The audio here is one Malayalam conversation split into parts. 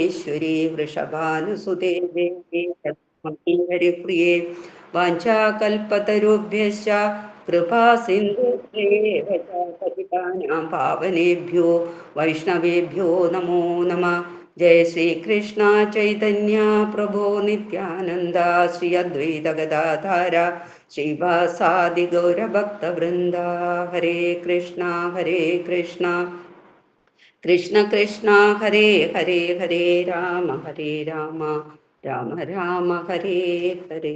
ഈശ്വരി വൃഷഭാനുസുതേ ദേവി ഹരിപ്രിയേ വാഞ്ചാകൽപതരുഭ്യശ്ച കൃപാ സിന്ധുഭ്യേവ പതിതാനാം പാവനേഭ്യോ വൈഷ്ണവേഭ്യോ നമോ നമഃ. ജയ ശ്രീകൃഷ്ണ ചൈതന്യ പ്രഭോ നിത്യാനന്ദ ശ്രീ അദ്വൈത ഗദാധര ശ്രീവാസാദി ഗൗരഭക്തവൃന്ദ. ഹരേ കൃഷ്ണ കൃഷ്ണ കൃഷ്ണ ഹരേ ഹരേ ഹരേ രാമ രാമ രാമ ഹരേ ഹരേ.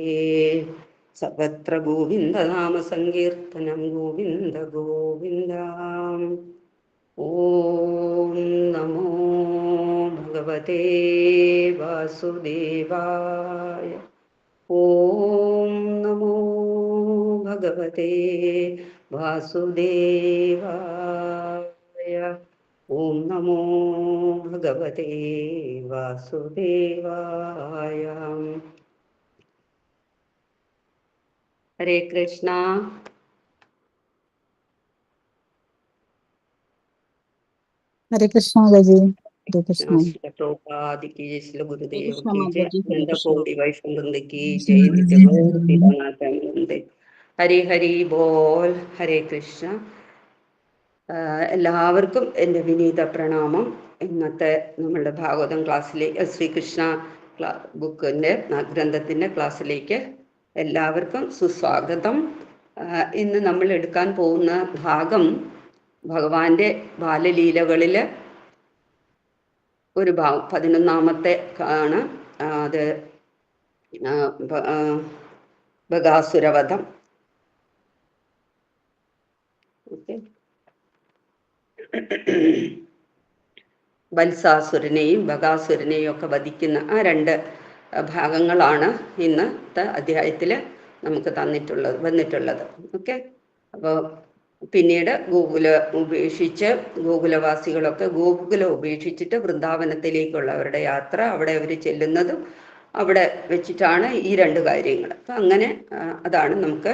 സർവത്ര ഗോവിന്ദ നാമ സങ്കീർത്തനം ഗോവിന്ദ ഗോവിന്ദ. ഓം നമോ ഭഗവതേ വാസുദേവായ. ഓം നമോ ഭഗവതേ വാസുദേവായ. ഓം നമോ ഭഗവതേ വാസുദേവായ. ഹരേ കൃഷ്ണ. ഹരേ കൃഷ്ണ മാതാജി. ഹരേ കൃഷ്ണ. ഹരി ഹരി ബോൾ. ഹരേ കൃഷ്ണ. എല്ലാവർക്കും എൻ്റെ വിനീത പ്രണാമം. ഇന്നത്തെ നമ്മളുടെ ഭാഗവതം ക്ലാസ്സിലേക്ക്, ശ്രീകൃഷ്ണ ബുക്കിൻ്റെ ഗ്രന്ഥത്തിൻ്റെ ക്ലാസ്സിലേക്ക് എല്ലാവർക്കും സുസ്വാഗതം. ഇന്ന് നമ്മൾ എടുക്കാൻ പോകുന്ന ഭാഗം ഭഗവാന്റെ ബാലലീലകളിൽ ഒരു ഭാഗം 11ാമത്തെ ആണ്. അത് ബകാസുരവധം. ഓക്കെ, ബത്സാസുരനെയും ബകാസുരനെയും ഒക്കെ വധിക്കുന്ന ആ 2 ഭാഗങ്ങളാണ് ഇന്നത്തെ അധ്യായത്തിൽ നമുക്ക് വന്നിട്ടുള്ളത്. ഓക്കെ, അപ്പോൾ പിന്നീട് ഗോകുലവാസികളൊക്കെ ഗോകുലം ഉപേക്ഷിച്ചിട്ട് വൃന്ദാവനത്തിലേക്കുള്ളവരുടെ യാത്ര, അവിടെ അവർ ചെല്ലുന്നതും അവിടെ വെച്ചിട്ടാണ് ഈ 2 കാര്യങ്ങൾ. അപ്പം അങ്ങനെ അതാണ് നമുക്ക്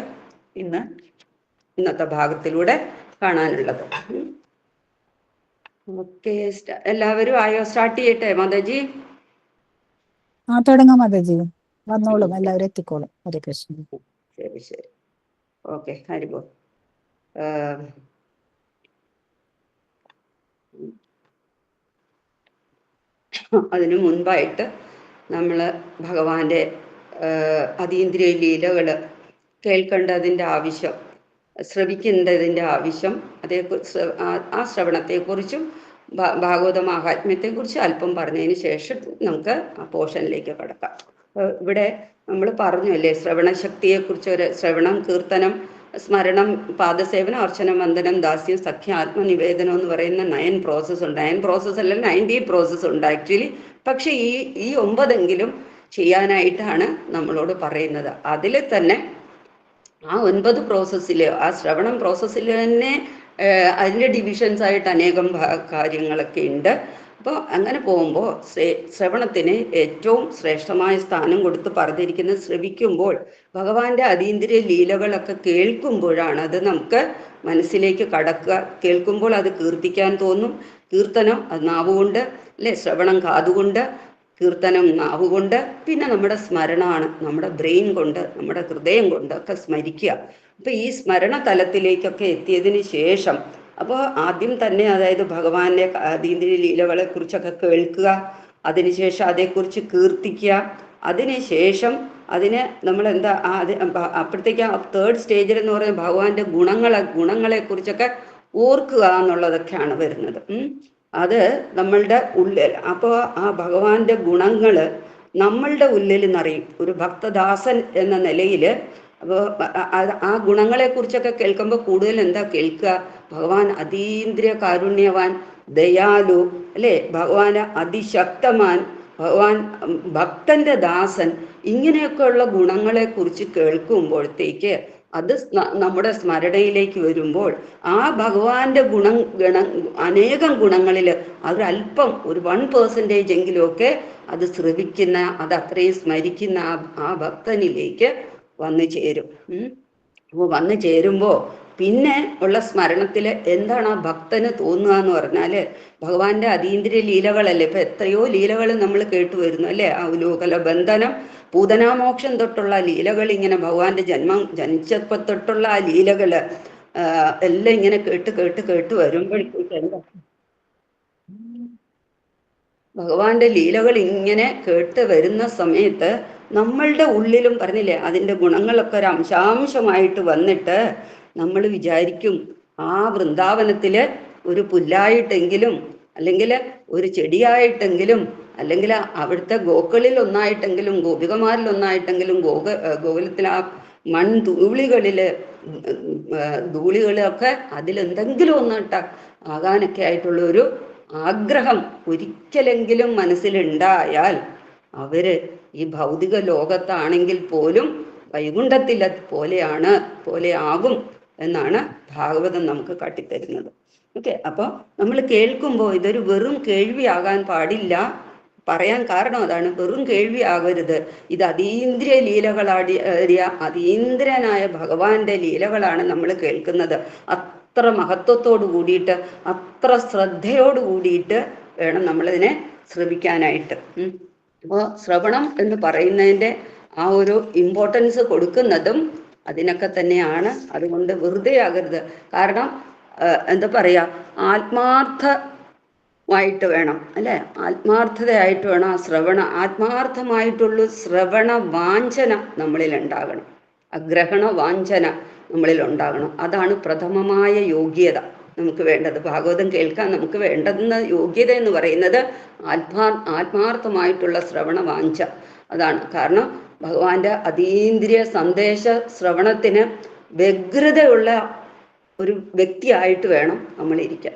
ഇന്നത്തെ ഭാഗത്തിലൂടെ കാണാനുള്ളത്. ഓക്കെ, എല്ലാവരും ആയോ? സ്റ്റാർട്ട് ചെയ്യട്ടെ മാതാജി? തുടങ്ങാം മാതാജി. വന്നോളും, എല്ലാവരും എത്തിക്കോളും. ഹരേ കൃഷ്ണ. ശരി. ഓക്കെ, ഹരിബോ. അതിനു മുൻപായിട്ട് നമ്മൾ ഭഗവാന്റെ അതീന്ദ്രിയ ലീലകൾ കേൾക്കേണ്ടതിൻ്റെ ആവശ്യം, ശ്രവിക്കേണ്ടതിൻ്റെ ആവശ്യം, ആ ശ്രവണത്തെക്കുറിച്ചും ഭാഗവത മാഹാത്മ്യത്തെക്കുറിച്ച് അല്പം പറഞ്ഞതിന് ശേഷം നമുക്ക് ആ പോർഷനിലേക്ക് കടക്കാം. ഇവിടെ നമ്മൾ പറഞ്ഞു അല്ലേ, ശ്രവണശക്തിയെക്കുറിച്ച്. ശ്രവണം, കീർത്തനം, സ്മരണം, പാദസേവനം, അർച്ചനം, വന്ദനം, ദാസ്യം, സഖ്യ, ആത്മനിവേദനം എന്ന് പറയുന്ന 9 പ്രോസസ്സ് ഉണ്ട്. 9 പ്രോസസ്സ് അല്ല, 90 പ്രോസസ്സ് ഉണ്ട് ആക്ച്വലി. പക്ഷെ ഈ 9 ചെയ്യാനായിട്ടാണ് നമ്മളോട് പറയുന്നത്. അതിൽ തന്നെ ആ 9 പ്രോസസ്സിൽ, ആ ശ്രവണം പ്രോസസ്സിൽ തന്നെ അതിൻ്റെ ഡിവിഷൻസ് ആയിട്ട് അനേകം കാര്യങ്ങളൊക്കെ ഉണ്ട്. അപ്പോൾ അങ്ങനെ പോകുമ്പോൾ ശ്രവണത്തിന് ഏറ്റവും ശ്രേഷ്ഠമായ സ്ഥാനം കൊടുത്ത് പറഞ്ഞിരിക്കുന്നത്, ശ്രവിക്കുമ്പോൾ ഭഗവാന്റെ അതീന്ദ്രിയ ലീലകളൊക്കെ കേൾക്കുമ്പോഴാണ് അത് നമുക്ക് മനസ്സിലേക്ക് കടക്കുക. കേൾക്കുമ്പോൾ അത് കീർത്തിക്കാൻ തോന്നും. കീർത്തനം അത് നാവുകൊണ്ട്, അല്ലെ? ശ്രവണം കാതുകൊണ്ട്, കീർത്തനം നാവുകൊണ്ട്, പിന്നെ നമ്മുടെ സ്മരണമാണ് നമ്മുടെ ബ്രെയിൻ കൊണ്ട്, നമ്മുടെ ഹൃദയം കൊണ്ടൊക്കെ സ്മരിക്കുക. അപ്പൊ ഈ സ്മരണ തലത്തിലേക്കൊക്കെ എത്തിയതിന് ശേഷം, അപ്പോൾ ആദ്യം തന്നെ അതായത് ഭഗവാന്റെ അതീന്ദ്രിയ ലീലകളെ കുറിച്ചൊക്കെ കേൾക്കുക, അതിനുശേഷം അതേക്കുറിച്ച് കീർത്തിക്കുക, അതിനുശേഷം അതിനെ നമ്മൾ എന്താ അപ്പോഴത്തേക്ക് 3rd സ്റ്റേജിൽ എന്ന് പറയുന്നത് ഭഗവാന്റെ ഗുണങ്ങളെ കുറിച്ചൊക്കെ ഓർക്കുക എന്നുള്ളതൊക്കെയാണ് വരുന്നത്. അത് നമ്മളുടെ ഉള്ളിൽ, അപ്പോൾ ആ ഭഗവാന്റെ ഗുണങ്ങൾ നമ്മളുടെ ഉള്ളിൽ നിറയും. ഒരു ഭക്തദാസൻ എന്ന നിലയിൽ അപ്പോൾ ആ ഗുണങ്ങളെ കുറിച്ചൊക്കെ കേൾക്കുമ്പോൾ കൂടുതൽ എന്താ കേൾക്കുക? ഭഗവാൻ അതീന്ദ്രിയ കാരുണ്യവാൻ, ദയാലു, അല്ലേ? ഭഗവാൻ അതിശക്തമാൻ, ഭഗവാൻ ഭക്തന്റെ ദാസൻ, ഇങ്ങനെയൊക്കെയുള്ള ഗുണങ്ങളെ കുറിച്ച് കേൾക്കുമ്പോഴത്തേക്ക് അത് നമ്മുടെ സ്മരണയിലേക്ക് വരുമ്പോൾ ആ ഭഗവാന്റെ അനേകം ഗുണങ്ങളിൽ അതൊരല്പം, ഒരു 1% എങ്കിലുമൊക്കെ അത് ശ്രവിക്കുന്ന, അത് അത്രയും സ്മരിക്കുന്ന ആ ഭക്തനിലേക്ക് വന്നു ചേരും. അപ്പോൾ വന്നു ചേരുമ്പോൾ പിന്നെ ഉള്ള സ്മരണത്തിൽ എന്താണ് ആ ഭക്തന് തോന്നുക എന്ന് പറഞ്ഞാൽ ഭഗവാന്റെ അതീന്ദ്രിയ ലീലകളല്ലേ. ഇപ്പൊ എത്രയോ ലീലകൾ നമ്മൾ കേട്ടു വരുന്നു അല്ലേ. അവലോകല ബന്ധനം, പൂതനാമോക്ഷം തൊട്ടുള്ള ലീലകൾ, ഇങ്ങനെ ഭഗവാന്റെ ജനിച്ചപ്പോ തൊട്ടുള്ള ആ ലീലകള് എല്ലാം ഇങ്ങനെ കേട്ട് കേട്ട് കേട്ട് വരുമ്പോഴത്തേക്ക് എന്താ, ഭഗവാന്റെ ലീലകൾ ഇങ്ങനെ കേട്ട് വരുന്ന സമയത്ത് നമ്മളുടെ ഉള്ളിലും പറഞ്ഞില്ലേ അതിൻ്റെ ഗുണങ്ങളൊക്കെ ഒരു അംശാംശമായിട്ട് വന്നിട്ട് നമ്മൾ വിചാരിക്കും ആ വൃന്ദാവനത്തില് ഒരു പുല്ലായിട്ടെങ്കിലും, അല്ലെങ്കിൽ ഒരു ചെടിയായിട്ടെങ്കിലും, അല്ലെങ്കിൽ അവിടുത്തെ ഗോക്കളിൽ ഒന്നായിട്ടെങ്കിലും, ഗോപികമാരിൽ ഒന്നായിട്ടെങ്കിലും, ഗോകുലത്തിൽ ആ മൺധൂളികളില് ധൂളികളൊക്കെ അതിലെന്തെങ്കിലും ഒന്നിട്ട ആകാനൊക്കെ ആയിട്ടുള്ള ഒരു ആഗ്രഹം ഒരിക്കലെങ്കിലും മനസ്സിലുണ്ടായാൽ അവര് ഈ ഭൗതിക ലോകത്താണെങ്കിൽ പോലും വൈകുണ്ഠത്തിലെ പോലെ ആകും എന്നാണ് ഭാഗവതം നമുക്ക് കാട്ടിത്തരുന്നത്. ഓക്കെ, അപ്പോൾ നമ്മൾ കേൾക്കുമ്പോൾ ഇതൊരു വെറും കേൾവിയാകാൻ പാടില്ല. പറയാൻ കാരണം അതാണ്, വെറും കേൾവി ആകരുത്. ഇത് അതീന്ദ്രിയ ലീലകളാടിയ അതീന്ദ്രനായ ഭഗവാന്റെ ലീലകളാണ് നമ്മൾ കേൾക്കുന്നത്. അത്ര മഹത്വത്തോടു കൂടിയിട്ട്, അത്ര ശ്രദ്ധയോടു കൂടിയിട്ട് വേണം നമ്മളിതിനെ ശ്രവിക്കാനായിട്ട്. അപ്പോൾ ശ്രവണം എന്ന് പറയുന്നതിൻ്റെ ആ ഒരു ഇമ്പോർട്ടൻസ് കൊടുക്കുന്നതും അതിനൊക്കെ തന്നെയാണ്. അതുകൊണ്ട് വെറുതെ ആകരുത്. കാരണം എന്താ പറയുക, ആത്മാർത്ഥമായിട്ട് വേണം അല്ലേ, ആത്മാർത്ഥതയായിട്ട് വേണം ആ ആത്മാർത്ഥമായിട്ടുള്ള ശ്രവണ വാഞ്ചന നമ്മളിൽ ഉണ്ടാകണം, അഗ്രഹണ വാഞ്ചന നമ്മളിൽ ഉണ്ടാകണം. അതാണ് പ്രഥമമായ യോഗ്യത നമുക്ക് വേണ്ടത്. ഭാഗവതം കേൾക്കാൻ നമുക്ക് വേണ്ടുന്ന യോഗ്യത എന്ന് പറയുന്നത് ആത്മാർത്ഥമായിട്ടുള്ള ശ്രവണ വാഞ്ച. അതാണ് കാരണം ഭഗവാന്റെ അതീന്ദ്രിയ സന്ദേശ ശ്രവണത്തിന് വ്യഗ്രതയുള്ള ഒരു വ്യക്തിയായിട്ട് വേണം നമ്മളിരിക്കാൻ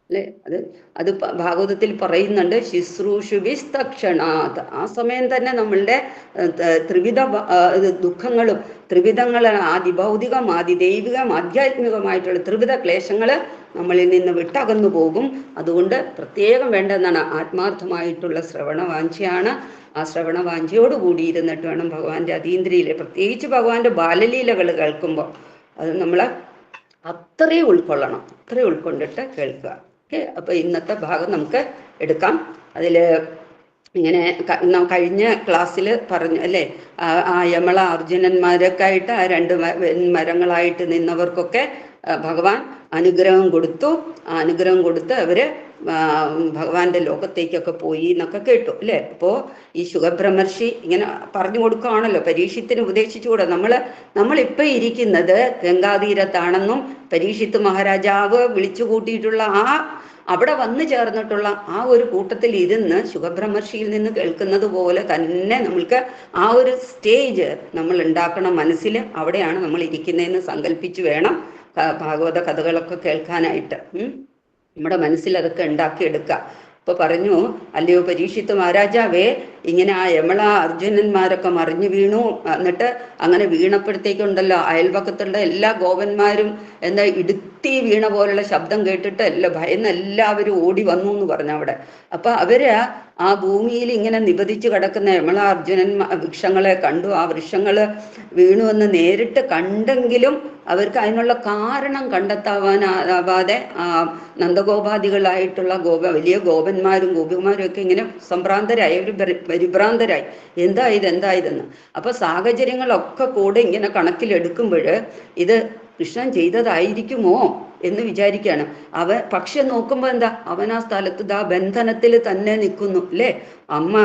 അല്ലേ. അത് ഭാഗവതത്തിൽ പറയുന്നുണ്ട്, ശുശ്രൂഷുഭിസ്തക്ഷണാത്. ആ സമയം തന്നെ നമ്മളുടെ ത്രിവിധ ദുഃഖങ്ങളും ത്രിവിധങ്ങൾ, ആദിഭൗതികം, ആദിദൈവികം, ആധ്യാത്മികമായിട്ടുള്ള ത്രിവിധ ക്ലേശങ്ങൾ നമ്മളിൽ നിന്ന് വിട്ടകന്നു പോകും. അതുകൊണ്ട് പ്രത്യേകം വേണ്ടതെന്നാണ് ആത്മാർത്ഥമായിട്ടുള്ള ശ്രവണവാഞ്ചയാണ്. ആ ശ്രവണവാഞ്ചയോട് കൂടിയിരുന്നിട്ട് വേണം ഭഗവാന്റെ അതീന്ദ്രിയയിലെ, പ്രത്യേകിച്ച് ഭഗവാന്റെ ബാലലീലകൾ കേൾക്കുമ്പോൾ അത് നമ്മൾ അത്രയും ഉൾക്കൊള്ളണം, അത്രയും ഉൾക്കൊണ്ടിട്ട് കേൾക്കുക. ഓക്കെ, അപ്പോൾ ഇന്നത്തെ ഭാഗം നമുക്ക് എടുക്കാം. അതിൽ ഇങ്ങനെ കഴിഞ്ഞ ക്ലാസ്സിൽ പറഞ്ഞു അല്ലേ, ആ യമള അർജുനന്മാരൊക്കെ ആയിട്ട് ആ രണ്ട് മരങ്ങളായിട്ട് നിന്നവർക്കൊക്കെ ഭഗവാൻ അനുഗ്രഹം കൊടുത്തു. ആ അനുഗ്രഹം കൊടുത്ത് അവര് ഭഗവാന്റെ ലോകത്തേക്കൊക്കെ പോയി എന്നൊക്കെ കേട്ടു അല്ലേ. അപ്പോൾ ഈ ശുഖബ്രഹ്മർഷി ഇങ്ങനെ പറഞ്ഞു കൊടുക്കുകയാണല്ലോ, പരീക്ഷത്തിന് ഉപദേശിച്ചുകൂടെ. നമ്മളിപ്പോൾ ഇരിക്കുന്നത് ഗംഗാതീരത്താണെന്നും പരീക്ഷിത്ത് മഹാരാജാവ് വിളിച്ചു കൂട്ടിയിട്ടുള്ള അവിടെ വന്നു ചേർന്നിട്ടുള്ള ആ ഒരു കൂട്ടത്തിൽ ഇരുന്ന് ശുഖബ്രഹ്മർഷിയിൽ നിന്ന് കേൾക്കുന്നത് പോലെ തന്നെ നമ്മൾക്ക് ആ ഒരു സ്റ്റേജ് നമ്മൾ ഉണ്ടാക്കണം മനസ്സിൽ. അവിടെയാണ് നമ്മൾ ഇരിക്കുന്നതെന്ന് സങ്കല്പിച്ച് വേണം ഭാഗവത കഥകളൊക്കെ കേൾക്കാനായിട്ട്. നമ്മുടെ മനസ്സിൽ അതൊക്കെ ഉണ്ടാക്കിയെടുക്കുക. ഇപ്പൊ പറഞ്ഞു അല്ലയോ പരീക്ഷിത്ത് മഹാരാജാവേ, ഇങ്ങനെ ആ യമള അർജുനന്മാരൊക്കെ മറിഞ്ഞു വീണു. എന്നിട്ട് അങ്ങനെ വീണപ്പോഴത്തേക്കുണ്ടല്ലോ അയൽപക്കത്തുള്ള എല്ലാ ഗോപന്മാരും എന്താ ഇടുത്തി വീണ പോലുള്ള ശബ്ദം കേട്ടിട്ട് ഭയന്ന് എല്ലാവരും ഓടി വന്നു എന്ന് പറഞ്ഞു അവിടെ. അപ്പൊ അവര് ആ ഭൂമിയിൽ ഇങ്ങനെ നിപതിച്ച് കിടക്കുന്ന യമള വൃക്ഷങ്ങളെ കണ്ടു. ആ വൃക്ഷങ്ങള് വീണുവെന്ന് നേരിട്ട് കണ്ടെങ്കിലും അവർക്ക് അതിനുള്ള കാരണം കണ്ടെത്താവാനാവാതെ നന്ദഗോപാദികളായിട്ടുള്ള വലിയ ഗോപന്മാരും ഗോപികമാരും ഒക്കെ ഇങ്ങനെ സംഭ്രാന്തരായി, ഒരു പരിഭ്രാന്തരായി, എന്തായതെന്ന്. അപ്പൊ സാഹചര്യങ്ങളൊക്കെ കൂടെ ഇങ്ങനെ കണക്കിലെടുക്കുമ്പോൾ ഇത് കൃഷ്ണൻ ചെയ്തതായിരിക്കുമോ എന്ന് വിചാരിക്കുകയാണ്. പക്ഷെ നോക്കുമ്പോ എന്താ, അവൻ ആ സ്ഥലത്ത് ബന്ധനത്തിൽ തന്നെ നിൽക്കുന്നു അല്ലേ. അമ്മ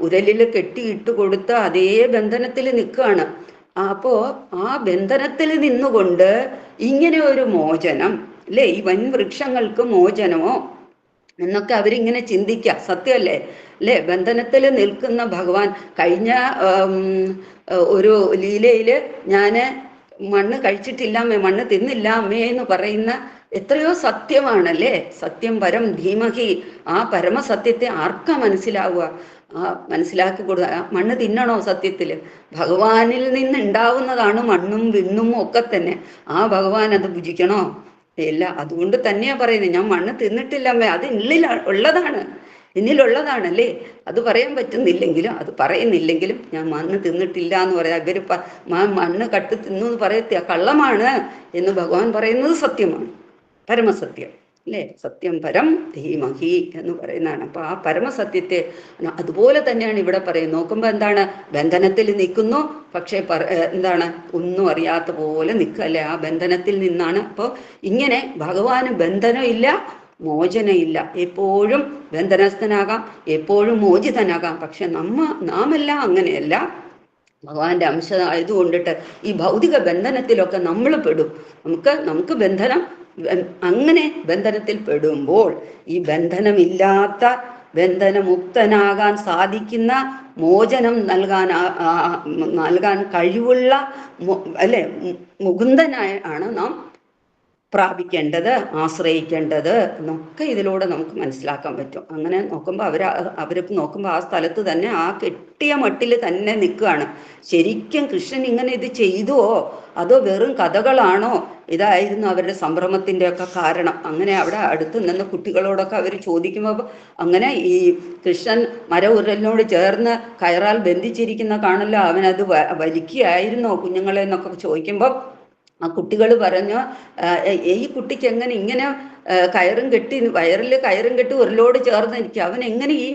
ഉരലിൽ കെട്ടിയിട്ട് കൊടുത്ത അതേ ബന്ധനത്തിൽ നിൽക്കുകയാണ്. അപ്പോ ആ ബന്ധനത്തിൽ നിന്നുകൊണ്ട് ഇങ്ങനെ ഒരു മോചനം അല്ലേ, ഈ വൻവൃക്ഷങ്ങൾക്ക് മോചനമോ എന്നൊക്കെ അവരിങ്ങനെ ചിന്തിക്കുക. സത്യമല്ലേ അല്ലേ. ബന്ധനത്തിൽ നിൽക്കുന്ന ഭഗവാൻ കഴിഞ്ഞ ഒരു ലീലയില് ഞാന് മണ്ണ് കഴിച്ചിട്ടില്ല അമ്മേ, മണ്ണ് തിന്നില്ല അമ്മേ എന്ന് പറയുന്ന എത്രയോ സത്യമാണല്ലേ. സത്യം പരം ധീമഹി. ആ പരമസത്യത്തെ ആർക്കാ മനസ്സിലാവുക? മനസ്സിലാക്കി കൊടുക്കുക. മണ്ണ് തിന്നണോ? സത്യത്തിൽ ഭഗവാനിൽ നിന്നുണ്ടാവുന്നതാണ് മണ്ണും വിണ്ണും ഒക്കെ തന്നെ. ആ ഭഗവാൻ അത് ഭുജിക്കണോ? ഇല്ല. അതുകൊണ്ട് തന്നെയാ പറയുന്നത്, ഞാൻ മണ്ണ് തിന്നിട്ടില്ല അമ്മേ, അത് ഉള്ളിൽ ഉള്ളതാണ് എന്നിലുള്ളതാണല്ലേ. അത് പറയാൻ പറ്റുന്നില്ലെങ്കിലും, അത് പറയുന്നില്ലെങ്കിലും ഞാൻ മണ്ണ് തിന്നിട്ടില്ല എന്ന് പറയാം. ഇവർ മണ്ണ് കട്ട് തിന്നു എന്ന് പറയത്തില്ല, കള്ളമാണ് എന്ന് ഭഗവാൻ പറയുന്നത് സത്യമാണ്, പരമസത്യം അല്ലേ. സത്യം പരം ധീമഹി എന്ന് പറയുന്നതാണ്. അപ്പൊ ആ പരമസത്യത്തെ അതുപോലെ തന്നെയാണ് ഇവിടെ പറയുന്നത്. നോക്കുമ്പോൾ എന്താണ്, ബന്ധനത്തിൽ നിൽക്കുന്നു, പക്ഷെ എന്താണ്, ഒന്നും അറിയാത്ത പോലെ നിൽക്കല്ലേ, ആ ബന്ധനത്തിൽ നിന്നാണ്. അപ്പോൾ ഇങ്ങനെ ഭഗവാന് ബന്ധനമില്ല, മോചനമില്ല. എപ്പോഴും ബന്ധനസ്ഥനാകാം, എപ്പോഴും മോചിതനാകാം. പക്ഷെ നാമെല്ലാം അങ്ങനെയല്ല. ഭഗവാന്റെ അംശം ആയതുകൊണ്ടിട്ട് ഈ ഭൗതിക ബന്ധനത്തിലൊക്കെ നമ്മൾ പെടും. നമുക്ക് ബന്ധനം, അങ്ങനെ ബന്ധനത്തിൽ പെടുമ്പോൾ ഈ ബന്ധനമില്ലാത്ത, ബന്ധനമുക്തനാകാൻ സാധിക്കുന്ന, മോചനം നൽകാൻ കഴിവുള്ള അല്ലെ മുകുന്ദനായാണ് നാം പ്രാപിക്കേണ്ടത്, ആശ്രയിക്കേണ്ടത് എന്നൊക്കെ ഇതിലൂടെ നമുക്ക് മനസ്സിലാക്കാൻ പറ്റും. അങ്ങനെ നോക്കുമ്പോൾ അവർക്ക് നോക്കുമ്പോൾ ആ സ്ഥലത്ത് തന്നെ ആ കെട്ടിയ മട്ടിൽ തന്നെ നിൽക്കുകയാണ്. ശരിക്കും കൃഷ്ണൻ ഇങ്ങനെ ഇത് ചെയ്തുവോ അതോ വെറും കഥകളാണോ? ഇതായിരുന്നു അവരുടെ സംഭ്രമത്തിൻ്റെ ഒക്കെ കാരണം. അങ്ങനെ അവിടെ അടുത്ത് നിന്ന് കുട്ടികളോടൊക്കെ അവർ ചോദിക്കുമ്പോൾ, അങ്ങനെ ഈ കൃഷ്ണൻ ഉരലിനോട് ചേർന്ന് കയറാൽ ബന്ധിച്ചിരിക്കുന്ന കാണല്ലോ, അവനത് വലിക്കുകയായിരുന്നോ കുഞ്ഞുങ്ങളെ എന്നൊക്കെ ചോദിക്കുമ്പോൾ ആ കുട്ടികൾ പറഞ്ഞു, ഈ കുട്ടിക്ക് എങ്ങനെ ഇങ്ങനെ കയറും കെട്ടി, വയറിൽ കയറും കെട്ടി ഉരലോട് ചേർന്നിരിക്കുക, അവൻ എങ്ങനെ ഈ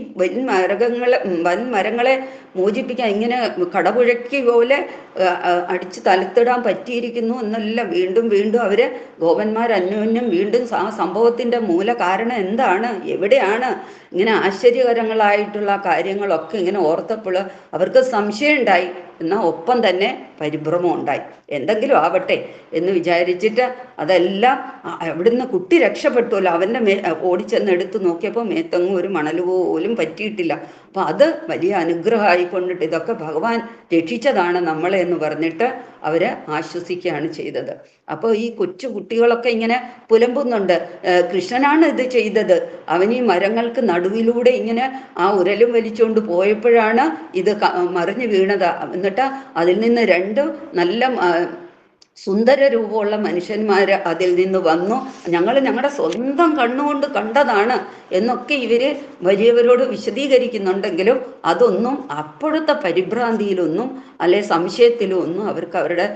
വൻമരങ്ങളെ മോചിപ്പിക്കാൻ ഇങ്ങനെ കടപുഴക്കി പോലെ അടിച്ച് തലത്തിടാൻ പറ്റിയിരിക്കുന്നു എന്നെല്ലാം വീണ്ടും വീണ്ടും അവര് ഗോപന്മാർ അന്യോന്യം വീണ്ടും ആ സംഭവത്തിന്റെ മൂല കാരണം എന്താണ്, എവിടെയാണ്, ഇങ്ങനെ ആശ്ചര്യകരങ്ങളായിട്ടുള്ള കാര്യങ്ങളൊക്കെ ഇങ്ങനെ ഓർത്തപ്പോൾ അവർക്ക് സംശയം ഉണ്ടായി. എന്നാൽ ഒപ്പം തന്നെ പരിഭ്രമം ഉണ്ടായി. എന്തെങ്കിലും ആവട്ടെ എന്ന് വിചാരിച്ചിട്ട് അതെല്ലാം അവിടുന്ന് കുട്ടി രക്ഷപ്പെട്ടുമല്ലോ. അവൻ്റെ ഓടിച്ചെന്ന് എടുത്ത് നോക്കിയപ്പോൾ മേത്തെങ്ങും ഒരു മണൽ പോലും പറ്റിയിട്ടില്ല. അപ്പം അത് വലിയ അനുഗ്രഹമായിക്കൊണ്ടിട്ട് ഇതൊക്കെ ഭഗവാൻ രക്ഷിച്ചതാണ് നമ്മളെ എന്ന് പറഞ്ഞിട്ട് അവരെ ആശ്വസിക്കുകയാണ് ചെയ്തത്. അപ്പോൾ ഈ കൊച്ചു കുട്ടികളൊക്കെ ഇങ്ങനെ പുലമ്പുന്നുണ്ട്, കൃഷ്ണനാണ് ഇത് ചെയ്തത്, അവൻ ഈ മരങ്ങൾക്ക് നടുവിലൂടെ ഇങ്ങനെ ആ ഉരലും വലിച്ചുകൊണ്ട് പോയപ്പോഴാണ് ഇത് മറിഞ്ഞു വീണത്. എന്നിട്ട് അതിൽ നിന്ന് രണ്ട് നല്ല സുന്ദര രൂപമുള്ള മനുഷ്യന്മാര് അതിൽ നിന്ന് വന്നു, ഞങ്ങളുടെ സ്വന്തം കണ്ണുകൊണ്ട് കണ്ടതാണ് എന്നൊക്കെ ഇവര് വലിയവരോട് വിശദീകരിക്കുന്നുണ്ടെങ്കിലും അതൊന്നും അപ്പോഴത്തെ പരിഭ്രാന്തിയിലൊന്നും അല്ലെ സംശയത്തിലും ഒന്നും അവർക്ക് അവരുടെ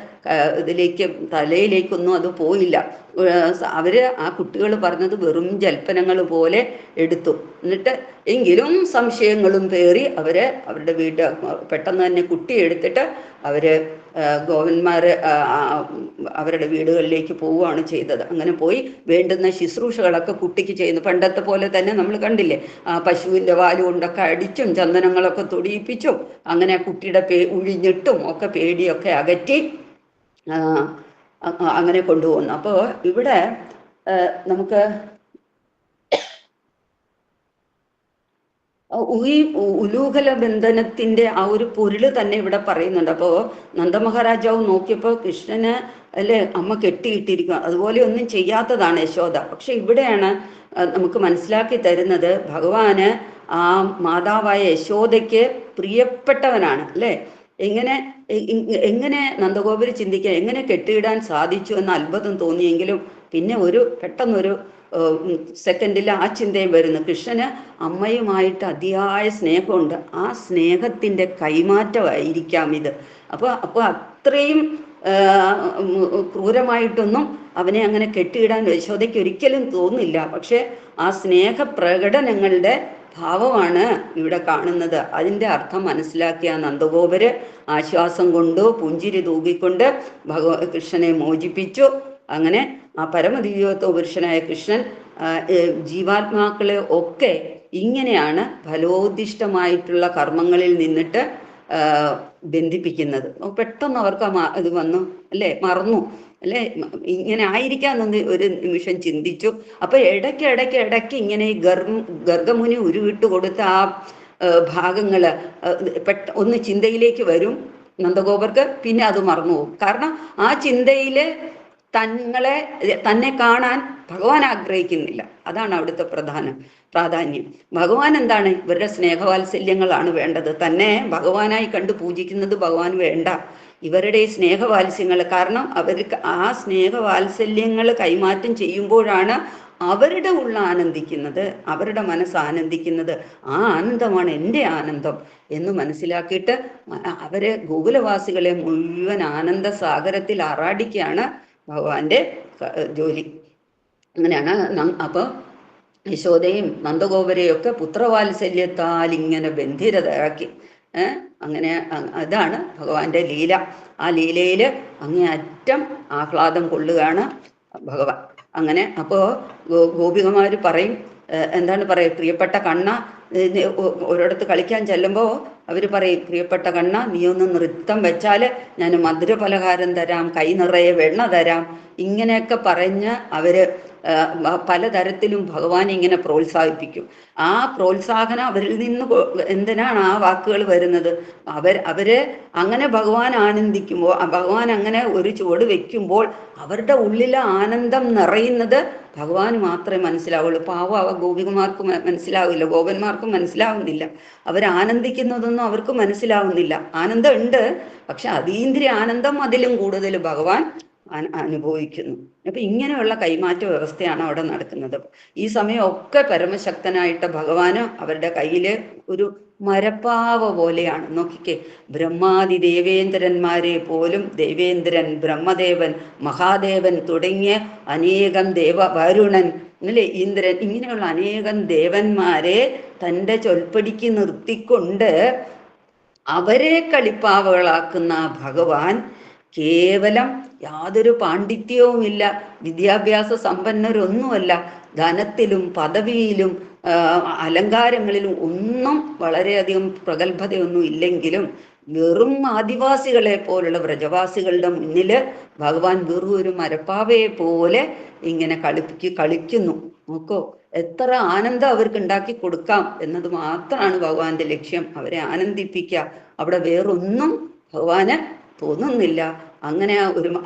തലയിലേക്കൊന്നും അത് പോയില്ല. അവര് ആ കുട്ടികൾ പറഞ്ഞത് വെറും ജൽപ്പനങ്ങൾ പോലെ എടുത്തു. എന്നിട്ട് എങ്കിലും സംശയങ്ങളും പേറി അവരുടെ പെട്ടെന്ന് തന്നെ കുട്ടിയെ എടുത്തിട്ട് അവര് ഗോവന്മാര് അവരുടെ വീടുകളിലേക്ക് പോവുകയാണ് ചെയ്തത്. അങ്ങനെ പോയി വേണ്ടുന്ന ശുശ്രൂഷകളൊക്കെ കുട്ടിക്ക് ചെയ്യുന്നു. പണ്ടത്തെ പോലെ തന്നെ നമ്മൾ കണ്ടില്ലേ, പശുവിൻ്റെ വാല് കൊണ്ടൊക്കെ അടിച്ചും ചന്ദനങ്ങളൊക്കെ തൊടിയിപ്പിച്ചും അങ്ങനെ കുട്ടിയുടെ ഉഴിഞ്ഞിട്ടും ഒക്കെ പേടിയൊക്കെ അകറ്റി അങ്ങനെ കൊണ്ടുപോകുന്നു. അപ്പോൾ ഇവിടെ നമുക്ക് ഈ ഉലൂഖല ബന്ധനത്തിന്റെ ആ ഒരു പൊരുള് തന്നെ ഇവിടെ പറയുന്നുണ്ട്. അപ്പോൾ നന്ദമഹാരാജാവ് നോക്കിയപ്പോൾ കൃഷ്ണന് അല്ലെ അമ്മ കെട്ടിയിട്ടിരിക്കുക, അതുപോലെ ഒന്നും ചെയ്യാത്തതാണ് യശോദ. പക്ഷെ ഇവിടെയാണ് നമുക്ക് മനസ്സിലാക്കി തരുന്നത് ഭഗവാന് ആ മാതാവായ യശോദയ്ക്ക് പ്രിയപ്പെട്ടവനാണ് അല്ലേ. എങ്ങനെ നന്ദഗോപുരം ചിന്തിക്കാൻ എങ്ങനെ കെട്ടിയിടാൻ സാധിച്ചു എന്ന് അത്ഭുതം തോന്നിയെങ്കിലും പിന്നെ പെട്ടെന്നൊരു സെക്കൻഡിൽ ആ ചിന്തയും വരുന്നു. കൃഷ്ണന് അമ്മയുമായിട്ട് അതിയായ സ്നേഹമുണ്ട്, ആ സ്നേഹത്തിൻ്റെ കൈമാറ്റമായിരിക്കാം ഇത്. അപ്പോൾ അത്രയും ക്രൂരമായിട്ടൊന്നും അവനെ അങ്ങനെ കെട്ടിയിടാൻ യശോദയ്ക്ക് ഒരിക്കലും തോന്നില്ല. പക്ഷെ ആ സ്നേഹ പ്രകടനങ്ങളുടെ ഭാവമാണ് ഇവിടെ കാണുന്നത്. അതിൻ്റെ അർത്ഥം മനസ്സിലാക്കിയ നന്ദഗോപര് ആശ്വാസം കൊണ്ടു പുഞ്ചിരി തൂകിക്കൊണ്ട് കൃഷ്ണനെ മോചിപ്പിച്ചു. അങ്ങനെ ആ പരമദിവ്യോത്തമ പുരുഷനായ കൃഷ്ണൻ ജീവാത്മാക്കളെ ഒക്കെ ഇങ്ങനെയാണ് ഫലോദിഷ്ടമായിട്ടുള്ള കർമ്മങ്ങളിൽ നിന്നിട്ട് ബന്ധിപ്പിക്കുന്നത്. പെട്ടെന്ന് അവർക്ക് ഇത് വന്നു അല്ലേ, മറന്നു അല്ലെ, ഇങ്ങനെ ആയിരിക്കാന്നൊന്ന് ഒരു നിമിഷം ചിന്തിച്ചു. അപ്പൊ ഇടയ്ക്ക് ഇങ്ങനെ ഈ ഗർഗമുനി ഉരുവിട്ട് കൊടുത്ത ആ ഭാഗങ്ങള് ഒന്ന് ചിന്തയിലേക്ക് വരും നന്ദഗോപർക്ക്, പിന്നെ അത് മറന്നുപോകും. കാരണം ആ ചിന്തയില് തന്നെ കാണാൻ ഭഗവാൻ ആഗ്രഹിക്കുന്നില്ല. അതാണ് അവിടുത്തെ പ്രാധാന്യം. ഭഗവാൻ എന്താണ്, ഇവരുടെ സ്നേഹവാത്സല്യങ്ങളാണ് വേണ്ടത്. തന്നെ ഭഗവാനായി കണ്ടു പൂജിക്കുന്നത് ഭഗവാൻ വേണ്ട, ഇവരുടെ ഈ സ്നേഹവാത്സ്യങ്ങൾ. കാരണം അവർക്ക് ആ സ്നേഹവാത്സല്യങ്ങൾ കൈമാറ്റം ചെയ്യുമ്പോഴാണ് അവരുടെ ഉള്ള ആനന്ദിക്കുന്നത്, അവരുടെ മനസ്സ് ആനന്ദിക്കുന്നത്, ആ ആനന്ദമാണ് എൻ്റെ ആനന്ദം എന്ന് മനസ്സിലാക്കിയിട്ട് അവരെ ഗോകുലവാസികളെ മുഴുവൻ ആനന്ദ സാഗരത്തിൽ ആറാടിക്കുകയാണ് ഭഗവാന്റെ ജോലി. അങ്ങനെയാണ്. അപ്പോൾ യശോദയും നന്ദഗോപരെയും ഒക്കെ പുത്രവാത്സല്യത്താൽ ഇങ്ങനെ ബന്ധിരതയാക്കി. അങ്ങനെ അതാണ് ഭഗവാന്റെ ലീല. ആ ലീലയിൽ അങ്ങേയറ്റം ആഹ്ലാദം കൊള്ളുകയാണ് ഭഗവാൻ. അങ്ങനെ അപ്പോൾ ഗോപികമാർ പറയും, എന്താണ് പറയുക, പ്രിയപ്പെട്ട കണ്ണ, ഒരിടത്ത് കളിക്കാൻ ചെല്ലുമ്പോൾ അവർ പറയും, പ്രിയപ്പെട്ട കണ്ണ, നീ ഒന്ന് നൃത്തം വെച്ചാൽ ഞാൻ മധുരപലഹാരം തരാം, കൈ നിറയെ വെണ്ണ തരാം, ഇങ്ങനെയൊക്കെ പറഞ്ഞ് അവർ പലതരത്തിലും ഭഗവാനെ ഇങ്ങനെ പ്രോത്സാഹിപ്പിക്കും. ആ പ്രോത്സാഹനം അവരിൽ നിന്ന് എന്തിനാണ് ആ വാക്കുകൾ വരുന്നത്? അവര് അങ്ങനെ ഭഗവാൻ ആനന്ദിക്കുമ്പോൾ, ഭഗവാൻ അങ്ങനെ ഒരു ചുവട് വെക്കുമ്പോൾ അവരുടെ ഉള്ളിലെ ആനന്ദം നിറയുന്നത് ഭഗവാന് മാത്രമേ മനസ്സിലാവുള്ളൂ. പാവം ഗോപികമാർക്ക് മനസ്സിലാവില്ല, ഗോപന്മാർക്കും മനസ്സിലാവുന്നില്ല. അവരാനന്ദിക്കുന്നതൊന്നും അവർക്ക് മനസ്സിലാവുന്നില്ല. ആനന്ദം ഉണ്ട്, പക്ഷെ അതീന്ദ്രിയ ആനന്ദം അതിലും കൂടുതൽ ഭഗവാൻ അനുഭവിക്കുന്നു. അപ്പൊ ഇങ്ങനെയുള്ള കൈമാറ്റ വ്യവസ്ഥയാണ് അവിടെ നടക്കുന്നത്. ഈ സമയമൊക്കെ പരമശക്തനായിട്ട് ഭഗവാന് അവരുടെ കയ്യില് ഒരു മരപ്പാവ പോലെയാണ്. നോക്കിക്കേ, ബ്രഹ്മാദി ദേവേന്ദ്രന്മാരെ പോലും, ദേവേന്ദ്രൻ, ബ്രഹ്മദേവൻ, മഹാദേവൻ തുടങ്ങിയ അനേകം വരുണൻ, അല്ലേ, ഇന്ദ്രൻ, ഇങ്ങനെയുള്ള അനേകം ദേവന്മാരെ തൻ്റെ ചൊൽപ്പടിക്ക് നിർത്തിക്കൊണ്ട് അവരെ കളിപ്പാവകളാക്കുന്ന ഭഗവാൻ കേവലം യാതൊരു പാണ്ഡിത്യവുമില്ല, വിദ്യാഭ്യാസ സമ്പന്നരൊന്നുമല്ല, ധനത്തിലും പദവിയിലും അലങ്കാരങ്ങളിലും ഒന്നും വളരെയധികം പ്രഗത്ഭതയൊന്നും ഇല്ലെങ്കിലും വെറും ആദിവാസികളെ പോലുള്ള വ്രജവാസികളുടെ മുന്നിൽ ഭഗവാൻ വെറും ഒരു മരപ്പാവയെ പോലെ ഇങ്ങനെ കളിക്കുന്നു. നോക്കോ, എത്ര ആനന്ദം അവർക്ക് ഉണ്ടാക്കി കൊടുക്കാം എന്നത് മാത്രമാണ് ഭഗവാന്റെ ലക്ഷ്യം. അവരെ ആനന്ദിപ്പിക്കുക. അവിടെ വേറൊന്നും ഭഗവാന് തോന്നുന്നില്ല. അങ്ങനെ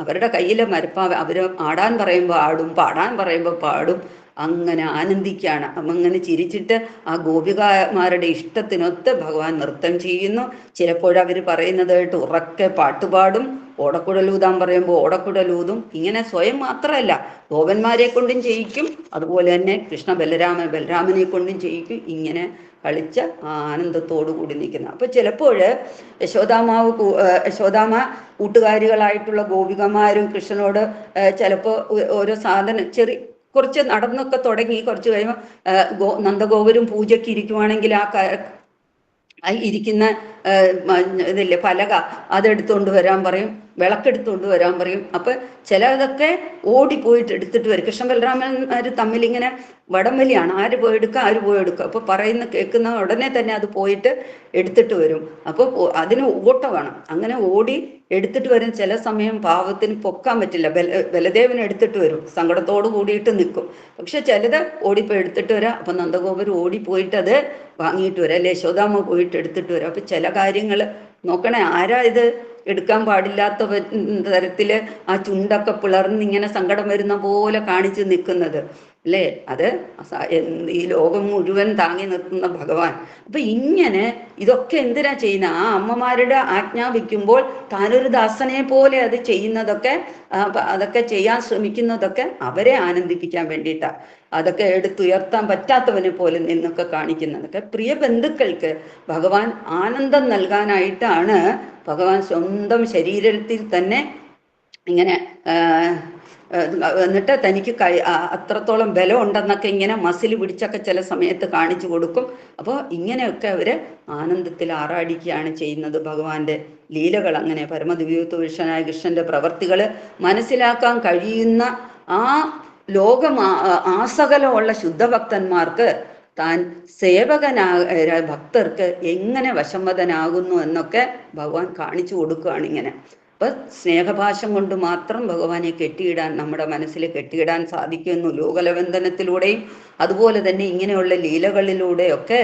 അവരുടെ കയ്യിലെ മരപ്പാവ, അവര് ആടാൻ പറയുമ്പോൾ ആടും, പാടാൻ പറയുമ്പോൾ പാടും, അങ്ങനെ ആനന്ദിക്കുകയാണ്. അങ്ങനെ ചിരിച്ചിട്ട് ആ ഗോപികമാരുടെ ഇഷ്ടത്തിനൊത്ത് ഭഗവാൻ നൃത്തം ചെയ്യുന്നു. ചിലപ്പോഴവർ പറയുന്നതായിട്ട് ഉറക്കെ പാട്ടുപാടും, ഓടക്കുഴലൂതാൻ പറയുമ്പോൾ ഓടക്കുഴലൂതും. ഇങ്ങനെ സ്വയം മാത്രമല്ല, ഗോപന്മാരെ കൊണ്ടും ചെയ്യിക്കും, അതുപോലെ തന്നെ കൃഷ്ണ ബലരാമനെ കൊണ്ടും ചെയ്യിക്കും. ഇങ്ങനെ കളിച്ച ആനന്ദത്തോടു കൂടി നിൽക്കുന്നത്. അപ്പൊ ചിലപ്പോൾ യശോദാമ്മ കൂട്ടുകാരികളായിട്ടുള്ള ഗോപികമാരും കൃഷ്ണനോട് ചിലപ്പോൾ ഓരോ സാധനം കുറച്ച് നടന്നൊക്കെ തുടങ്ങി, കുറച്ച് കഴിയുമ്പോൾ നന്ദഗോപരും പൂജയ്ക്ക് ഇരിക്കുവാണെങ്കിൽ ആ ഇരിക്കുന്ന ഇതില്ലേ പലക, അതെടുത്തുകൊണ്ട് വരാൻ പറയും, വിളക്കെടുത്തുകൊണ്ട് വരാൻ പറയും. അപ്പൊ ചിലതൊക്കെ ഓടിപ്പോയിട്ട് എടുത്തിട്ട് വരും. കൃഷ്ണ ബലരാമന്മാർ തമ്മിൽ ഇങ്ങനെ വടംവലിയാണ്, ആര് പോയെടുക്കുക ആര് പോയെടുക്കുക. അപ്പൊ കേൾക്കുന്ന ഉടനെ തന്നെ അത് പോയിട്ട് എടുത്തിട്ട് വരും. അപ്പോൾ അതിന് ഓട്ട വേണം. അങ്ങനെ ഓടി എടുത്തിട്ട് വരും. ചില സമയം പാവത്തിന് പൊക്കാൻ പറ്റില്ല, ബലദേവന് എടുത്തിട്ട് വരും, സങ്കടത്തോട് കൂടിയിട്ട് നിൽക്കും. പക്ഷെ ചിലത് ഓടിപ്പോയി എടുത്തിട്ട് വരാം. അപ്പൊ നന്ദഗോപർ ഓടിപ്പോയിട്ട് അത് വാങ്ങിയിട്ട് വരാം, അല്ലെ യശോദാമ്മ പോയിട്ട് എടുത്തിട്ട് വരാം. അപ്പൊ ചില കാര്യങ്ങൾ നോക്കണേ, ആരാ ഇത് എടുക്കാൻ പാടില്ലാത്ത തരത്തില് ആ ചുണ്ടൊക്കെ പിളർന്നിങ്ങനെ സങ്കടം വരുന്ന പോലെ കാണിച്ചു നിൽക്കുന്നത്, അല്ലേ? അത് ഈ ലോകം മുഴുവൻ താങ്ങി നിർത്തുന്ന ഭഗവാൻ. അപ്പൊ ഇങ്ങനെ ഇതൊക്കെ എന്തിനാ ചെയ്യുന്ന? ആ അമ്മമാരുടെ ആജ്ഞാപിക്കുമ്പോൾ താനൊരു ദാസനെ പോലെ അത് ചെയ്യുന്നതൊക്കെ, അതൊക്കെ ചെയ്യാൻ ശ്രമിക്കുന്നതൊക്കെ അവരെ ആനന്ദിപ്പിക്കാൻ വേണ്ടിയിട്ടാണ്. അതൊക്കെ എടുത്തുയർത്താൻ പറ്റാത്തവനെ പോലെ നിന്നൊക്കെ കാണിക്കുന്നതൊക്കെ പ്രിയ ബന്ധുക്കൾക്ക് ഭഗവാൻ ആനന്ദം നൽകാനായിട്ടാണ്. ഭഗവാൻ സ്വന്തം ശരീരത്തിൽ തന്നെ ഇങ്ങനെ എന്നിട്ട് തനിക്ക് അത്രത്തോളം ബലം ഉണ്ടെന്നൊക്കെ ഇങ്ങനെ മസിൽ പിടിച്ചൊക്കെ ചില സമയത്ത് കാണിച്ചു കൊടുക്കും. അപ്പോൾ ഇങ്ങനെയൊക്കെ അവര് ആനന്ദത്തിൽ ആറാടിക്കുകയാണ് ചെയ്യുന്നത്. ഭഗവാന്റെ ലീലകൾ അങ്ങനെ പരമദിവ്യോത്കൃഷ്ടനായ കൃഷ്ണന്റെ പ്രവർത്തികൾ മനസ്സിലാക്കാൻ കഴിയുന്ന ആ ലോകം ആസകലമുള്ള ശുദ്ധഭക്തന്മാർക്ക് താൻ ഭക്തർക്ക് എങ്ങനെ വശംവദനാകുന്നു എന്നൊക്കെ ഭഗവാൻ കാണിച്ചു കൊടുക്കുകയാണ് ഇങ്ങനെ. അപ്പൊ സ്നേഹഭാഷം കൊണ്ട് മാത്രം ഭഗവാനെ കെട്ടിയിടാൻ, നമ്മുടെ മനസ്സിൽ കെട്ടിയിടാൻ സാധിക്കുന്നു. ലോകലബന്ധനത്തിലൂടെയും അതുപോലെ തന്നെ ഇങ്ങനെയുള്ള ലീലകളിലൂടെയൊക്കെ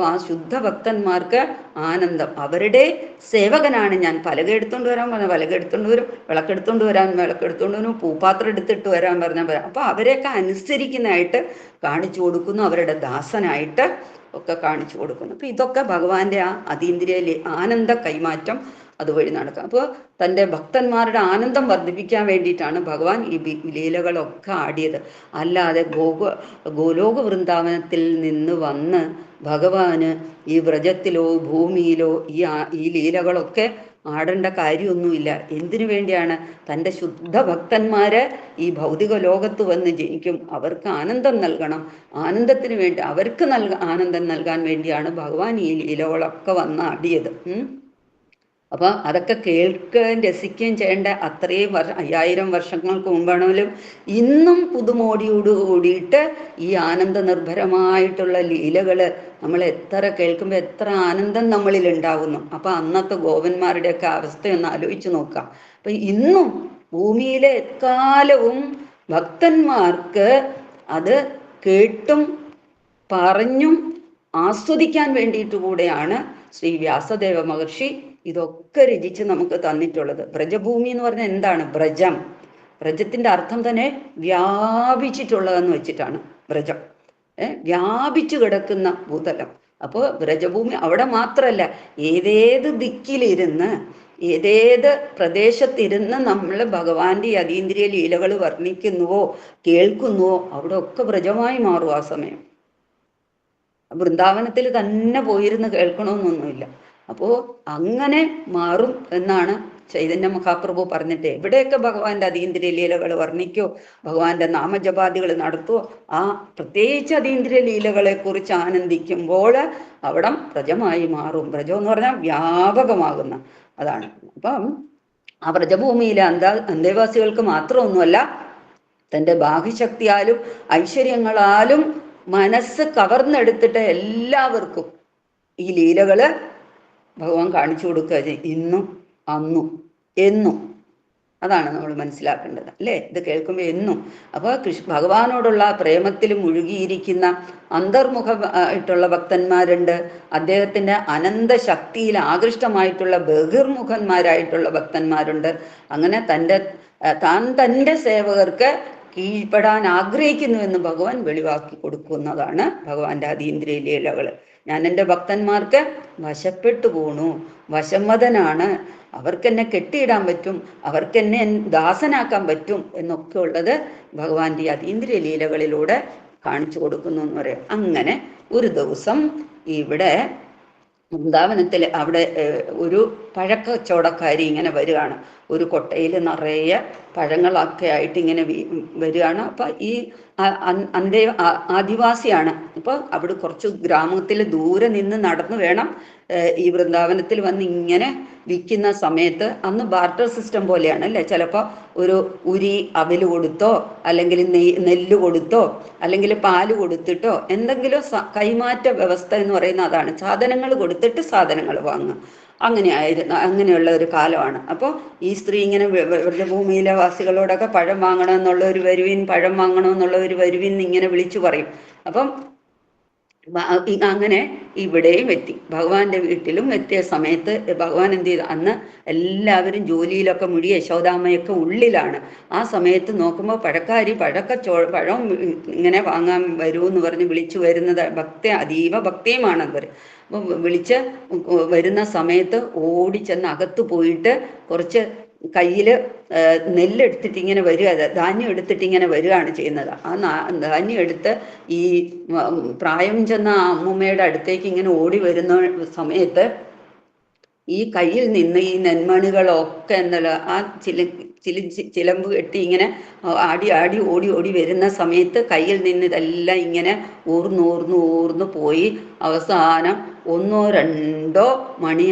ആ ശുദ്ധഭക്തന്മാർക്ക് ആനന്ദം. അവരുടെ സേവകനാണ് ഞാൻ. പലക എടുത്തുകൊണ്ട് വരാൻ പറഞ്ഞാൽ പലക എടുത്തുകൊണ്ട് വരും, വിളക്കെടുത്തുകൊണ്ട് വരും, പൂപ്പാത്രം എടുത്തിട്ട് വരാൻ പറഞ്ഞാൽ വരാം. അപ്പൊ അവരെയൊക്കെ അനുസരിക്കുന്നതായിട്ട് കാണിച്ചു കൊടുക്കുന്നു, അവരുടെ ദാസനായിട്ട് ഒക്കെ കാണിച്ചു കൊടുക്കുന്നു. അപ്പൊ ഇതൊക്കെ ഭഗവാന്റെ ആ അതീന്ദ്രിയ ആനന്ദ കൈമാറ്റം, അതുവഴി നടക്കാം. അപ്പോൾ തൻ്റെ ഭക്തന്മാരുടെ ആനന്ദം വർദ്ധിപ്പിക്കാൻ വേണ്ടിയിട്ടാണ് ഭഗവാൻ ഈ ലീലകളൊക്കെ ആടിയത്. അല്ലാതെ ഗോലോക വൃന്ദാവനത്തിൽ നിന്ന് വന്ന് ഭഗവാന് ഈ വ്രജത്തിലോ ഭൂമിയിലോ ഈ ലീലകളൊക്കെ ആടേണ്ട കാര്യമൊന്നുമില്ല. എന്തിനു വേണ്ടിയാണ്? തൻ്റെ ശുദ്ധ ഭക്തന്മാര് ഈ ഭൗതിക ലോകത്ത് വന്ന് ജനിക്കും, അവർക്ക് ആനന്ദം നൽകണം. ആനന്ദത്തിന് വേണ്ടി, അവർക്ക് ആനന്ദം നൽകാൻ വേണ്ടിയാണ് ഭഗവാൻ ഈ ലീലകളൊക്കെ വന്നാടിയത്. അപ്പൊ അതൊക്കെ കേൾക്കുകയും രസിക്കുകയും ചെയ്യേണ്ട അത്രയും 5000 വർഷങ്ങൾക്ക് മുമ്പാണെങ്കിലും ഇന്നും പുതുമോടിയോട് കൂടിയിട്ട് ഈ ആനന്ദ നിർഭരമായിട്ടുള്ള ലീലകള് നമ്മൾ എത്ര കേൾക്കുമ്പോൾ എത്ര ആനന്ദം നമ്മളിൽ ഉണ്ടാവുന്നു. അപ്പൊ അന്നത്തെ ഗോപന്മാരുടെയൊക്കെ അവസ്ഥയൊന്ന് ആലോചിച്ച് നോക്കാം. അപ്പൊ ഇന്നും ഭൂമിയിലെ എക്കാലവും ഭക്തന്മാർക്ക് അത് കേട്ടും പറഞ്ഞും ആസ്വദിക്കാൻ വേണ്ടിയിട്ട് കൂടെയാണ് ശ്രീ വ്യാസദേവ മഹർഷി ഇതൊക്കെ രചിച്ച് നമുക്ക് തന്നിട്ടുള്ളത്. ബ്രജഭൂമി എന്ന് പറഞ്ഞാൽ എന്താണ്? ബ്രജം. ബ്രജത്തിന്റെ അർത്ഥം തന്നെ വ്യാപിച്ചിട്ടുള്ളതെന്ന് വെച്ചിട്ടാണ് ബ്രജം. വ്യാപിച്ചു കിടക്കുന്ന ഭൂതലം. അപ്പോൾ ബ്രജഭൂമി അവിടെ മാത്രമല്ല, ഏതേത് ദിക്കിലിരുന്ന് ഏതേത് പ്രദേശത്തിരുന്ന് നമ്മൾ ഭഗവാന്റെ അതീന്ദ്രിയ ലീലകൾ വർണ്ണിക്കുന്നുവോ കേൾക്കുന്നുവോ അവിടെ ഒക്കെ ബ്രജമായി മാറും ആ സമയം. വൃന്ദാവനത്തിൽ തന്നെ പോയിരുന്ന് കേൾക്കണമെന്നൊന്നുമില്ല. അപ്പോൾ അങ്ങനെ മാറും എന്നാണ് ചൈതന്യ മഹാപ്രഭു പറഞ്ഞിട്ട്. എവിടെയൊക്കെ ഭഗവാന്റെ അതീന്ദ്രിയ ലീലകൾ വർണ്ണിക്കോ, ഭഗവാന്റെ നാമജപാദികൾ നടത്തുമോ, ആ പ്രത്യേകിച്ച് അതീന്ദ്രിയ ലീലകളെ കുറിച്ച് ആനന്ദിക്കുമ്പോൾ അവിടം വ്രജമായി മാറും. വ്രജം എന്ന് പറഞ്ഞാൽ വ്യാപകമാകുന്ന അതാണ്. അപ്പം ആ വ്രജഭൂമിയിലെ അന്തേവാസികൾക്ക് മാത്രമൊന്നുമല്ല, തൻ്റെ ബാഹ്യശക്തിയാലും ഐശ്വര്യങ്ങളാലും മനസ്സ് കവർന്നെടുത്തിട്ട് എല്ലാവർക്കും ഈ ലീലകള് ഭഗവാൻ കാണിച്ചു കൊടുക്കുക ചെയ്യും. ഇന്നും അന്നും എന്നും. അതാണ് നമ്മൾ മനസ്സിലാക്കേണ്ടത്, അല്ലേ? ഇത് കേൾക്കുമ്പോൾ എന്നും. അപ്പോൾ ഭഗവാനോടുള്ള പ്രേമത്തിൽ മുഴുകിയിരിക്കുന്ന അന്തർമുഖമായിട്ടുള്ള ഭക്തന്മാരുണ്ട്, അദ്ദേഹത്തിൻ്റെ അനന്ത ശക്തിയിൽ ആകൃഷ്ടമായിട്ടുള്ള ബഹിർമുഖന്മാരായിട്ടുള്ള ഭക്തന്മാരുണ്ട്. അങ്ങനെ തൻ്റെ സേവകർക്ക് കീഴ്പ്പെടാൻ ആഗ്രഹിക്കുന്നുവെന്ന് ഭഗവാൻ വെളിവാക്കി കൊടുക്കുന്നതാണ് ഭഗവാന്റെ അതീന്ദ്രിയ ലീലകൾ. ഞാൻ എൻ്റെ ഭക്തന്മാർക്ക് വശപ്പെട്ടു പോണു, വശമ്മതനാണ്, അവർക്കെന്നെ കെട്ടിയിടാൻ പറ്റും, അവർക്കെന്നെ ദാസനാക്കാൻ പറ്റും എന്നൊക്കെ ഉള്ളത് ഭഗവാന്റെ അതീന്ദ്രിയ ലീലകളിലൂടെ കാണിച്ചു കൊടുക്കുന്നു എന്ന് പറയാം. അങ്ങനെ ഒരു ദിവസം ഇവിടെ വൃന്ദാവനത്തിൽ അവിടെ ഒരു പഴക്കച്ചവടക്കാരി ഇങ്ങനെ വരികയാണ്. ഒരു കൊട്ടയിൽ നിറയെ പഴങ്ങളൊക്കെ ആയിട്ട് ഇങ്ങനെ വരികയാണ്. അപ്പം ഈ ആദിവാസിയാണ്. അപ്പോൾ അവിടെ കുറച്ച് ഗ്രാമത്തിൽ ദൂരെ നിന്ന് നടന്നു വേണം ഈ വൃന്ദാവനത്തിൽ വന്ന് ഇങ്ങനെ വിൽക്കുന്ന സമയത്ത്. അന്ന് ബാർട്ടർ സിസ്റ്റം പോലെയാണ്, അല്ലേ? ചിലപ്പോൾ ഒരു ഉരി അവല് കൊടുത്തോ, അല്ലെങ്കിൽ നെല്ല് കൊടുത്തോ, അല്ലെങ്കിൽ പാല് കൊടുത്തിട്ടോ, എന്തെങ്കിലും കൈമാറ്റ വ്യവസ്ഥ എന്ന് പറയുന്ന അതാണ്. സാധനങ്ങൾ കൊടുത്തിട്ട് സാധനങ്ങൾ വാങ്ങുക, അങ്ങനെയുള്ള ഒരു കാലമാണ്. അപ്പോൾ ഈ സ്ത്രീ ഇങ്ങനെ വ്രജഭൂമിയിലെ വാസികളോടൊക്കെ പഴം വാങ്ങണമെന്നുള്ള ഒരു വരുവിൻ, പഴം വാങ്ങണമെന്നുള്ള ഒരു വരുവിൻ ഇങ്ങനെ വിളിച്ചു പറയും. അപ്പം അങ്ങനെ ഇവിടെയും എത്തി, ഭഗവാന്റെ വീട്ടിലും എത്തിയ സമയത്ത് ഭഗവാൻ എന്ത് ചെയ്തു? അന്ന് എല്ലാവരും ജോലിയിലൊക്കെ മുഴുകി, യശോദാമ്മയൊക്കെ ഉള്ളിലാണ്. ആ സമയത്ത് നോക്കുമ്പോൾ പഴക്കാരി പഴം ഇങ്ങനെ വാങ്ങാൻ വരുമെന്ന് പറഞ്ഞ് വിളിച്ചു വരുന്നത് അതീവ ഭക്തിയുമാണ് അവർ. അപ്പോൾ വിളിച്ച് വരുന്ന സമയത്ത് ഓടിച്ചെന്ന് അകത്ത് പോയിട്ട് കുറച്ച് കയ്യിൽ നെല്ലെടുത്തിട്ട് ഇങ്ങനെ വരിക, ധാന്യം എടുത്തിട്ട് ഇങ്ങനെ വരികയാണ് ചെയ്യുന്നത്. ആ ധാന്യം എടുത്ത് ഈ പ്രായം ചെന്ന അമ്മൂമ്മയുടെ അടുത്തേക്ക് ഇങ്ങനെ ഓടി വരുന്ന സമയത്ത് ഈ കയ്യിൽ നിന്ന് ഈ നെന്മണികളൊക്കെ എന്നല്ല ആ ചിലമ്പ് കെട്ടി ഇങ്ങനെ ആടി ആടി ഓടി ഓടി വരുന്ന സമയത്ത് കയ്യിൽ നിന്ന് ഇതെല്ലാം ഇങ്ങനെ ഊർന്ന് പോയി അവസാനം 1 2 മണി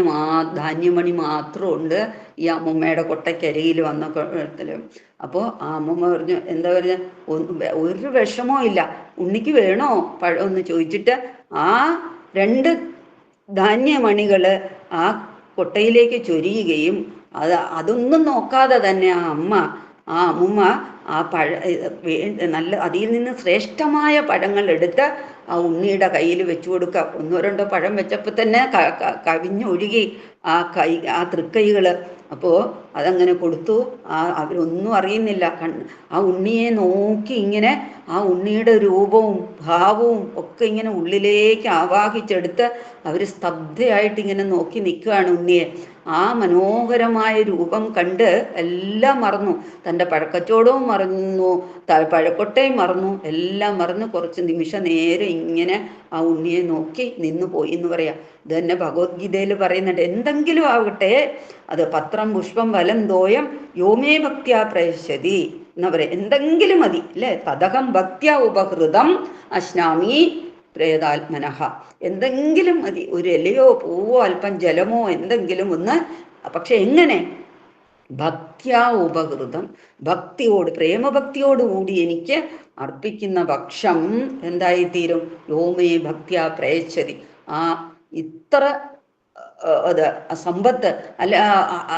ധാന്യമണി മാത്രമുണ്ട് ഈ അമ്മൂമ്മയുടെ കൊട്ടയ്ക്കരിയിൽ വന്ന കുളത്തില്. അപ്പോൾ ആ അമ്മൂമ്മ പറഞ്ഞു, എന്താ പറഞ്ഞ, ഒരു വിഷമവും ഇല്ല, ഉണ്ണിക്ക് വേണോ പഴം എന്ന് ചോദിച്ചിട്ട് ആ 2 ധാന്യമണികള് ആ കൊട്ടയിലേക്ക് ചൊരിയുകയും അതൊന്നും നോക്കാതെ തന്നെ ആ അമ്മൂമ്മ ആ നല്ല അതിൽ നിന്ന് ശ്രേഷ്ഠമായ പഴങ്ങൾ എടുത്ത് ആ ഉണ്ണിയുടെ കയ്യിൽ വെച്ചു കൊടുക്കുക. 1 2 പഴം വെച്ചപ്പോൾ തന്നെ കവിഞ്ഞൊഴുകി ആ തൃക്കൈകള്. അപ്പോൾ അതങ്ങനെ കൊടുത്തു. അവരൊന്നും അറിയുന്നില്ല. ആ ഉണ്ണിയെ നോക്കി ഇങ്ങനെ ആ ഉണ്ണിയുടെ രൂപവും ഭാവവും ഒക്കെ ഇങ്ങനെ ഉള്ളിലേക്ക് ആവാഹിച്ചെടുത്ത് അവർ സ്തബ്ധയായിട്ട് ഇങ്ങനെ നോക്കി നിൽക്കുകയാണ് ഉണ്ണിയെ. ആ മനോഹരമായ രൂപം കണ്ട് എല്ലാം മറന്നു. തൻ്റെ പഴക്കച്ചവടവും മറന്നു, പഴക്കൊട്ടയും മറന്നു, എല്ലാം മറന്ന് കുറച്ച് നിമിഷം നേരെ ഇങ്ങനെ ആ ഉണ്ണിയെ നോക്കി നിന്നു പോയി എന്ന് പറയാം. ഇത് തന്നെ ഭഗവത്ഗീതയിൽ പറയുന്നുണ്ട്. എന്തെങ്കിലും ആവട്ടെ, അത് പത്രം പുഷ്പം ഫലം തോയം യോമേ ഭക്ത്യാ പ്രയശ്യതി എന്നാ പറയാ. എന്തെങ്കിലും മതി അല്ലേ. തദഹം ഭക്ത്യാ ഉപഹൃതം അശ്നാമി പ്രേതാത്മനഃ. എന്തെങ്കിലും മതി, ഒരു ഇലയോ പൂവോ അല്പം ജലമോ എന്തെങ്കിലും ഒന്ന്. പക്ഷെ എങ്ങനെ? ഭക്ത്യാ ഉപഹൃതം, ഭക്തിയോട്, പ്രേമഭക്തിയോടുകൂടി എനിക്ക് അർപ്പിക്കുന്ന പക്ഷം എന്തായിത്തീരും? യോമേ ഭക്ത്യാ പ്രയച്ഛതി. ആ ഇത്ര അത് സമ്പത്ത് അല്ല,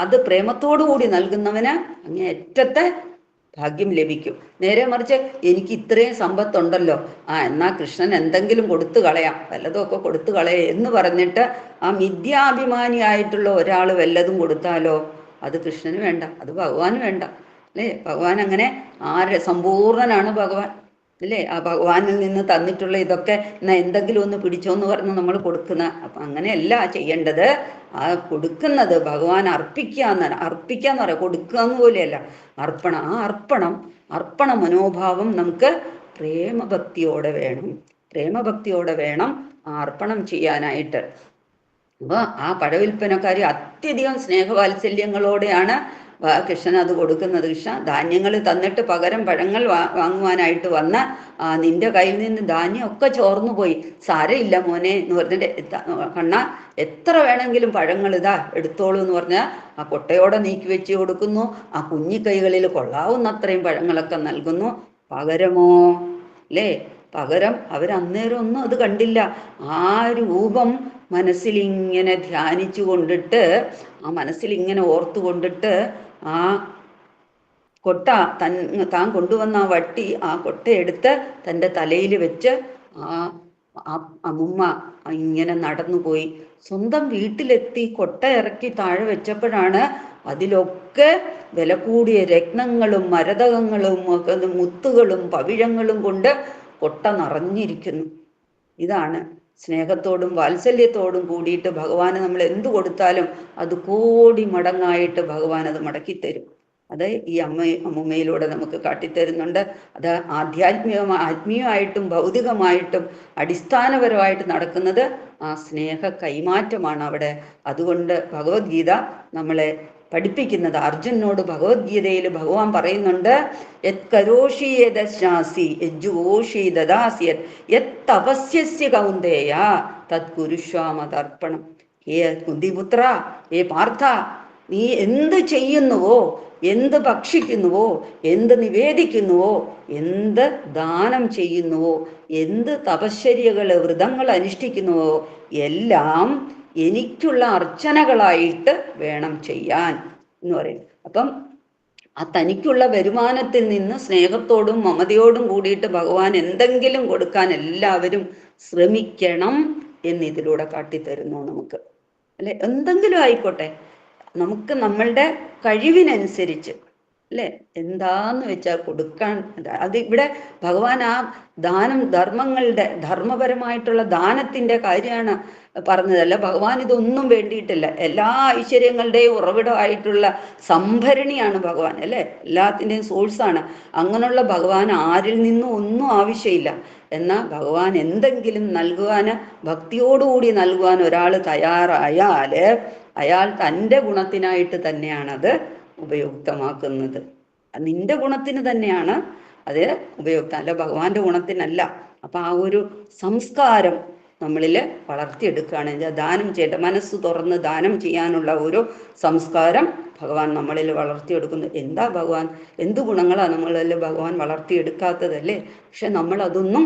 അത് പ്രേമത്തോടു കൂടി നൽകുന്നവന് അങ്ങേയറ്റത്തെ ഭാഗ്യം ലഭിക്കും. നേരെ മറിച്ച് എനിക്ക് ഇത്രയും സമ്പത്തുണ്ടല്ലോ, എന്നാ കൃഷ്ണൻ എന്തെങ്കിലും കൊടുത്തു കളയാം, വല്ലതുമൊക്കെ കൊടുത്തു കളയാം എന്ന് പറഞ്ഞിട്ട് ആ മിഥ്യാഭിമാനിയായിട്ടുള്ള ഒരാൾ വല്ലതും കൊടുത്താലോ അത് കൃഷ്ണന് വേണ്ട, അത് ഭഗവാന് വേണ്ട അല്ലേ. ഭഗവാൻ അങ്ങനെ സമ്പൂർണനാണ് ഭഗവാൻ അല്ലേ. ആ ഭഗവാനിൽ നിന്ന് തന്നിട്ടുള്ള ഇതൊക്കെ എന്നാ എന്തെങ്കിലും ഒന്ന് പിടിച്ചോന്ന് പറഞ്ഞ് നമ്മൾ കൊടുക്കുന്ന. അപ്പം അങ്ങനെയല്ല ചെയ്യേണ്ടത്. ആ കൊടുക്കുന്നത് ഭഗവാൻ അർപ്പിക്കുക എന്നാണ്. അർപ്പിക്കുക എന്ന് പറയാം, കൊടുക്കുക എന്ന് പോലെയല്ല. അർപ്പണം. ആ അർപ്പണ മനോഭാവം നമുക്ക് പ്രേമഭക്തിയോടെ വേണം. പ്രേമഭക്തിയോടെ വേണം ആ അർപ്പണം ചെയ്യാനായിട്ട്. അപ്പോൾ ആ പഴവിൽപ്പനക്കാരി അത്യധികം സ്നേഹവാത്സല്യങ്ങളോടെയാണ് കൃഷ്ണൻ അത് കൊടുക്കുന്നത്. കൃഷ്ണ ധാന്യങ്ങൾ തന്നിട്ട് പകരം പഴങ്ങൾ വാങ്ങുവാനായിട്ട് വന്ന നിന്റെ കയ്യിൽ നിന്ന് ധാന്യമൊക്കെ ചോർന്നു പോയി, സാരമില്ല മോനെ എന്ന് പറഞ്ഞിട്ട് കണ്ണ എത്ര വേണമെങ്കിലും പഴങ്ങൾ ഇതാ എടുത്തോളൂ എന്ന് പറഞ്ഞാൽ ആ കൊട്ടയോടെ നീക്കി വെച്ച് കൊടുക്കുന്നു. ആ കുഞ്ഞിക്കൈകളിൽ കൊള്ളാവുന്ന അത്രയും പഴങ്ങളൊക്കെ നൽകുന്നു. പകരമോ അല്ലേ, പകരം അവരന്നേരം ഒന്നും അത് കണ്ടില്ല. ആ രൂപം മനസ്സിലിങ്ങനെ ധ്യാനിച്ചു കൊണ്ടിട്ട്, ആ മനസ്സിലിങ്ങനെ ഓർത്തു കൊണ്ടിട്ട് ആ കൊട്ട താൻ കൊണ്ടുവന്ന ആ വട്ടി, ആ കൊട്ടയെടുത്ത് തൻ്റെ തലയിൽ വെച്ച് അമ്മുമ്മ ഇങ്ങനെ നടന്നുപോയി. സ്വന്തം വീട്ടിലെത്തി കൊട്ട ഇറക്കി താഴെ വെച്ചപ്പോഴാണ് അതിലൊക്കെ വില കൂടിയ രത്നങ്ങളും മരതകങ്ങളും മുത്തുകളും പവിഴങ്ങളും കൊണ്ട് കൊട്ട നിറഞ്ഞിരിക്കുന്നു. ഇതാണ് സ്നേഹത്തോടും വാത്സല്യത്തോടും കൂടിയിട്ട് ഭഗവാന് നമ്മൾ എന്തു കൊടുത്താലും അത് കോടി മടങ്ങായിട്ട് ഭഗവാൻ അത് മടക്കിത്തരും. അത് ഈ അമ്മുമ്മയിലൂടെ നമുക്ക് കാട്ടിത്തരുന്നുണ്ട്. അത് ആത്മീയമായിട്ടും ഭൗതികമായിട്ടും അടിസ്ഥാനപരമായിട്ട് നടക്കുന്നത് ആ സ്നേഹ കൈമാറ്റമാണ് അവിടെ. അതുകൊണ്ട് ഭഗവത്ഗീത നമ്മളെ പഠിപ്പിക്കുന്നത്, അർജുനോട് ഭഗവത്ഗീതയിൽ ഭഗവാൻ പറയുന്നുണ്ട്, യത് കരോഷി യദശ്നാസി യജ്ജുഗോഷി ദദാസി യത് തപസ്യസ്യ കൗന്ദേയ തത് കുരുഷ്വാമതർപ്പണം. ഏ കുന്തിപുത്ര, ഏ പാർത്ഥ, നീ എന്ത് ചെയ്യുന്നുവോ, എന്ത് ഭക്ഷിക്കുന്നുവോ, എന്ത് നിവേദിക്കുന്നുവോ, എന്ത് ദാനം ചെയ്യുന്നുവോ, എന്ത് തപശ്ചര്യകൾ വ്രതങ്ങൾ അനുഷ്ഠിക്കുന്നുവോ എല്ലാം എനിക്കുള്ള അർച്ചനകളായിട്ട് വേണം ചെയ്യാൻ എന്ന് പറയും. അപ്പം ആ തനിക്കുള്ള വരുമാനത്തിൽ നിന്ന് സ്നേഹത്തോടും മമതയോടും കൂടിയിട്ട് ഭഗവാൻ എന്തെങ്കിലും കൊടുക്കാൻ എല്ലാവരും ശ്രമിക്കണം എന്നിതിലൂടെ കാട്ടിത്തരുന്നു നമുക്ക് അല്ലെ. എന്തെങ്കിലും ആയിക്കോട്ടെ, നമുക്ക് നമ്മളുടെ കഴിവിനനുസരിച്ച് അല്ലെ എന്താന്ന് വെച്ചാൽ കൊടുക്കാൻ. അത് ഇവിടെ ഭഗവാൻ ആ ദാനം, ധർമ്മപരമായിട്ടുള്ള ദാനത്തിന്റെ കാര്യമാണ് പറഞ്ഞതല്ല. ഭഗവാൻ ഇതൊന്നും വേണ്ടിയിട്ടില്ല. എല്ലാ ഐശ്വര്യങ്ങളുടെയും ഉറവിടമായിട്ടുള്ള സംഭരണിയാണ് ഭഗവാൻ അല്ലെ, എല്ലാത്തിൻ്റെയും സോഴ്സാണ്. അങ്ങനെയുള്ള ഭഗവാൻ ആരിൽ നിന്നും ഒന്നും ആവശ്യമില്ല. എന്നാൽ ഭഗവാൻ എന്തെങ്കിലും നൽകുവാൻ, ഭക്തിയോടുകൂടി നൽകുവാൻ ഒരാൾ തയ്യാറായാൽ അയാൾ തൻ്റെ ഗുണത്തിനായിട്ട് തന്നെയാണത് ഉപയുക്തമാക്കുന്നത്. നിന്റെ ഗുണത്തിന് തന്നെയാണ് അത് ഉപയുക്തം, അല്ല ഭഗവാന്റെ ഗുണത്തിനല്ല. അപ്പം ആ ഒരു സംസ്കാരം നമ്മളിൽ വളർത്തിയെടുക്കുകയാണ്. ദാനം ചെയ്യേണ്ട, മനസ്സ് തുറന്ന് ദാനം ചെയ്യാനുള്ള ഒരു സംസ്കാരം ഭഗവാൻ നമ്മളിൽ വളർത്തിയെടുക്കുന്നു. എന്താ ഭഗവാൻ, എന്ത് ഗുണങ്ങളാണ് നമ്മളിൽ ഭഗവാൻ വളർത്തിയെടുക്കാത്തതല്ലേ. പക്ഷെ നമ്മളതൊന്നും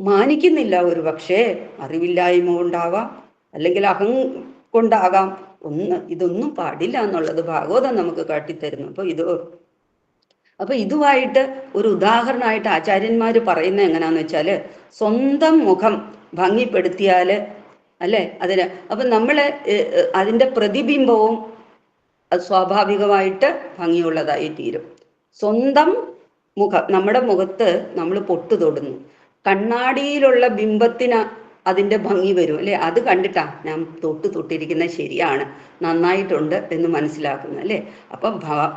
മാനിക്കുന്നില്ല. ഒരു പക്ഷേ അറിവില്ലായ്മ കൊണ്ടാവാം, അല്ലെങ്കിൽ കൊണ്ടാകാം. ഇതൊന്നും പാടില്ല എന്നുള്ളത് ഭാഗവതം നമുക്ക് കാട്ടിത്തരുന്നു. അപ്പൊ ഇതുമായിട്ട് ഒരു ഉദാഹരണമായിട്ട് ആചാര്യന്മാർ പറയുന്നത് എങ്ങനെയാന്ന് വെച്ചാൽ, സ്വന്തം മുഖം ഭംഗിപ്പെടുത്തിയാൽ അല്ലെ അതിന്, അപ്പൊ നമ്മള് അതിൻ്റെ പ്രതിബിംബവും അത് സ്വാഭാവികമായിട്ട് ഭംഗിയുള്ളതായി തീരും. സ്വന്തം മുഖം, നമ്മുടെ മുഖത്ത് നമ്മൾ പൊട്ട് തൊടുന്നു, കണ്ണാടിയിലുള്ള ബിംബത്തിന് അതിൻ്റെ ഭംഗി വരും അല്ലേ, അത് കണ്ടിട്ടാ ഞാൻ തൊട്ടിരിക്കുന്നത് ശരിയാണ്, നന്നായിട്ടുണ്ട് എന്ന് മനസ്സിലാക്കുന്നത് അല്ലേ. അപ്പം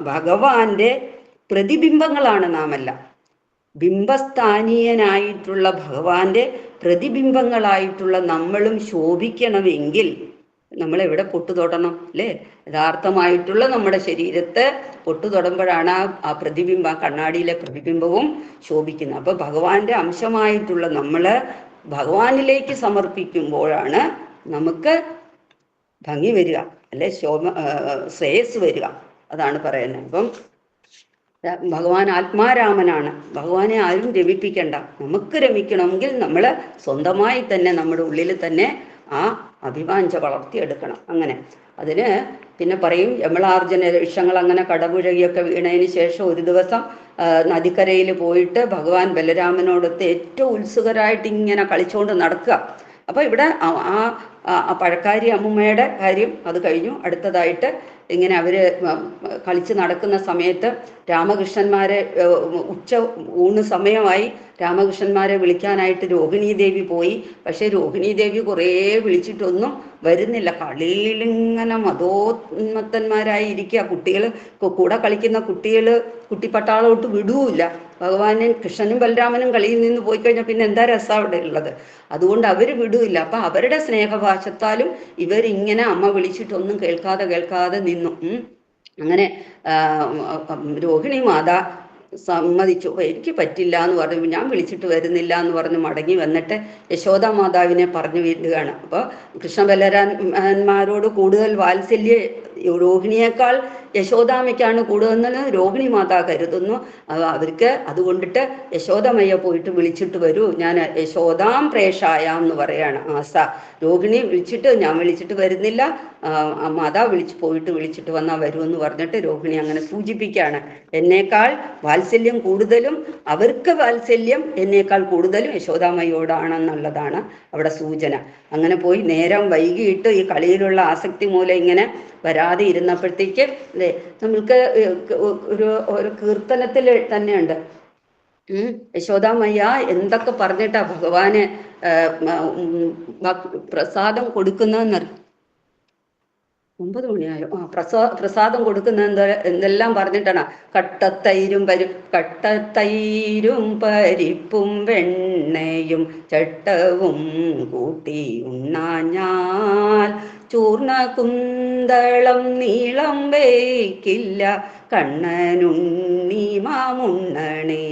ഭഗവാന്റെ പ്രതിബിംബങ്ങളാണ് നാമെല്ലാം. ബിംബസ്ഥാനീയനായിട്ടുള്ള ഭഗവാന്റെ പ്രതിബിംബങ്ങളായിട്ടുള്ള നമ്മളും ശോഭിക്കണമെങ്കിൽ നമ്മൾ എവിടെ പൊട്ടു തൊടണം അല്ലേ? യഥാർത്ഥമായിട്ടുള്ള നമ്മുടെ ശരീരത്തെ പൊട്ടു തൊടുമ്പോഴാണ് ആ പ്രതിബിംബം, കണ്ണാടിയിലെ പ്രതിബിംബവും ശോഭിക്കുന്നത്. അപ്പൊ ഭഗവാന്റെ അംശമായിട്ടുള്ള നമ്മള് ഭഗവാനിലേക്ക് സമർപ്പിക്കുമ്പോഴാണ് നമുക്ക് ഭംഗി വരിക അല്ലെ, ശ്രേയസ് വരിക. അതാണ് പറയുന്നത്. അപ്പം ഭഗവാൻ ആത്മാരാമനാണ്. ഭഗവാനെ ആരും രമിപ്പിക്കണ്ട. നമുക്ക് രമിക്കണമെങ്കിൽ നമ്മൾ സ്വന്തമായി തന്നെ നമ്മുടെ ഉള്ളിൽ തന്നെ ആ അഭിവാഞ്ച വളർത്തിയെടുക്കണം. അങ്ങനെ അതിന് പിന്നെ പറയും യമളാർജുന വിഷങ്ങൾ അങ്ങനെ കടപുഴകിയൊക്കെ വീണതിന് ശേഷം ഒരു ദിവസം നദിക്കരയിൽ പോയിട്ട് ഭഗവാൻ ബലരാമനോടൊത്ത് ഏറ്റവും ഉത്സുകരായിട്ട് ഇങ്ങനെ കളിച്ചുകൊണ്ട് നടക്കുക. അപ്പോൾ ഇവിടെ ആ പഴക്കാരി അമ്മുമ്മയുടെ കാര്യം അത് കഴിഞ്ഞു. അടുത്തതായിട്ട് ഇങ്ങനെ അവര് കളിച്ച് നടക്കുന്ന സമയത്ത് രാമകൃഷ്ണന്മാരെ ഉച്ച ഊണ് സമയമായി. രാമകൃഷ്ണന്മാരെ വിളിക്കാനായിട്ട് രോഹിണീ ദേവി പോയി. പക്ഷെ രോഹിണീ ദേവി കുറേ വിളിച്ചിട്ടൊന്നും വരുന്നില്ല. കളിയിലിങ്ങനെ മതോന്മത്തന്മാരായി ഇരിക്കുക. കുട്ടികൾ കൂടെ കളിക്കുന്ന കുട്ടിപ്പട്ടാളോട്ട് വിടുവില്ല. ഭഗവാനെ കൃഷ്ണനും ബലരാമനും കളിയിൽ നിന്ന് പോയി കഴിഞ്ഞാൽ പിന്നെ എന്താ രസം അവിടെ ഉള്ളത്? അതുകൊണ്ട് അവർ വിടുവില്ല. അപ്പം അവരുടെ സ്നേഹഭാഷത്താലും ഇവരിങ്ങനെ അമ്മ വിളിച്ചിട്ടൊന്നും കേൾക്കാതെ നിന്നു. അങ്ങനെ രോഹിണി മാതാ സമ്മതിച്ചു. എനിക്ക് പറ്റില്ല എന്ന് പറഞ്ഞു, ഞാൻ വിളിച്ചിട്ട് വരുന്നില്ല എന്ന് പറഞ്ഞ് മടങ്ങി വന്നിട്ട് യശോദ മാതാവിനെ പറഞ്ഞു വിടുകയാണ്. അപ്പോൾ കൃഷ്ണബലരാന്മാരോട് കൂടുതൽ വാത്സല്യ രോഹിണിയേക്കാൾ യശോദാമ്മയ്ക്കാണ് കൂടുതലെന്ന് രോഹിണി മാതാ കരുതുന്നു. അവർക്ക് അതുകൊണ്ടിട്ട് യശോദമയ്യ പോയിട്ട് വിളിച്ചിട്ട് വരൂ, ഞാൻ യശോദാം പ്രേഷായാം എന്ന് പറയാണ് ആസ. രോഹിണി ഞാൻ വിളിച്ചിട്ട് വരുന്നില്ല, മാതാ പോയിട്ട് വിളിച്ചിട്ട് വന്നാൽ വരൂ എന്ന് പറഞ്ഞിട്ട് രോഹിണി അങ്ങനെ സൂചിപ്പിക്കുകയാണ്. എന്നേക്കാൾ വാത്സല്യം കൂടുതലും, അവർക്ക് വാത്സല്യം എന്നേക്കാൾ കൂടുതലും യശോദാമ്മയോടാണെന്നുള്ളതാണ് അവിടെ സൂചന. അങ്ങനെ പോയി നേരം വൈകിട്ട് ഈ കളിയിലുള്ള ആസക്തി മൂലം ഇങ്ങനെ വരാതെ ഇരുന്നപ്പോഴത്തേക്ക് അല്ലേ, നമ്മൾക്ക് ഒരു കീർത്തനത്തിൽ തന്നെയുണ്ട് യശോദാമയ്യ എന്തൊക്കെ പറഞ്ഞിട്ടാ ഭഗവാന് പ്രസാദം കൊടുക്കുന്നതെന്നറിയാം. 9 മണിയായോ? പ്രസാദം കൊടുക്കുന്ന എന്തെല്ലാം പറഞ്ഞിട്ടാണ്. കട്ടത്തൈരും പരിപ്പും വെണ്ണയും ചട്ടവും കൂട്ടി ഉണ്ണാഞ്ഞാൽ ചൂർണ കുന്തളം നീളം വയ്ക്കില്ല കണ്ണനുണ്ണി മാമുണ്ണണേ.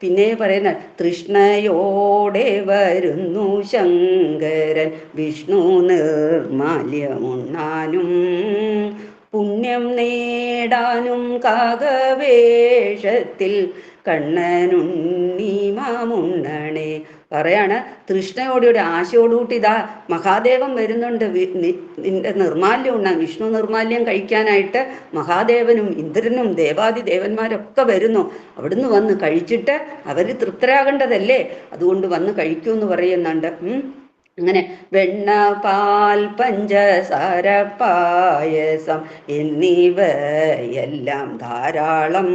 പിന്നെ പറയുന്ന തൃഷ്ണയോടെ വരുന്നു ശങ്കരൻ വിഷ്ണു നിർമാല്യമുണ്ണാനും പുണ്യം നേടാനും കാകവേഷത്തിൽ കണ്ണനുണ്ണി മാമുണ്ണണേ. പറയാണ് തൃഷ്ണയോടെ ആശയോടുകൂട്ടി ഇതാ മഹാദേവൻ വരുന്നുണ്ട് നിന്റെ നിർമാല്യം ഉണ്ണാൻ. വിഷ്ണു നിർമാല്യം കഴിക്കാനായിട്ട് മഹാദേവനും ഇന്ദ്രനും ദേവാദി ദേവന്മാരൊക്കെ വരുന്നു. അവിടുന്ന് വന്ന് കഴിച്ചിട്ട് അവർ തൃപ്തരാകേണ്ടതല്ലേ, അതുകൊണ്ട് വന്ന് കഴിക്കൂ എന്ന് പറയുന്നുണ്ട്. അങ്ങനെ വെണ്ണ, പാൽ, പഞ്ചസാര, പായസം എന്നിവയെല്ലാം ധാരാളം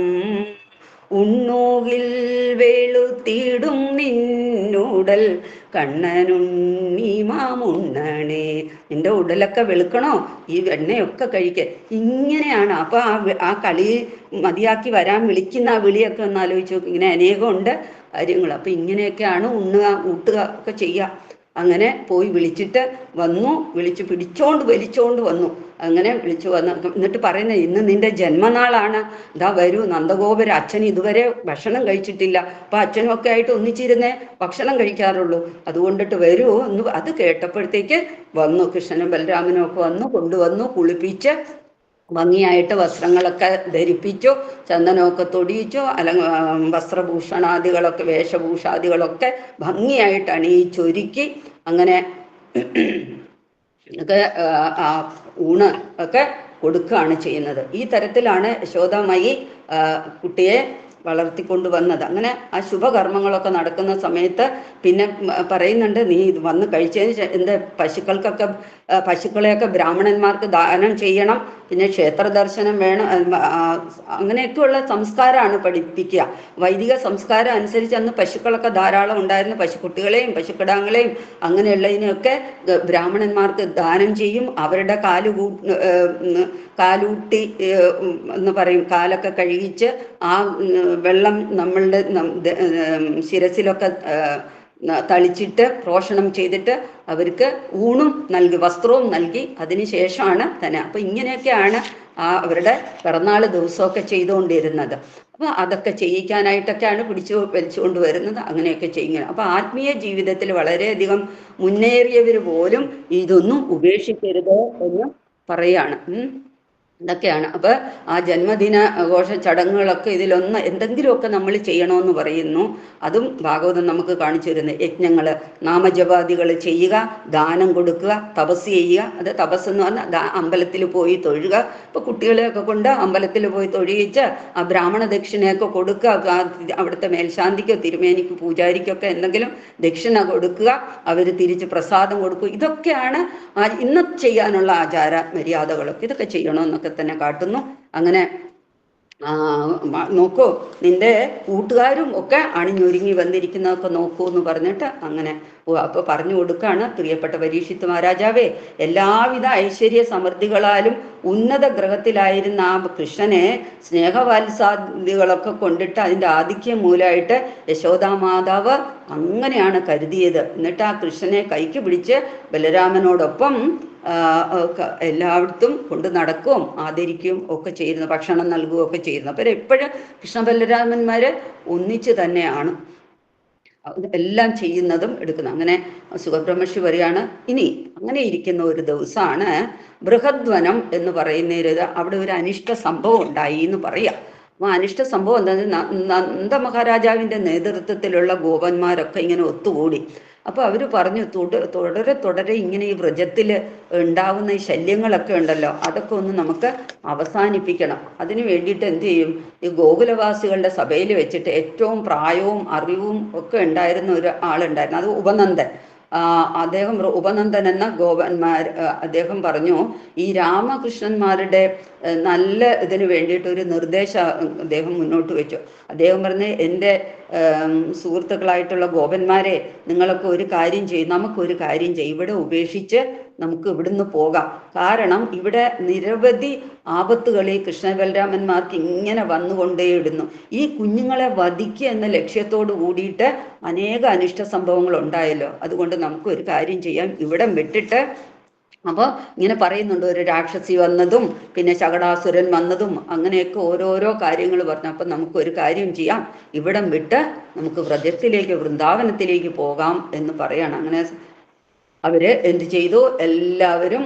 ഉണ്ണുകിൽ വെളുത്തിടും നിന്നുടൽ കണ്ണനുണ്ണി മാമുണ്ണണേ. നിന്റെ ഉടലൊക്കെ വെളുക്കണോ, ഈ വെണ്ണയൊക്കെ കഴിക്ക. ഇങ്ങനെയാണ്. അപ്പൊ ആ കളി മതിയാക്കി വരാൻ വിളിക്കുന്ന ആ വിളിയൊക്കെ ഒന്ന് ആലോചിച്ച് നോക്കും. ഇങ്ങനെ അനേകമുണ്ട് കാര്യങ്ങൾ. അപ്പൊ ഇങ്ങനെയൊക്കെയാണ് ഊട്ടുക ഒക്കെ ചെയ്യുക. അങ്ങനെ പോയി വിളിച്ചിട്ട് വന്നു, വലിച്ചോണ്ട് വന്നു. അങ്ങനെ വിളിച്ചു വന്ന് എന്നിട്ട് പറയുന്നത് ഇന്ന് നിന്റെ ജന്മനാളാണ്, ഇതാ വരൂ നന്ദഗോപുര. അച്ഛൻ ഇതുവരെ ഭക്ഷണം കഴിച്ചിട്ടില്ല. അപ്പൊ അച്ഛനും ഒക്കെ ആയിട്ട് ഒന്നിച്ചിരുന്നേ ഭക്ഷണം കഴിക്കാറുള്ളൂ, അതുകൊണ്ടിട്ട് വരൂ എന്ന്. അത് കേട്ടപ്പോഴത്തേക്ക് വന്നു. കൃഷ്ണനും ബലരാമനും ഒക്കെ കൊണ്ടുവന്നു കുളിപ്പിച്ച് ഭംഗിയായിട്ട് വസ്ത്രങ്ങളൊക്കെ ധരിപ്പിച്ചു, ചന്ദനമൊക്കെ തൊടിയിച്ചു, വസ്ത്രഭൂഷണാദികളൊക്കെ വേഷഭൂഷാദികളൊക്കെ ഭംഗിയായിട്ട് അണിയിച്ചൊരുക്കി അങ്ങനെ ഒക്കെ ഊണ് ഒക്കെ കൊടുക്കുകയാണ് ചെയ്യുന്നത്. ഈ തരത്തിലാണ് യശോദാമയി കുട്ടിയെ വളർത്തിക്കൊണ്ടുവന്നത്. അങ്ങനെ ആ ശുഭകർമ്മങ്ങളൊക്കെ നടക്കുന്ന സമയത്ത് പിന്നെ പറയുന്നുണ്ട്, നീ ഇത് വന്ന് കഴിച്ചതിന് എന്താ പശുക്കൾക്കൊക്കെ പശുക്കളെയൊക്കെ ബ്രാഹ്മണന്മാർക്ക് ദാനം ചെയ്യണം, പിന്നെ ക്ഷേത്ര ദർശനം വേണം, അങ്ങനെയൊക്കെയുള്ള സംസ്കാരമാണ് പഠിപ്പിക്കുക. വൈദിക സംസ്കാരം അനുസരിച്ച് അന്ന് പശുക്കളൊക്കെ ധാരാളം ഉണ്ടായിരുന്നു. പശുക്കുട്ടികളെയും പശുക്കിടാങ്ങളെയും അങ്ങനെയുള്ളതിനെയൊക്കെ ബ്രാഹ്മണന്മാർക്ക് ദാനം ചെയ്യും. അവരുടെ കാലൂട്ടി എന്ന് പറയും, കാലൊക്കെ കഴുകിച്ച് ആ വെള്ളം നമ്മളുടെ ശിരസിലൊക്കെ തളിച്ചിട്ട് പ്രോഷണം ചെയ്തിട്ട് അവർക്ക് ഊണും നൽകി, വസ്ത്രവും നൽകി, അതിനുശേഷമാണ് തന്നെ. അപ്പൊ ഇങ്ങനെയൊക്കെയാണ് അവരുടെ പിറന്നാൾ ദിവസമൊക്കെ ചെയ്തുകൊണ്ടിരുന്നത്. അപ്പൊ അതൊക്കെ ചെയ്യിക്കാനായിട്ടൊക്കെയാണ് വലിച്ചുകൊണ്ട് വരുന്നത്. അങ്ങനെയൊക്കെ ചെയ്യുന്നത്. അപ്പൊ ആത്മീയ ജീവിതത്തിൽ വളരെയധികം മുന്നേറിയവർ പോലും ഇതൊന്നും ഉപേക്ഷിക്കരുത് എന്ന് പറയാണ്. ഇതൊക്കെയാണ്. അപ്പൊ ആ ജന്മദിന ആഘോഷ ചടങ്ങുകളൊക്കെ ഇതിലൊന്ന് എന്തെങ്കിലുമൊക്കെ നമ്മൾ ചെയ്യണമെന്ന് പറയുന്നു. അതും ഭാഗവതം നമുക്ക് കാണിച്ചു തരുന്നത്. യജ്ഞങ്ങള്, നാമജപാദികൾ ചെയ്യുക, ദാനം കൊടുക്കുക, തപസ് ചെയ്യുക. അത് തപസ് എന്ന് പറഞ്ഞാൽ അമ്പലത്തിൽ പോയി തൊഴുക. ഇപ്പൊ കുട്ടികളെയൊക്കെ കൊണ്ട് അമ്പലത്തിൽ പോയി തൊഴുകിച്ച് ആ ബ്രാഹ്മണ ദക്ഷിണയൊക്കെ കൊടുക്കുക. അവിടുത്തെ മേൽശാന്തിക്കോ തിരുമേനിക്കോ പൂജാരിക്കൊക്കെ എന്തെങ്കിലും ദക്ഷിണ കൊടുക്കുക, അവർ തിരിച്ച് പ്രസാദം കൊടുക്കുക. ഇതൊക്കെയാണ് ഇന്ന് ചെയ്യാനുള്ള ആചാര മര്യാദകളൊക്കെ. ഇതൊക്കെ ചെയ്യണമെന്നൊക്കെ തന്നെ കാട്ടുന്നു. അങ്ങനെ നോക്കൂ, നിന്റെ കൂട്ടുകാരും ഒക്കെ അണിഞ്ഞൊരുങ്ങി വന്നിരിക്കുന്നതൊക്കെ നോക്കൂ എന്ന് പറഞ്ഞിട്ട് അങ്ങനെ അപ്പൊ പറഞ്ഞു കൊടുക്കാണ്, പ്രിയപ്പെട്ട പരീക്ഷിത്ത് മഹാരാജാവേ, എല്ലാവിധ ഐശ്വര്യ സമൃദ്ധികളാലും ഉന്നത ഗ്രഹത്തിലായിരുന്ന ആ കൃഷ്ണനെ സ്നേഹവാത്സാദികളൊക്കെ കൊണ്ടിട്ട് അതിൻ്റെ ആധിക്യം മൂലമായിട്ട് യശോദാമാതാവ് അങ്ങനെയാണ് കരുതിയത്. എന്നിട്ട് ആ കൃഷ്ണനെ കൈക്ക് പിടിച്ച് ബലരാമനോടൊപ്പം എല്ലായിടത്തും കൊണ്ട് നടക്കുകയും ആദരിക്കുകയും ഒക്കെ ചെയ്യുന്നു, ഭക്ഷണം നൽകുകയും ഒക്കെ ചെയ്യുന്നു. അപ്പം എപ്പോഴും കൃഷ്ണ ബലരാമന്മാര് ഒന്നിച്ച് തന്നെയാണ് എല്ലാം ചെയ്യുന്നതും എടുക്കുന്നത്. അങ്ങനെ സുഖബ്രഹ്മർഷി പറയാണ്, ഇനി അങ്ങനെ ഇരിക്കുന്ന ഒരു ദിവസമാണ് ബൃഹദ്വനം എന്ന് പറയുന്നത്. അവിടെ ഒരു അനിഷ്ട സംഭവം ഉണ്ടായി എന്ന് പറയാം. അപ്പൊ അനിഷ്ട സംഭവം എന്താ, നന്ദ മഹാരാജാവിന്റെ നേതൃത്വത്തിലുള്ള ഗോപന്മാരൊക്കെ ഇങ്ങനെ ഒത്തുകൂടി. അപ്പൊ അവര് പറഞ്ഞു, തുടരെ ഇങ്ങനെ ഈ വ്രജത്തിൽ ഉണ്ടാവുന്ന ഈ ശല്യങ്ങളൊക്കെ ഉണ്ടല്ലോ, അതൊക്കെ ഒന്ന് നമുക്ക് അവസാനിപ്പിക്കണം. അതിന് വേണ്ടിയിട്ട് എന്ത് ചെയ്യും, ഈ ഗോകുലവാസികളുടെ സഭയിൽ വെച്ചിട്ട് ഏറ്റവും പ്രായവും അറിവും ഒക്കെ ഉണ്ടായിരുന്ന ഒരു ആളുണ്ടായിരുന്നു, അത് ഉപനന്ദൻ. അദ്ദേഹം ഉപനന്ദൻ എന്ന അദ്ദേഹം പറഞ്ഞു, ഈ രാമകൃഷ്ണന്മാരുടെ നല്ല ഇതിന് വേണ്ടിയിട്ട് ഒരു നിർദ്ദേശം അദ്ദേഹം മുന്നോട്ട് വെച്ചു. അദ്ദേഹം പറഞ്ഞ്, എൻ്റെ സുഹൃത്തുക്കളായിട്ടുള്ള ഗോപന്മാരെ, നിങ്ങളൊക്കെ ഒരു കാര്യം ചെയ്യും, നമുക്കൊരു കാര്യം ചെയ്യും, ഇവിടെ ഉപേക്ഷിച്ച് നമുക്ക് ഇവിടുന്ന് പോകാം. കാരണം ഇവിടെ നിരവധി ആപത്തുകൾ ഈ കൃഷ്ണബലരാമന്മാർക്ക് ഇങ്ങനെ വന്നുകൊണ്ടേയിടുന്നു. ഈ കുഞ്ഞുങ്ങളെ വധിക്കുക എന്ന ലക്ഷ്യത്തോട് കൂടിയിട്ട് അനേക അനിഷ്ട സംഭവങ്ങൾ ഉണ്ടായല്ലോ. അതുകൊണ്ട് നമുക്ക് ഒരു കാര്യം ചെയ്യാം, ഇവിടം വിട്ടിട്ട്. അപ്പോൾ ഇങ്ങനെ പറയുന്നുണ്ട്, ഒരു രാക്ഷസി വന്നതും പിന്നെ ശകടാസുരൻ വന്നതും അങ്ങനെയൊക്കെ ഓരോരോ കാര്യങ്ങൾ പറഞ്ഞു. അപ്പം നമുക്കൊരു കാര്യം ചെയ്യാം, ഇവിടം വിട്ട് നമുക്ക് വ്രജത്തിലേക്ക്, വൃന്ദാവനത്തിലേക്ക് പോകാം എന്ന് പറയാണ്. അങ്ങനെ അവര് എന്ത് ചെയ്തു, എല്ലാവരും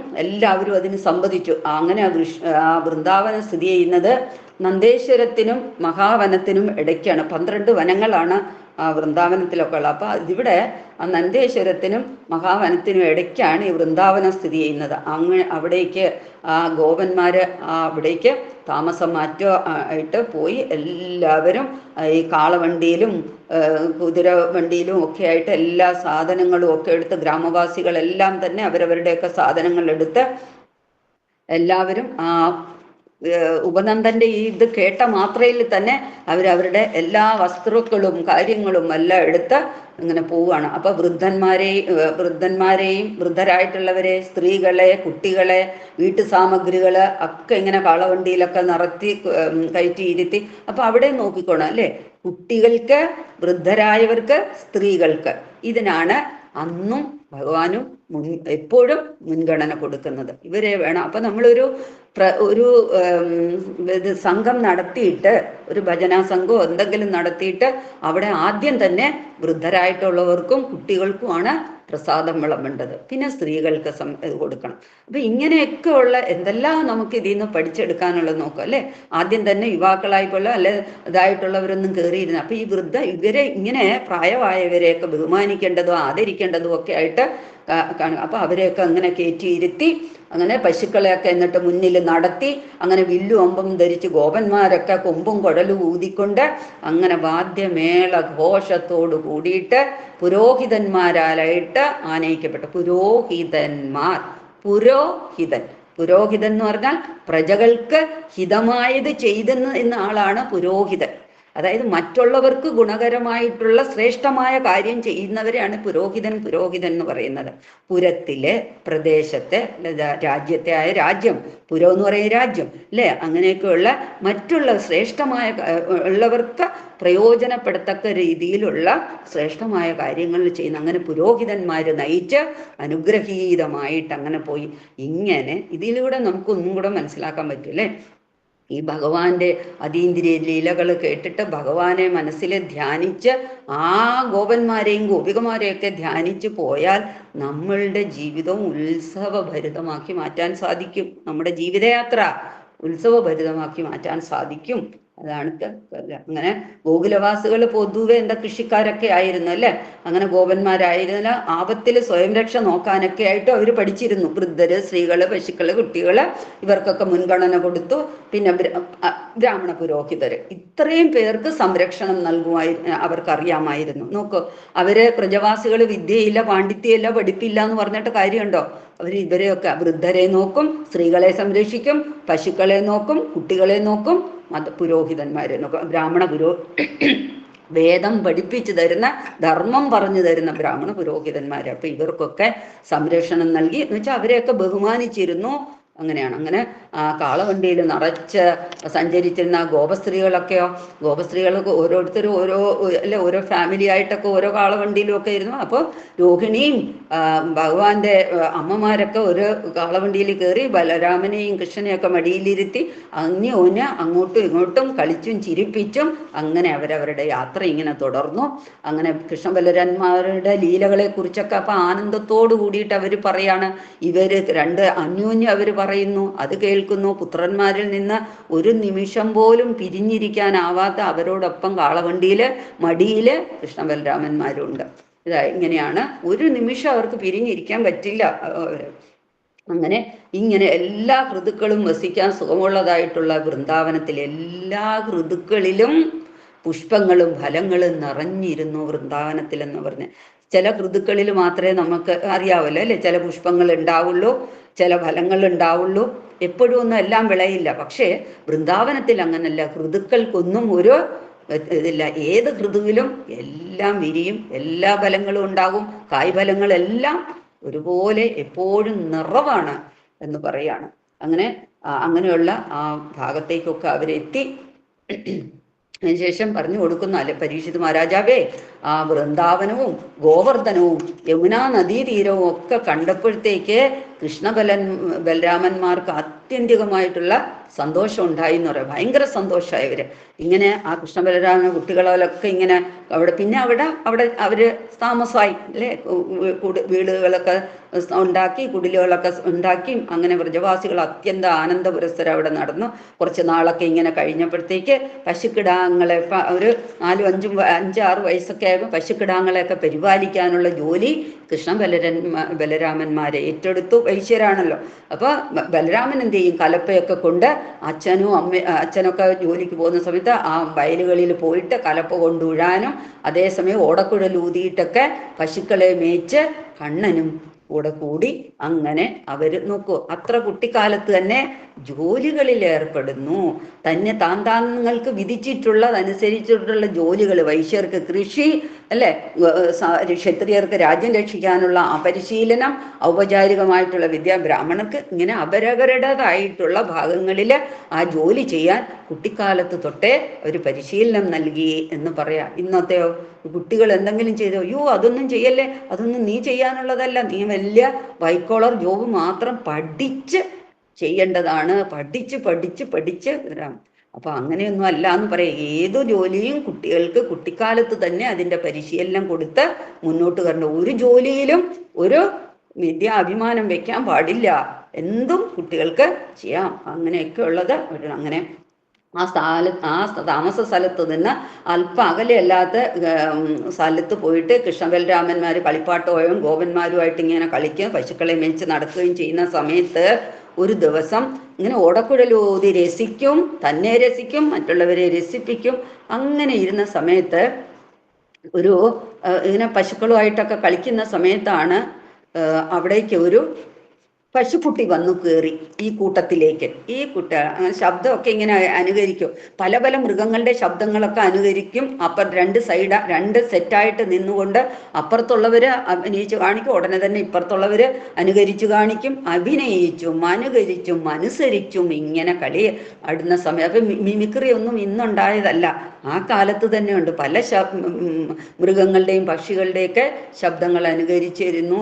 അതിന് സമ്മതിച്ചു. അങ്ങനെ ആ വൃന്ദാവനം സ്ഥിതി ചെയ്യുന്നത് നന്ദേശ്വരത്തിനും മഹാവനത്തിനും ഇടയ്ക്കാണ്. 12 വനങ്ങളാണ് ആ വൃന്ദാവനത്തിലൊക്കെ ഉള്ളത്. അപ്പൊ ഇതിവിടെ ആ നന്ദേശ്വരത്തിനും മഹാവനത്തിനും ഇടയ്ക്കാണ് ഈ വൃന്ദാവനം സ്ഥിതി ചെയ്യുന്നത്. അവിടേക്ക് ആ ഗോപന്മാര് അവിടേക്ക് താമസം ആയിട്ട് പോയി. എല്ലാവരും ഈ കാളവണ്ടിയിലും കുതിര വണ്ടിയിലും ഒക്കെ ആയിട്ട് എല്ലാ സാധനങ്ങളും ഒക്കെ എടുത്ത്, ഗ്രാമവാസികളെല്ലാം തന്നെ അവരവരുടെയൊക്കെ സാധനങ്ങൾ എടുത്ത് എല്ലാവരും ഉപനന്ദന്റെ ഈ ഇത് കേട്ട മാത്രയിൽ തന്നെ അവരവരുടെ എല്ലാ വസ്തുക്കളും കാര്യങ്ങളും എല്ലാം എടുത്ത് ഇങ്ങനെ പോവുകയാണ്. അപ്പൊ വൃദ്ധന്മാരെയും വൃദ്ധരായിട്ടുള്ളവരെ, സ്ത്രീകളെ, കുട്ടികളെ, വീട്ടു സാമഗ്രികള് ഒക്കെ ഇങ്ങനെ കാളവണ്ടിയിലൊക്കെ കയറ്റി ഇരുത്തി. അപ്പൊ അവിടെ നോക്കിക്കോണം അല്ലേ, കുട്ടികൾക്ക്, വൃദ്ധരായവർക്ക്, സ്ത്രീകൾക്ക്, ഇതിനാണ് അന്നും ഭഗവാനും എപ്പോഴും മുൻഗണന കൊടുക്കുന്നത്. ഇവരെ വേണം. അപ്പൊ നമ്മളൊരു സംഘം നടത്തിയിട്ട്, ഒരു ഭജനാ സംഘമോ എന്തെങ്കിലും നടത്തിയിട്ട് അവിടെ ആദ്യം തന്നെ വൃദ്ധരായിട്ടുള്ളവർക്കും കുട്ടികൾക്കുമാണ് പ്രസാദം വിളമ്പേണ്ടത്. പിന്നെ സ്ത്രീകൾക്ക് ഇത് കൊടുക്കണം. അപ്പൊ ഇങ്ങനെയൊക്കെ ഉള്ള എന്തെല്ലാം നമുക്ക് ഇതിൽ നിന്ന് പഠിച്ചെടുക്കാനുള്ളത് നോക്കാം അല്ലെ. ആദ്യം തന്നെ യുവാക്കളായിക്കൊള്ള അല്ലെ ഇതായിട്ടുള്ളവരൊന്നും കയറിയിരുന്ന. അപ്പൊ ഈ ഇവരെ ഇങ്ങനെ പ്രായമായവരെയൊക്കെ ബഹുമാനിക്കേണ്ടതും ആദരിക്കേണ്ടതും ഒക്കെ ആയിട്ട് കാണുക. അപ്പൊ അവരെയൊക്കെ അങ്ങനെ കയറ്റിയിരുത്തി, അങ്ങനെ പശുക്കളെയൊക്കെ എന്നിട്ട് മുന്നിൽ നടത്തി, അങ്ങനെ വില്ലും അമ്പും ധരിച്ച് ഗോപന്മാരൊക്കെ കൊമ്പും കുഴ കുഴൽ ഊതിക്കൊണ്ട് അങ്ങനെ വാദ്യമേള ഘോഷത്തോട് കൂടിയിട്ട് പുരോഹിതന്മാരായിട്ട് ആനയിക്കപ്പെട്ടു. പുരോഹിതന്മാർ, പുരോഹിതൻ, പുരോഹിതൻ എന്ന് പറഞ്ഞാൽ പ്രജകൾക്ക് ഹിതമായത് ചെയ്തെന്ന ആളാണ് പുരോഹിതൻ. അതായത് മറ്റുള്ളവർക്ക് ഗുണകരമായിട്ടുള്ള ശ്രേഷ്ഠമായ കാര്യം ചെയ്യുന്നവരെയാണ് പുരോഹിതൻ എന്ന് പറയുന്നത്. പുരത്തിലെ പ്രദേശത്തെ രാജ്യത്തെ ആയ രാജ്യം, പുരം എന്ന് പറയുന്ന രാജ്യം അല്ലേ, അങ്ങനെയൊക്കെയുള്ള മറ്റുള്ള ശ്രേഷ്ഠമായ ഉള്ളവർക്ക് പ്രയോജനപ്പെടത്തക്ക രീതിയിലുള്ള ശ്രേഷ്ഠമായ കാര്യങ്ങൾ ചെയ്യുന്ന അങ്ങനെ പുരോഹിതന്മാര് നയിച്ച് അനുഗ്രഹീതമായിട്ട് അങ്ങനെ പോയി. ഇങ്ങനെ ഇതിലൂടെ നമുക്കൊന്നും കൂടെ മനസ്സിലാക്കാൻ പറ്റൂല്ലേ, ഈ ഭഗവാന്റെ അതീന്ദ്രിയ ലീലകൾ കേട്ടിട്ട് ഭഗവാനെ മനസ്സിൽ ധ്യാനിച്ച് ആ ഗോപന്മാരെയും ഗോപികമാരെയൊക്കെ ധ്യാനിച്ച് പോയാൽ നമ്മളുടെ ജീവിതം ഉത്സവഭരിതമാക്കി മാറ്റാൻ സാധിക്കും. നമ്മുടെ ജീവിതയാത്ര ഉത്സവഭരിതമാക്കി മാറ്റാൻ സാധിക്കും. അതാണ് അങ്ങനെ ഗോകുലവാസികൾ പൊതുവെ എന്താ കൃഷിക്കാരൊക്കെ ആയിരുന്നു അല്ലെ. അങ്ങനെ ഗോപന്മാരായിരുന്നില്ല, ആപത്തിൽ സ്വയം രക്ഷ നോക്കാനൊക്കെ ആയിട്ട് അവർ പഠിച്ചിരുന്നു. വൃദ്ധര്, സ്ത്രീകള്, പശുക്കള്, കുട്ടികള് ഇവർക്കൊക്കെ മുൻഗണന കൊടുത്തു. പിന്നെ ബ്രാഹ്മണ പുരോഹിതര്, ഇത്രയും പേർക്ക് സംരക്ഷണം അവർക്കറിയാമായിരുന്നു. നോക്കൂ, അവര് പ്രജവാസികൾ വിദ്യയില്ല, പാണ്ഡിത്യമില്ല, പഠിപ്പില്ല എന്ന് പറഞ്ഞിട്ട് കാര്യമുണ്ടോ? അവർ ഇവരെയൊക്കെ വൃദ്ധരെ നോക്കും, സ്ത്രീകളെ സംരക്ഷിക്കും, പശുക്കളെ നോക്കും, കുട്ടികളെ നോക്കും, പുരോഹിതന്മാരെ നോക്കും. വേദം പഠിപ്പിച്ചു തരുന്ന, ധർമ്മം പറഞ്ഞു തരുന്ന ബ്രാഹ്മണ പുരോഹിതന്മാരെ. അപ്പൊ ഇവർക്കൊക്കെ സംരക്ഷണം നൽകി എന്ന് വെച്ചാൽ അവരെയൊക്കെ ബഹുമാനിച്ചിരുന്നു. അങ്ങനെയാണ്. അങ്ങനെ ആ കാളവണ്ടിയിൽ നിറച്ച് സഞ്ചരിച്ചിരുന്ന ഗോപസ്ത്രീകളൊക്കെയോ, ഗോപസ്ത്രീകൾക്ക് ഓരോരുത്തരും ഓരോ ഫാമിലി ആയിട്ടൊക്കെ ഓരോ കാളവണ്ടിയിലും ഒക്കെ ഇരുന്നു. അപ്പോൾ രോഹിണിയും ഭഗവാന്റെ അമ്മമാരൊക്കെ ഒരു കാളവണ്ടിയിൽ കയറി ബലരാമനെയും കൃഷ്ണനെയൊക്കെ മടിയിലിരുത്തി അങ്ങോട്ടും ഇങ്ങോട്ടും കളിച്ചും ചിരിപ്പിച്ചും അങ്ങനെ അവരവരുടെ യാത്ര ഇങ്ങനെ തുടർന്നു. അങ്ങനെ കൃഷ്ണ ബലരാന്മാരുടെ ലീലകളെ കുറിച്ചൊക്കെ അപ്പൊ ആനന്ദത്തോട് കൂടിയിട്ട് അവർ പറയാണ്. ഇവര് രണ്ട് അന്യോന്യം അവർ പറയുന്നു, അത് കേൾക്കുന്നു. പുത്രന്മാരിൽ നിന്ന് ഒരു നിമിഷം പോലും പിരിഞ്ഞിരിക്കാനാവാത്ത അവരോടൊപ്പം കാളവണ്ടിയില് മടിയില് കൃഷ്ണ ബലരാമന്മാരുണ്ട്. ഇങ്ങനെയാണ്, ഒരു നിമിഷം അവർക്ക് പിരിഞ്ഞിരിക്കാൻ പറ്റില്ല. അങ്ങനെ ഇങ്ങനെ എല്ലാ ഋതുക്കളും വസിക്കാൻ സുഖമുള്ളതായിട്ടുള്ള വൃന്ദാവനത്തിൽ എല്ലാ ഋതുക്കളിലും പുഷ്പങ്ങളും ഫലങ്ങളും നിറഞ്ഞിരുന്നു വൃന്ദാവനത്തിൽ എന്ന് പറഞ്ഞ്. ചില ഋതുക്കളിൽ മാത്രമേ നമുക്ക് അറിയാവല്ലോ അല്ലെ, ചില പുഷ്പങ്ങൾ ഉണ്ടാവുള്ളൂ, ചില ഫലങ്ങൾ ഉണ്ടാവുള്ളൂ, എപ്പോഴും ഒന്നും എല്ലാം വിളയില്ല. പക്ഷേ വൃന്ദാവനത്തിൽ അങ്ങനല്ല, ഋതുക്കൾക്കൊന്നും ഒരു ഇതില്ല. ഏത് ഋതുവിലും എല്ലാം വിരിയും, എല്ലാ ഫലങ്ങളും ഉണ്ടാകും, കായ്ഫലങ്ങളെല്ലാം ഒരുപോലെ എപ്പോഴും നിറവാണ് എന്ന് പറയാണ്. അങ്ങനെയുള്ള ആ ഭാഗത്തേക്കൊക്കെ അവരെത്തി. അതിനുശേഷം പറഞ്ഞു കൊടുക്കുന്ന അല്ലെ, പരീക്ഷിത് മഹാരാജാവേ, ആ വൃന്ദാവനവും ഗോവർദ്ധനവും യമുനാ നദീതീരവും ഒക്കെ കണ്ടപ്പോഴത്തേക്ക് ബലരാമന്മാർക്ക് ആത്യന്തികമായിട്ടുള്ള സന്തോഷം ഉണ്ടായി എന്ന് പറയാം. ഭയങ്കര സന്തോഷമായവര്. ഇങ്ങനെ ആ കൃഷ്ണ ബലരാമ കുട്ടികളൊക്കെ ഇങ്ങനെ അവിടെ അവര് താമസമായി അല്ലേ, വീടുകളൊക്കെ ഉണ്ടാക്കി, കുടിലുകളൊക്കെ ഉണ്ടാക്കി. അങ്ങനെ വ്രജവാസികൾ അത്യന്ത ആനന്ദപുരസ്സരം അവിടെ നടന്നു. കുറച്ച് നാളൊക്കെ ഇങ്ങനെ കഴിഞ്ഞപ്പോഴത്തേക്ക് പശുക്കിടാങ്ങളെ ഒരു 4-5-6 വയസ്സൊക്കെ ആയപ്പോൾ പശുക്കിടാങ്ങളെയൊക്കെ പരിപാലിക്കാനുള്ള ജോലി കൃഷ്ണ ബലരാമന്മാരെ ഏറ്റെടുത്തു. വൈശ്യരാണല്ലോ. അപ്പോൾ ബലരാമൻ എന്ത് ചെയ്യും, കലപ്പയൊക്കെ കൊണ്ട് അച്ഛനൊക്കെ ജോലിക്ക് പോകുന്ന സമയത്ത് ആ വയലുകളിൽ പോയിട്ട് കലപ്പ കൊണ്ടുഴാനും അതേസമയം ഓടക്കുഴൽ ഊതിയിട്ടൊക്കെ പശുക്കളെ മേച്ച് കണ്ണനും കൂടെ കൂടി അങ്ങനെ അവര് നോക്കൂ, അത്ര കുട്ടിക്കാലത്ത് തന്നെ ജോലികളിൽ ഏർപ്പെടുന്നു. താങ്ങൾക്ക് വിധിച്ചിട്ടുള്ളതനുസരിച്ചിട്ടുള്ള ജോലികൾ, വൈശ്യർക്ക് കൃഷി അല്ലെ, ക്ഷത്രിയർക്ക് രാജ്യം രക്ഷിക്കാനുള്ള പരിശീലനം, ഔപചാരികമായിട്ടുള്ള വിദ്യ, ബ്രാഹ്മണർക്ക് ഇങ്ങനെ അവരവരുടേതായിട്ടുള്ള ഭാഗങ്ങളിൽ ആ ജോലി ചെയ്യാൻ കുട്ടിക്കാലത്ത് തൊട്ടേ ഒരു പരിശീലനം നൽകി എന്ന് പറയാം. ഇന്നത്തെയോ കുട്ടികൾ എന്തെങ്കിലും ചെയ്തോ, അയ്യോ അതൊന്നും ചെയ്യല്ലേ, അതൊന്നും നീ ചെയ്യാനുള്ളതല്ല, നീ വലിയ വൈറ്റ് കോളർ ജോബ് മാത്രം പഠിച്ച് ചെയ്യേണ്ടതാണ്, പഠിച്ച് വരാം. അപ്പൊ അങ്ങനെയൊന്നും അല്ല എന്ന് പറയാം. ഏതു ജോലിയും കുട്ടികൾക്ക് കുട്ടിക്കാലത്ത് തന്നെ അതിന്റെ പരിശീലനം കൊടുത്ത് മുന്നോട്ട് വരണം. ഒരു ജോലിയിലും ഒരു വിദ്യ അഭിമാനം വെക്കാൻ പാടില്ല, എന്തും കുട്ടികൾക്ക് ചെയ്യാം. അങ്ങനെയൊക്കെ ഉള്ളത് അങ്ങനെ ആ താമസ സ്ഥലത്ത് നിന്ന് അല്പം അകലെയല്ലാത്ത സ്ഥലത്ത് പോയിട്ട് കൃഷ്ണബലരാമന്മാർ കളിപ്പാട്ടോയും ഗോപന്മാരുമായിട്ട് ഇങ്ങനെ കളിക്കുകയും പശുക്കളെ മേച്ച് നടക്കുകയും ചെയ്യുന്ന സമയത്ത് ഒരു ദിവസം ഇങ്ങനെ ഓടക്കുഴലൂതി രസിക്കും, തന്നെ രസിക്കും, മറ്റുള്ളവരെ രസിപ്പിക്കും. അങ്ങനെ ഇരുന്ന സമയത്ത് ഒരു ഇങ്ങനെ പശുക്കളുമായിട്ടൊക്കെ കളിക്കുന്ന സമയത്താണ് അവിടേക്ക് ഒരു പശുക്കുട്ടി വന്നു കയറി ഈ കൂട്ടത്തിലേക്ക്. ഈ കുട്ട ശബ്ദമൊക്കെ ഇങ്ങനെ അനുകരിക്കും, പല പല മൃഗങ്ങളുടെ ശബ്ദങ്ങളൊക്കെ അനുകരിക്കും. അപ്പം രണ്ട് സെറ്റായിട്ട് നിന്നുകൊണ്ട് അപ്പുറത്തുള്ളവര് അഭിനയിച്ച് കാണിക്കും, ഉടനെ തന്നെ ഇപ്പുറത്തുള്ളവര് അനുകരിച്ചു കാണിക്കും. അഭിനയിച്ചും അനുകരിച്ചും അനുസരിച്ചും ഇങ്ങനെ കളി ആടുന്ന സമയം. അപ്പം മിമിക്രി ഒന്നും ഇന്നുണ്ടായതല്ല, ആ കാലത്ത് തന്നെ ഉണ്ട്. പല മൃഗങ്ങളുടെയും പക്ഷികളുടെയൊക്കെ ശബ്ദങ്ങൾ അനുകരിച്ചിരുന്നു,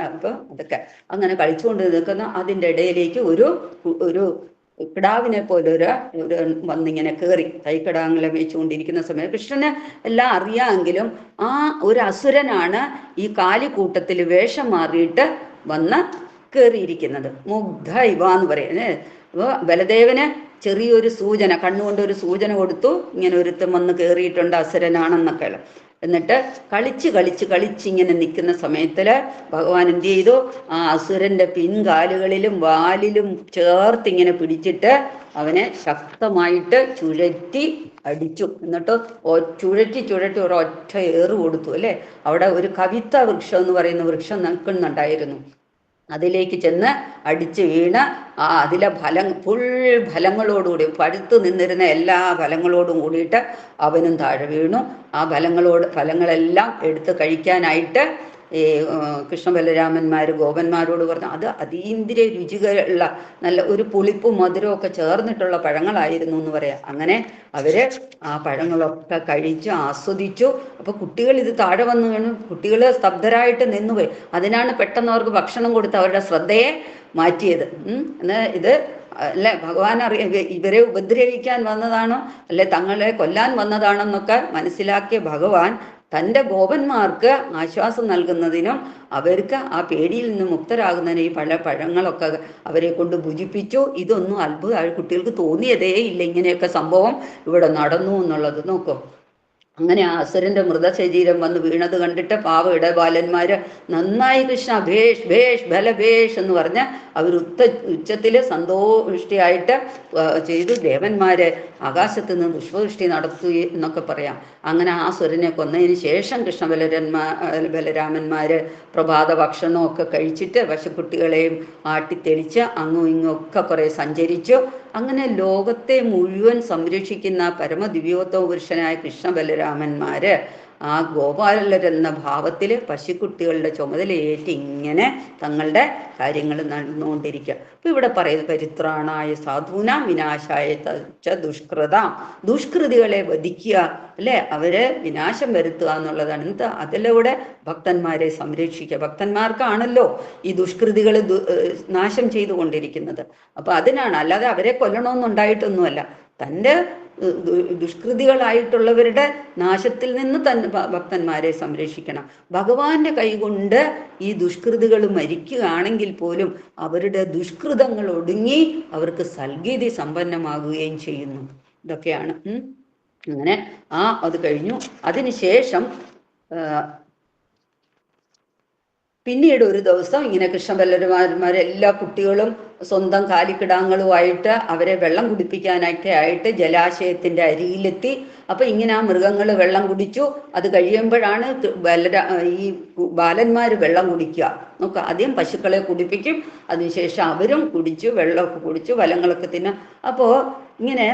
അപ്പോൾ അതൊക്കെ അങ്ങനെ കളിച്ചുകൊണ്ട് നിൽക്കുന്ന അതിൻ്റെ ഇടയിലേക്ക് ഒരു കിടാവിനെ പോലെ ഒരു വന്നിങ്ങനെ കയറി. തൈക്കിടാങ്ങളെ വെച്ചുകൊണ്ടിരിക്കുന്ന സമയത്ത് കൃഷ്ണന് എല്ലാം അറിയാമെങ്കിലും ആ ഒരു അസുരനാണ് ഈ കാലിക്കൂട്ടത്തിൽ വേഷം മാറിയിട്ട് വന്ന് കയറിയിരിക്കുന്നത്. മുഗ്ധ ഇവ എന്ന് പറയുന്നത്. അപ്പോൾ ബലദേവന് ചെറിയൊരു സൂചന, കണ്ണുകൊണ്ട് ഒരു സൂചന കൊടുത്തു, ഇങ്ങനെ ഒരുത്തം വന്ന് കയറിയിട്ടുണ്ട്, അസുരനാണെന്നൊക്കെ. എന്നിട്ട് കളിച്ചിങ്ങനെ നിൽക്കുന്ന സമയത്തില് ഭഗവാൻ എന്ത് ചെയ്തു, ആ അസുരന്റെ പിൻകാലുകളിലും വാലിലും ചേർത്തിങ്ങനെ പിടിച്ചിട്ട് അവനെ ശക്തമായിട്ട് ചുഴറ്റി അടിച്ചു. എന്നിട്ട് ചുഴറ്റി ഒരൊറ്റ ഏറ് കൊടുത്തു. അല്ലേ, അവിടെ ഒരു കവിത്ത വൃക്ഷം എന്ന് പറയുന്ന വൃക്ഷം നിൽക്കുന്നുണ്ടായിരുന്നു. അതിലേക്ക് ചെന്ന് അടിച്ച് വീണ് അതിലെ ഫുൾ ഫലങ്ങളോടുകൂടി, പഴുത്ത് നിന്നിരുന്ന എല്ലാ ഫലങ്ങളോടും കൂടിയിട്ട് അവനും താഴെ വീണു. ആ ഫലങ്ങളെല്ലാം എടുത്ത് കഴിക്കാനായിട്ട് ഈ കൃഷ്ണബലരാമന്മാർ ഗോപന്മാരോട് പറഞ്ഞു. അത് അതീന്ദ്രിയ രുചികളുള്ള നല്ല ഒരു പുളിപ്പും മധുരവും ഒക്കെ ചേർന്നിട്ടുള്ള പഴങ്ങളായിരുന്നു എന്ന് പറയാം. അങ്ങനെ അവര് ആ പഴങ്ങളൊക്കെ കഴിച്ചു ആസ്വദിച്ചു. അപ്പൊ കുട്ടികൾ ഇത് താഴെ വന്ന് വീണു, കുട്ടികൾ സ്തബ്ധരായിട്ട് നിന്നുപോയി. അതിനാണ് പെട്ടെന്ന് അവർക്ക് ഭക്ഷണം കൊടുത്ത് അവരുടെ ശ്രദ്ധയെ മാറ്റിയത്. എന്നാൽ ഇത് അല്ലെ ഭഗവാൻ ഇവരെ ഉപദ്രവിക്കാൻ വന്നതാണോ അല്ലെ തങ്ങളെ കൊല്ലാൻ വന്നതാണെന്നൊക്കെ മനസ്സിലാക്കിയ ഭഗവാൻ തൻ്റെ ഗോപന്മാർക്ക് ആശ്വാസം നൽകുന്നതിനും അവർക്ക് ആ പേടിയിൽ നിന്ന് മുക്തരാകുന്നതിന് ഈ പഴങ്ങളൊക്കെ അവരെ കൊണ്ട് ഭുജിപ്പിച്ചു. ഇതൊന്നും അത്ഭുതമായി കുട്ടികൾക്ക് തോന്നിയതേ ഇല്ല, ഇങ്ങനെയൊക്കെ സംഭവം ഇവിടെ നടന്നു എന്നുള്ളത്. നോക്കൂ, അങ്ങനെ ആ അസുരന്റെ മൃതശരീരം വന്ന് വീണത് കണ്ടിട്ട് പാവ ഇടബാലന്മാര് നന്നായി കൃഷ്ണ ഭേഷ് ഭേഷ് ബലഭേഷ് എന്ന് പറഞ്ഞ് അവർ ഉച്ചത്തില് സന്തോഷ്ടിയായിട്ട് ചെയ്തു. ദേവന്മാര് ആകാശത്ത് നിന്ന് പുഷ്പവൃഷ്ടി നടത്തി എന്നൊക്കെ പറയാം. അങ്ങനെ ആ അസുരനെ കൊന്നതിന് ശേഷം ബലരാമന്മാര് പ്രഭാത ഭക്ഷണമൊക്കെ കഴിച്ചിട്ട് പശുക്കുട്ടികളെയും ആട്ടിത്തെളിച്ച് അങ്ങും ഇങ്ങും ഒക്കെ കുറെ സഞ്ചരിച്ചു. അങ്ങനെ ലോകത്തെ മുഴുവൻ സംരക്ഷിക്കുന്ന പരമദിവ്യോത്തമ പുരുഷനായ കൃഷ്ണ ബലരാമന്മാര് ആ ഗോപാലരെന്ന ഭാവത്തിൽ പശുക്കുട്ടികളുടെ ചുമതലയേറ്റ് ഇങ്ങനെ തങ്ങളുടെ കാര്യങ്ങൾ നടന്നുകൊണ്ടിരിക്കുക. അപ്പൊ ഇവിടെ പറയുന്നത് പരിത്രാണായ സാധൂനാം വിനാശായ ദുഷ്കൃതികളെ വധിക്കുക, അല്ലെ, അവരെ വിനാശം വരുത്തുക എന്നുള്ളതാണ്. എന്താ അതിലൂടെ ഭക്തന്മാരെ സംരക്ഷിക്കുക. ഭക്തന്മാർക്കാണല്ലോ ഈ ദുഷ്കൃതികൾ നാശം ചെയ്തുകൊണ്ടിരിക്കുന്നത്. അപ്പൊ അതിനാണ്, അല്ലാതെ അവരെ കൊല്ലണമെന്നുണ്ടായിട്ടൊന്നുമല്ല. തൻ്റെ ദുഷ്കൃതികളായിട്ടുള്ളവരുടെ നാശത്തിൽ നിന്ന് തന്നെ ഭക്തന്മാരെ സംരക്ഷിക്കണം. ഭഗവാന്റെ കൈകൊണ്ട് ഈ ദുഷ്കൃതികൾ മരിക്കുകയാണെങ്കിൽ പോലും അവരുടെ ദുഷ്കൃതങ്ങൾ ഒടുങ്ങി അവർക്ക് സൽഗതി സമ്പന്നമാകുകയും ചെയ്യുന്നു. ഇതൊക്കെയാണ്. അങ്ങനെ അത് കഴിഞ്ഞു. അതിനുശേഷം പിന്നീട് ഒരു ദിവസം ഇങ്ങനെ കൃഷ്ണബലരാമന്മാരെ എല്ലാ കുട്ടികളും സ്വന്തം കാലിക്കിടാങ്ങളുമായിട്ട് അവരെ വെള്ളം കുടിപ്പിക്കാനായിട്ട് ജലാശയത്തിന്റെ അരിയിലെത്തി. അപ്പൊ ഇങ്ങനെ ആ മൃഗങ്ങൾ വെള്ളം കുടിച്ചു. അത് കഴിയുമ്പോഴാണ് ഈ ബാലന്മാര് വെള്ളം കുടിക്കുക. നോക്കുക, ആദ്യം പശുക്കളെ കുടിപ്പിക്കും, അതിനുശേഷം അവരും കുടിച്ചു, വെള്ളമൊക്കെ കുടിച്ചു, ഫലങ്ങളൊക്കെ തിന്നാം. അപ്പോ ഇങ്ങനെ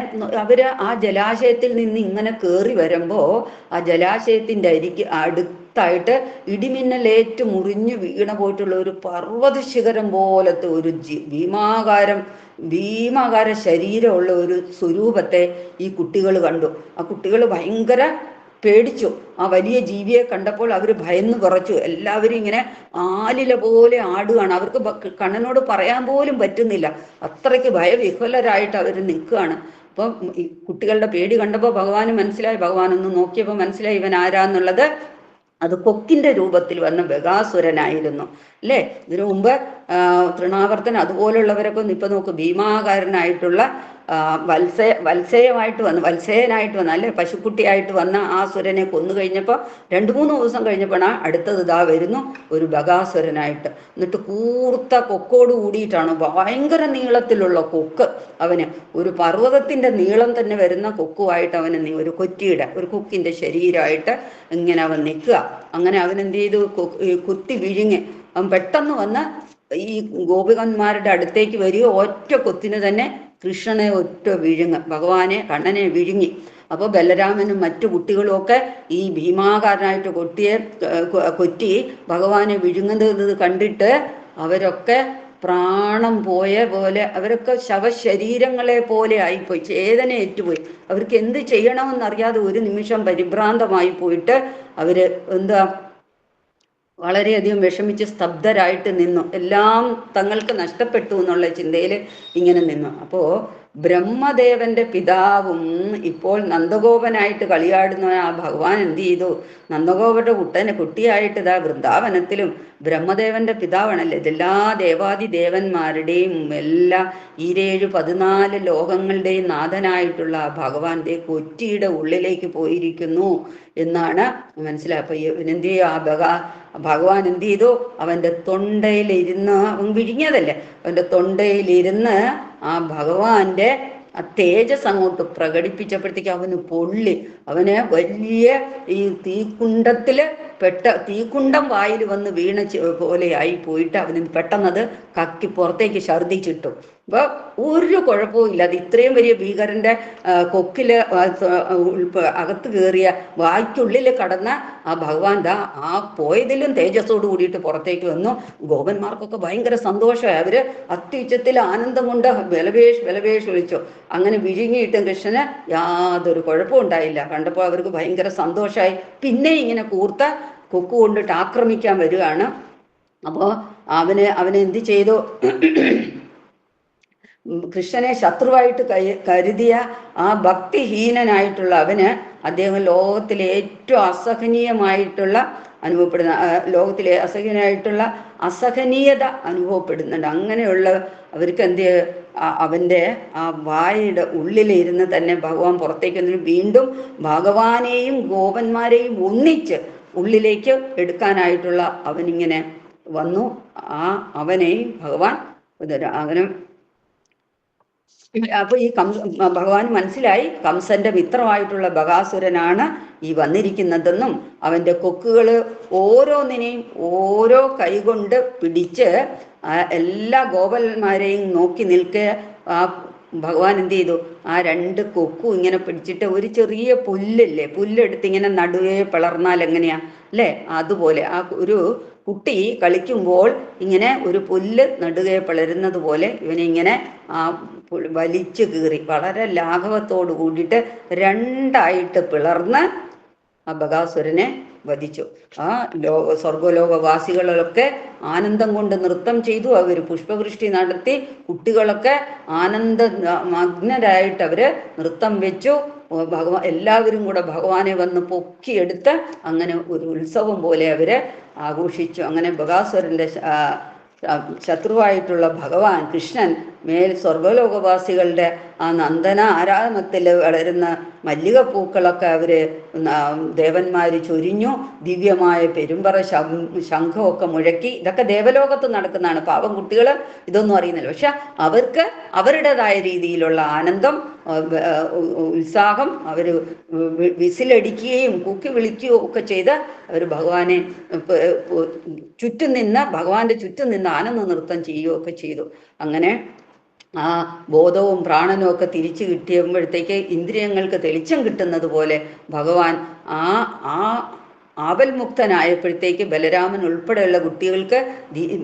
അവര് ആ ജലാശയത്തിൽ നിന്ന് ഇങ്ങനെ കയറി വരുമ്പോ ആ ജലാശയത്തിന്റെ അടുത്തായിട്ട് ഇടിമിന്നലേറ്റ് മുറിഞ്ഞു വീണ പോയിട്ടുള്ള ഒരു പർവ്വത ശിഖരം പോലത്തെ ഒരു ഭീമാകാര ശരീരമുള്ള ഒരു സ്വരൂപത്തെ ഈ കുട്ടികൾ കണ്ടു. ആ കുട്ടികൾ ഭയങ്കര പേടിച്ചു. ആ വലിയ ജീവിയെ കണ്ടപ്പോൾ അവർ ഭയന്ന് കുറച്ചു. എല്ലാവരും ഇങ്ങനെ ആലില പോലെ ആടുകയാണ്. അവർക്ക് കണ്ണനോട് പറയാൻ പോലും പറ്റുന്നില്ല, അത്രയ്ക്ക് ഭയവിഹ്വലരായിട്ട് അവർ നിൽക്കുകയാണ്. അപ്പം ഈ കുട്ടികളുടെ പേടി കണ്ടപ്പോൾ ഭഗവാന് മനസ്സിലായി. ഭഗവാനൊന്ന് നോക്കിയപ്പോൾ മനസ്സിലായി ഇവൻ ആരാന്നുള്ളത്. അത് കൊക്കിന്റെ രൂപത്തിൽ വന്ന ബകാസുരനായിരുന്നു. അല്ലേ? ഇതിനു മുമ്പ് തൃണാവർത്തൻ അതുപോലുള്ളവരൊക്കെ ഒന്ന് ഇപ്പൊ നോക്ക്, ഭീമാകാരനായിട്ടുള്ള വത്സേയനായിട്ട് വന്ന അല്ലെ, പശുക്കുട്ടിയായിട്ട് വന്ന ആ സുരനെ കൊന്നു കഴിഞ്ഞപ്പോൾ 2-3 ദിവസം കഴിഞ്ഞപ്പോഴാണ് അടുത്തത് ഇതാ വരുന്നു ഒരു ബകാസുരനായിട്ട്. എന്നിട്ട് കൂർത്ത കൊക്കോട് കൂടിയിട്ടാണ്, ഭയങ്കര നീളത്തിലുള്ള കൊക്ക്, അവന് ഒരു പർവ്വതത്തിന്റെ നീളം തന്നെ വരുന്ന കൊക്കുമായിട്ട് അവന് ഒരു ഒരു കൊക്കിന്റെ ശരീരമായിട്ട് ഇങ്ങനെ അവൻ നിൽക്കുക. അങ്ങനെ അവൻ എന്ത് ചെയ്തു, കുത്തി വിഴുങ്ങി അവൻ പെട്ടെന്ന് വന്ന് ഈ ഗോപികന്മാരുടെ അടുത്തേക്ക് വരിക, ഒറ്റ കൊത്തിന് തന്നെ കൃഷ്ണനെ ഒറ്റ വിഴുങ്ങ്, ഭഗവാനെ കണ്ണനെ വിഴുങ്ങി. അപ്പോൾ ബലരാമനും മറ്റു കുട്ടികളും ഒക്കെ ഈ ഭീമാകാരനായിട്ട് കൊറ്റി ഭഗവാനെ വിഴുങ്ങുന്നത് കണ്ടിട്ട് അവരൊക്കെ പ്രാണം പോയ പോലെ, അവരൊക്കെ ശവശരീരങ്ങളെ പോലെ ആയിപ്പോയി, ചേതന ഏറ്റുപോയി. അവർക്ക് എന്ത് ചെയ്യണമെന്നറിയാതെ ഒരു നിമിഷം പരിഭ്രാന്തമായി പോയിട്ട് അവര് എന്താ വളരെയധികം വിഷമിച്ച് സ്തബ്ധരായിട്ട് നിന്നു. എല്ലാം തങ്ങൾക്ക് നഷ്ടപ്പെട്ടു എന്നുള്ള ചിന്തയിൽ ഇങ്ങനെ നിന്നു. അപ്പോൾ ബ്രഹ്മദേവന്റെ പിതാവും ഇപ്പോൾ നന്ദഗോപനായിട്ട് കളിയാടുന്ന ആ ഭഗവാൻ എന്ത് ചെയ്തു, നന്ദഗോപന്റെ കുട്ടിയായിട്ട് ഇതാ വൃന്ദാവനത്തിലും ബ്രഹ്മദേവന്റെ പിതാവാണല്ലേ, ഇതെല്ലാ ദേവാദി ദേവന്മാരുടെയും എല്ലാ 14 ലോകങ്ങളുടെയും നാഥനായിട്ടുള്ള ഭഗവാന്റെ കൊറ്റിയുടെ ഉള്ളിലേക്ക് പോയിരിക്കുന്നു എന്നാണ് മനസ്സിലാക്കുക. അപ്പൊ ഇവനെന്ത് ചെയ്യും, ഭഗവാൻ എന്ത് ചെയ്തു, അവന്റെ തൊണ്ടയിലിരുന്ന്, അവൻ വിഴിഞ്ഞതല്ലേ, അവന്റെ തൊണ്ടയിലിരുന്ന് ആ ഭഗവാന്റെ ആ തേജസ് അങ്ങോട്ട് പ്രകടിപ്പിച്ചപ്പോഴത്തേക്ക് അവന് പൊള്ളി. അവന് വലിയ ഈ തീക്കുണ്ടം വായിൽ വന്ന് വീണ പോലെ ആയി പോയിട്ട് അവന് പെട്ടെന്നത് കക്കി പുറത്തേക്ക് ഛർദ്ദിച്ചിട്ടു. അപ്പൊ ഒരു കുഴപ്പവും ഇല്ല. അത് ഇത്രയും വലിയ ഭീകരന്റെ കൊക്കില് അകത്ത് കയറിയ വായ്ക്കുള്ളിൽ കടന്ന ആ ഭഗവാൻ ആ പോയതിലും തേജസ്സോട് കൂടിയിട്ട് പുറത്തേക്ക് വന്നു. ഗോപന്മാർക്കൊക്കെ ഭയങ്കര സന്തോഷമായി. അവര് അത്യുച്ചത്തിൽ ആനന്ദം കൊണ്ട് ബലവേഷ് വിളിച്ചു. അങ്ങനെ വിഴുങ്ങിയിട്ടും കൃഷ്ണന് യാതൊരു കുഴപ്പവും ഉണ്ടായില്ല. കണ്ടപ്പോൾ അവർക്ക് ഭയങ്കര സന്തോഷമായി. പിന്നെ ഇങ്ങനെ കൂർത്ത കൊക്ക് കൊണ്ടിട്ട് ആക്രമിക്കാൻ വരികയാണ്. അപ്പോൾ അവനെ എന്ത് ചെയ്തു, കൃഷ്ണനെ ശത്രുവായിട്ട് കരുതിയ ആ ഭക്തിഹീനനായിട്ടുള്ള അദ്ദേഹം ലോകത്തിലെ ഏറ്റവും അസഹനീയമായിട്ടുള്ള ലോകത്തിലെ അസഹനീയത അനുഭവപ്പെടുന്നുണ്ട്. അങ്ങനെയുള്ള അവർക്ക് എന്ത്, അവന്റെ ആ വായുടെ ഉള്ളിലിരുന്ന് തന്നെ ഭഗവാൻ പുറത്തേക്ക് വന്നിട്ട് വീണ്ടും ഭഗവാനെയും ഗോപന്മാരെയും ഒന്നിച്ച് ഉള്ളിലേക്ക് എടുക്കാനായിട്ടുള്ള അവനിങ്ങനെ വന്നു. അവനെയും ഭഗവാൻ അപ്പൊ ഈ ഭഗവാൻ മനസ്സിലായി, കംസന്റെ മിത്രമായിട്ടുള്ള ബകാസുരനാണ് ഈ വന്നിരിക്കുന്നതെന്നും അവന്റെ കൊക്കുകൾ ഓരോന്നിനെയും ഓരോ കൈകൊണ്ട് പിടിച്ച് എല്ലാ ഗോപന്മാരെയും നോക്കി നിൽക്കെ ആ ഭഗവാൻ എന്ത് ചെയ്തു, ആ 2 കൊക്കും ഇങ്ങനെ പിടിച്ചിട്ട് ഒരു ചെറിയ പുല്ലെടുത്ത് ഇങ്ങനെ നടുവേ പിളർന്നാൽ എങ്ങനെയാ അല്ലേ, അതുപോലെ ആ ഒരു കുട്ടി കളിക്കുമ്പോൾ ഇങ്ങനെ ഒരു പുല്ല് നടുകെ പിളരുന്നത് പോലെ ഇവനെ ഇങ്ങനെ ആ വലിച്ചു കീറി വളരെ ലാഘവത്തോട് കൂടിയിട്ട് 2ആയിട്ട് പിളർന്ന് ആ ബകാസുരനെ വധിച്ചു. ആ സ്വർഗലോകവാസികളൊക്കെ ആനന്ദം കൊണ്ട് നൃത്തം ചെയ്തു. അവർ പുഷ്പവൃഷ്ടി നടത്തി. കുട്ടികളൊക്കെ ആനന്ദമഗ്നരായിട്ട് അവര് നൃത്തം വെച്ചു. എല്ലാവരും കൂടെ ഭഗവാനെ വന്ന് പൊക്കിയെടുത്ത് അങ്ങനെ ഒരു ഉത്സവം പോലെ അവര് ആഘോഷിച്ചു. അങ്ങനെ ബകാസുരന്റെ ശത്രുവായിട്ടുള്ള ഭഗവാൻ കൃഷ്ണൻ സ്വർഗലോകവാസികളുടെ ആ നന്ദന ആരാമത്തിൽ വളരുന്ന മല്ലികപ്പൂക്കളൊക്കെ അവര് ദേവന്മാര് ചൊരിഞ്ഞു. ദിവ്യമായ പെരുമ്പറ ശംഖമൊക്കെ മുഴക്കി. ഇതൊക്കെ ദേവലോകത്ത് നടക്കുന്നതാണ്. പാവം കുട്ടികൾ ഇതൊന്നും അറിയുന്നില്ല. പക്ഷെ അവർക്ക് അവരുടേതായ രീതിയിലുള്ള ആനന്ദം, ഉത്സാഹം, അവര് വിസിലടിക്കുകയും കൂക്കി വിളിക്കുകയും ഒക്കെ ചെയ്ത് അവർ ഭഗവാനെ ഭഗവാന്റെ ചുറ്റും നിന്ന് ആനന്ദ നൃത്തം ചെയ്യുകയൊക്കെ ചെയ്തു. അങ്ങനെ ആ ബോധവും പ്രാണനും ഒക്കെ തിരിച്ചു കിട്ടിയപ്പോഴത്തേക്ക് ഇന്ദ്രിയങ്ങൾക്ക് തെളിച്ചം കിട്ടുന്നത് പോലെ ഭഗവാൻ ആപൽമുക്തനായപ്പോഴത്തേക്ക് ബലരാമൻ ഉൾപ്പെടെയുള്ള കുട്ടികൾക്ക്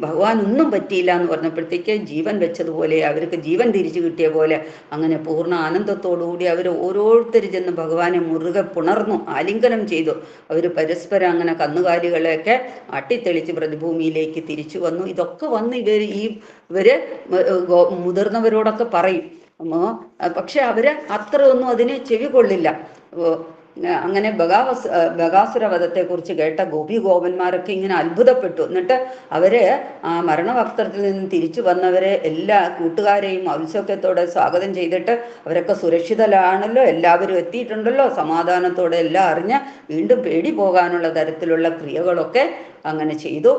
ഭഗവാൻ ഒന്നും പറ്റിയില്ല എന്ന് പറഞ്ഞപ്പോഴത്തേക്ക് ജീവൻ വെച്ചതുപോലെ, അവർക്ക് ജീവൻ തിരിച്ചു കിട്ടിയ പോലെ അങ്ങനെ പൂർണ്ണ ആനന്ദത്തോടുകൂടി അവർ ഓരോരുത്തർ ചെന്ന് ഭഗവാനെ മുറുകെ പുണർന്നു, ആലിംഗനം ചെയ്തു. അവർ പരസ്പരം അങ്ങനെ കന്നുകാലികളെയൊക്കെ അട്ടിത്തെളിച്ച് പ്രതിഭൂമിയിലേക്ക് തിരിച്ചു വന്നു. ഇതൊക്കെ വന്ന് ഇവര് മുതിർന്നവരോടൊക്കെ പറയും. പക്ഷെ അവര് അത്ര ഒന്നും അതിന് ചെവി കൊള്ളില്ല. അങ്ങനെ ബകാസുര വധത്തെക്കുറിച്ച് കേട്ട ഗോപന്മാരൊക്കെ ഇങ്ങനെ അത്ഭുതപ്പെട്ടു. എന്നിട്ട് അവര് ആ മരണവസ്ത്രത്തിൽ നിന്ന് തിരിച്ചു വന്നവരെ എല്ലാ കൂട്ടുകാരെയും ഔത്സുക്യത്തോടെ സ്വാഗതം ചെയ്തിട്ട് അവരൊക്കെ സുരക്ഷിതരാണല്ലോ, എല്ലാവരും എത്തിയിട്ടുണ്ടല്ലോ, സമാധാനത്തോടെ എല്ലാം അറിഞ്ഞ് വീണ്ടും പേടി പോകാനുള്ള തരത്തിലുള്ള ക്രിയകളൊക്കെ അങ്ങനെ ചെയ്തു.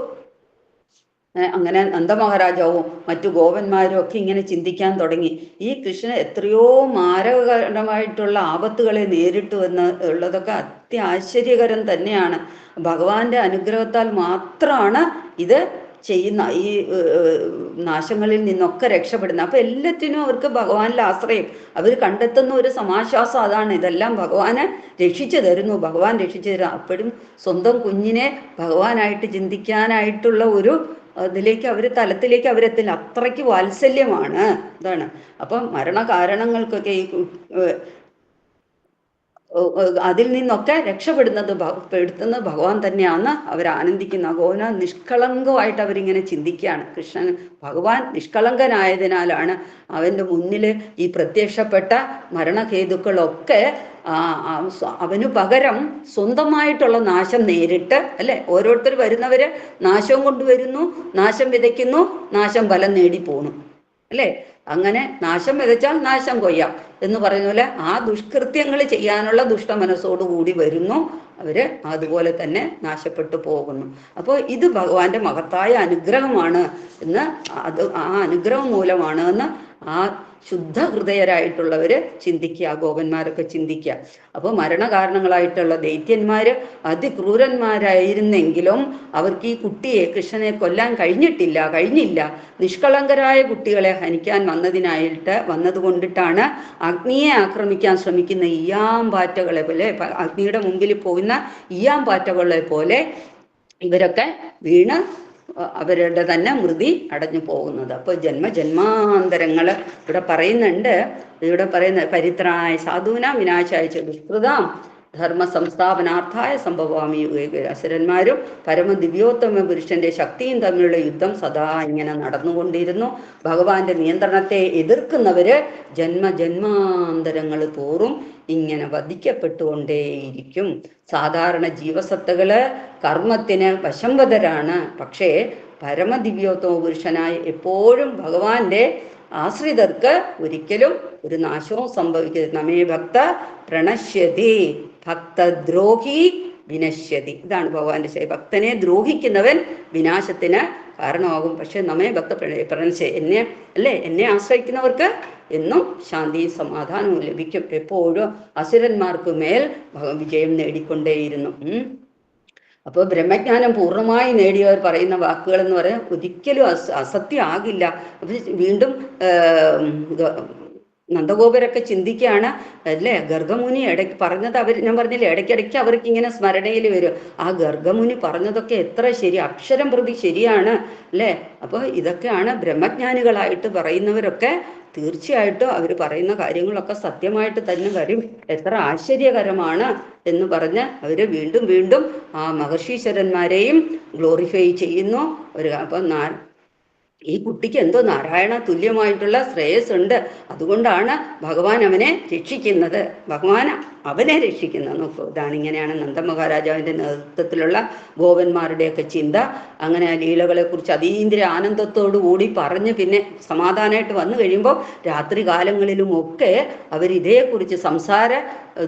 അങ്ങനെ നന്ദമഹാരാജാവും മറ്റു ഗോപന്മാരും ഒക്കെ ഇങ്ങനെ ചിന്തിക്കാൻ തുടങ്ങി, ഈ കൃഷ്ണൻ എത്രയോ മാരകമായിട്ടുള്ള ആപത്തുകളെ നേരിട്ടു എന്ന് ഉള്ളതൊക്കെ അത്യാശ്ചര്യകരം തന്നെയാണ്. ഭഗവാന്റെ അനുഗ്രഹത്താൽ മാത്രമാണ് ഇത് ചെയ്യുന്ന, ഈ നാശങ്ങളിൽ നിന്നൊക്കെ രക്ഷപ്പെടുന്നത്. അപ്പൊ എല്ലാറ്റിനും അവർക്ക് ഭഗവാനിൽ ആശ്രയം, അവർ കണ്ടെത്തുന്ന ഒരു സമാശ്വാസം അതാണ്. ഇതെല്ലാം ഭഗവാന് രക്ഷിച്ചു തരുന്നു, ഭഗവാൻ രക്ഷിച്ചു തരുന്നു. അപ്പോഴും സ്വന്തം കുഞ്ഞിനെ ഭഗവാനായിട്ട് ചിന്തിക്കാനായിട്ടുള്ള ഒരു തലത്തിലേക്ക് അവരെത്തില്ല, അത്രയ്ക്ക് വാത്സല്യമാണ്. ഇതാണ്. അപ്പം മരണകാരണങ്ങൾക്കൊക്കെ ഈ അതിൽ നിന്നൊക്കെ രക്ഷപ്പെടുത്തുന്നത് ഭഗവാൻ തന്നെയാണെന്ന് അവർ ആനന്ദിക്കുന്ന. ഗോവിന നിഷ്കളങ്കമായിട്ട് അവരിങ്ങനെ ചിന്തിക്കുകയാണ്. കൃഷ്ണൻ ഭഗവാൻ നിഷ്കളങ്കനായതിനാലാണ് അവൻ്റെ മുന്നിൽ ഈ പ്രത്യക്ഷപ്പെട്ട മരണഹേതുക്കളൊക്കെ അവന് പകരം സ്വന്തമായിട്ടുള്ള നാശം നേരിട്ട്, അല്ലെ, ഓരോരുത്തർ വരുന്നവര് നാശവും കൊണ്ടുവരുന്നു, നാശം വിതയ്ക്കുന്നു, നാശം ഫലം നേടിപ്പോണു, അല്ലേ. അങ്ങനെ നാശം വിതച്ചാൽ നാശം കൊയ്യാം എന്ന് പറയുന്ന പോലെ ആ ദുഷ്കൃത്യങ്ങൾ ചെയ്യാനുള്ള ദുഷ്ടമനസ്സോടുകൂടി വരുന്നു, അവര് അതുപോലെ തന്നെ നാശപ്പെട്ടു പോകുന്നു. അപ്പോൾ ഇത് ഭഗവാന്റെ മഹത്തായ അനുഗ്രഹമാണ് എന്ന്, ആ അനുഗ്രഹം മൂലമാണ് എന്ന് ആ ശുദ്ധ ഹൃദയരായിട്ടുള്ളവര് ചിന്തിക്കുക, ഗോപന്മാരൊക്കെ ചിന്തിക്കുക. അപ്പോൾ മരണകാരണങ്ങളായിട്ടുള്ള ദൈത്യന്മാര് അതിക്രൂരന്മാരായിരുന്നെങ്കിലും അവർക്ക് ഈ കുട്ടിയെ, കൃഷ്ണനെ കൊല്ലാൻ കഴിഞ്ഞില്ല. നിഷ്കളങ്കരായ കുട്ടികളെ ഹനിക്കാൻ വന്നതുകൊണ്ടിട്ടാണ് അഗ്നിയെ ആക്രമിക്കാൻ ശ്രമിക്കുന്ന ഈയാമ്പാറ്റകളെ പോലെ, അഗ്നിയുടെ മുമ്പിൽ പോകുന്ന ഈയാമ്പാറ്റകളെ പോലെ ഇവരൊക്കെ വീണ് അവരുടെ തന്നെ മൃതി അടഞ്ഞു പോകുന്നത്. അപ്പോൾ ജന്മജന്മാന്തരങ്ങൾ ഇവിടെ പറയുന്ന പരിത്രാണായ സാധൂനാം വിനാശായ ദുഷ്കൃതാം ധർമ്മ സംസ്ഥാപനാർത്ഥായ സംഭവാമി യുഗേ. അസുരന്മാരും പരമദിവ്യോത്തമ പുരുഷന്റെ ശക്തിയും തമ്മിലുള്ള യുദ്ധം സദാ ഇങ്ങനെ നടന്നുകൊണ്ടിരുന്നു. ഭഗവാന്റെ നിയന്ത്രണത്തെ എതിർക്കുന്നവര് ജന്മജന്മാന്തരങ്ങൾ തോറും ഇങ്ങനെ വധിക്കപ്പെട്ടുകൊണ്ടേയിരിക്കും. സാധാരണ ജീവസത്തകള് കർമ്മത്തിന് വശംവദരാണ്. പക്ഷേ പരമദിവ്യോത്തമ പുരുഷനായി എപ്പോഴും ഭഗവാന്റെ ആശ്രിതർക്ക് ഒരിക്കലും ഒരു നാശവും സംഭവിക്കരുത്. നമേ ഭക്ത പ്രണശ്യതി ഭക്തദ്രോഹി വിനശ്യതി. ഇതാണ് ഭഗവാന്റെ ശൈലി. ഭക്തനെ ദ്രോഹിക്കുന്നവൻ വിനാശത്തിന് കാരണമാകും. പക്ഷെ നമ്മെ ഭക്ത പ്രണശ്യ, എന്നെ ആശ്രയിക്കുന്നവർക്ക് എന്നും ശാന്തിയും സമാധാനവും ലഭിക്കും. എപ്പോഴും അസുരന്മാർക്ക് മേൽ വിജയം നേടിക്കൊണ്ടേയിരുന്നു. അപ്പോൾ ബ്രഹ്മജ്ഞാനം പൂർണ്ണമായി നേടിയവർ പറയുന്ന വാക്കുകൾ എന്ന് പറയാൻ ഒരിക്കലും അസത്യമാകില്ല. വീണ്ടും നന്ദഗോപരൊക്കെ ചിന്തിക്കുകയാണ്, അല്ലേ, ഗർഗമുനി പറഞ്ഞത് ഞാൻ പറഞ്ഞില്ലേ, ഇടയ്ക്കിടയ്ക്ക് അവർക്ക് ഇങ്ങനെ സ്മരണയിൽ വരും. ആ ഗർഗമുനി പറഞ്ഞതൊക്കെ എത്ര ശരി, അക്ഷരം പ്രതി ശരിയാണ്, അല്ലേ. അപ്പോൾ ഇതൊക്കെയാണ് ബ്രഹ്മജ്ഞാനികളായിട്ട് പറയുന്നവരൊക്കെ തീർച്ചയായിട്ടും അവർ പറയുന്ന കാര്യങ്ങളൊക്കെ സത്യമായിട്ട് തന്നെ വരും. എത്ര ആശ്ചര്യകരമാണ് എന്ന് പറഞ്ഞ് അവര് വീണ്ടും വീണ്ടും ആ മഹർഷീശ്വരന്മാരെയും ഗ്ലോറിഫൈ ചെയ്യുന്നു. അപ്പം ഈ കുട്ടിക്ക് എന്തോ നാരായണ തുല്യമായിട്ടുള്ള ശ്രേയസ് ഉണ്ട്, അതുകൊണ്ടാണ് ഭഗവാൻ അവനെ രക്ഷിക്കുന്നത്, ഭഗവാൻ അവനെ രക്ഷിക്കുന്നത്. നോക്കൂ, ഇങ്ങനെയാണ് നന്ദമഹാരാജാവിൻ്റെ നേതൃത്വത്തിലുള്ള ഗോപന്മാരുടെയൊക്കെ ചിന്ത. അങ്ങനെ ആ ലീലകളെക്കുറിച്ച് അതീന്ദ്രിയ ആനന്ദത്തോടു കൂടി പറഞ്ഞ് പിന്നെ സമാധാനമായിട്ട് വന്നു കഴിയുമ്പോൾ രാത്രി കാലങ്ങളിലുമൊക്കെ അവരിതേക്കുറിച്ച് സംസാര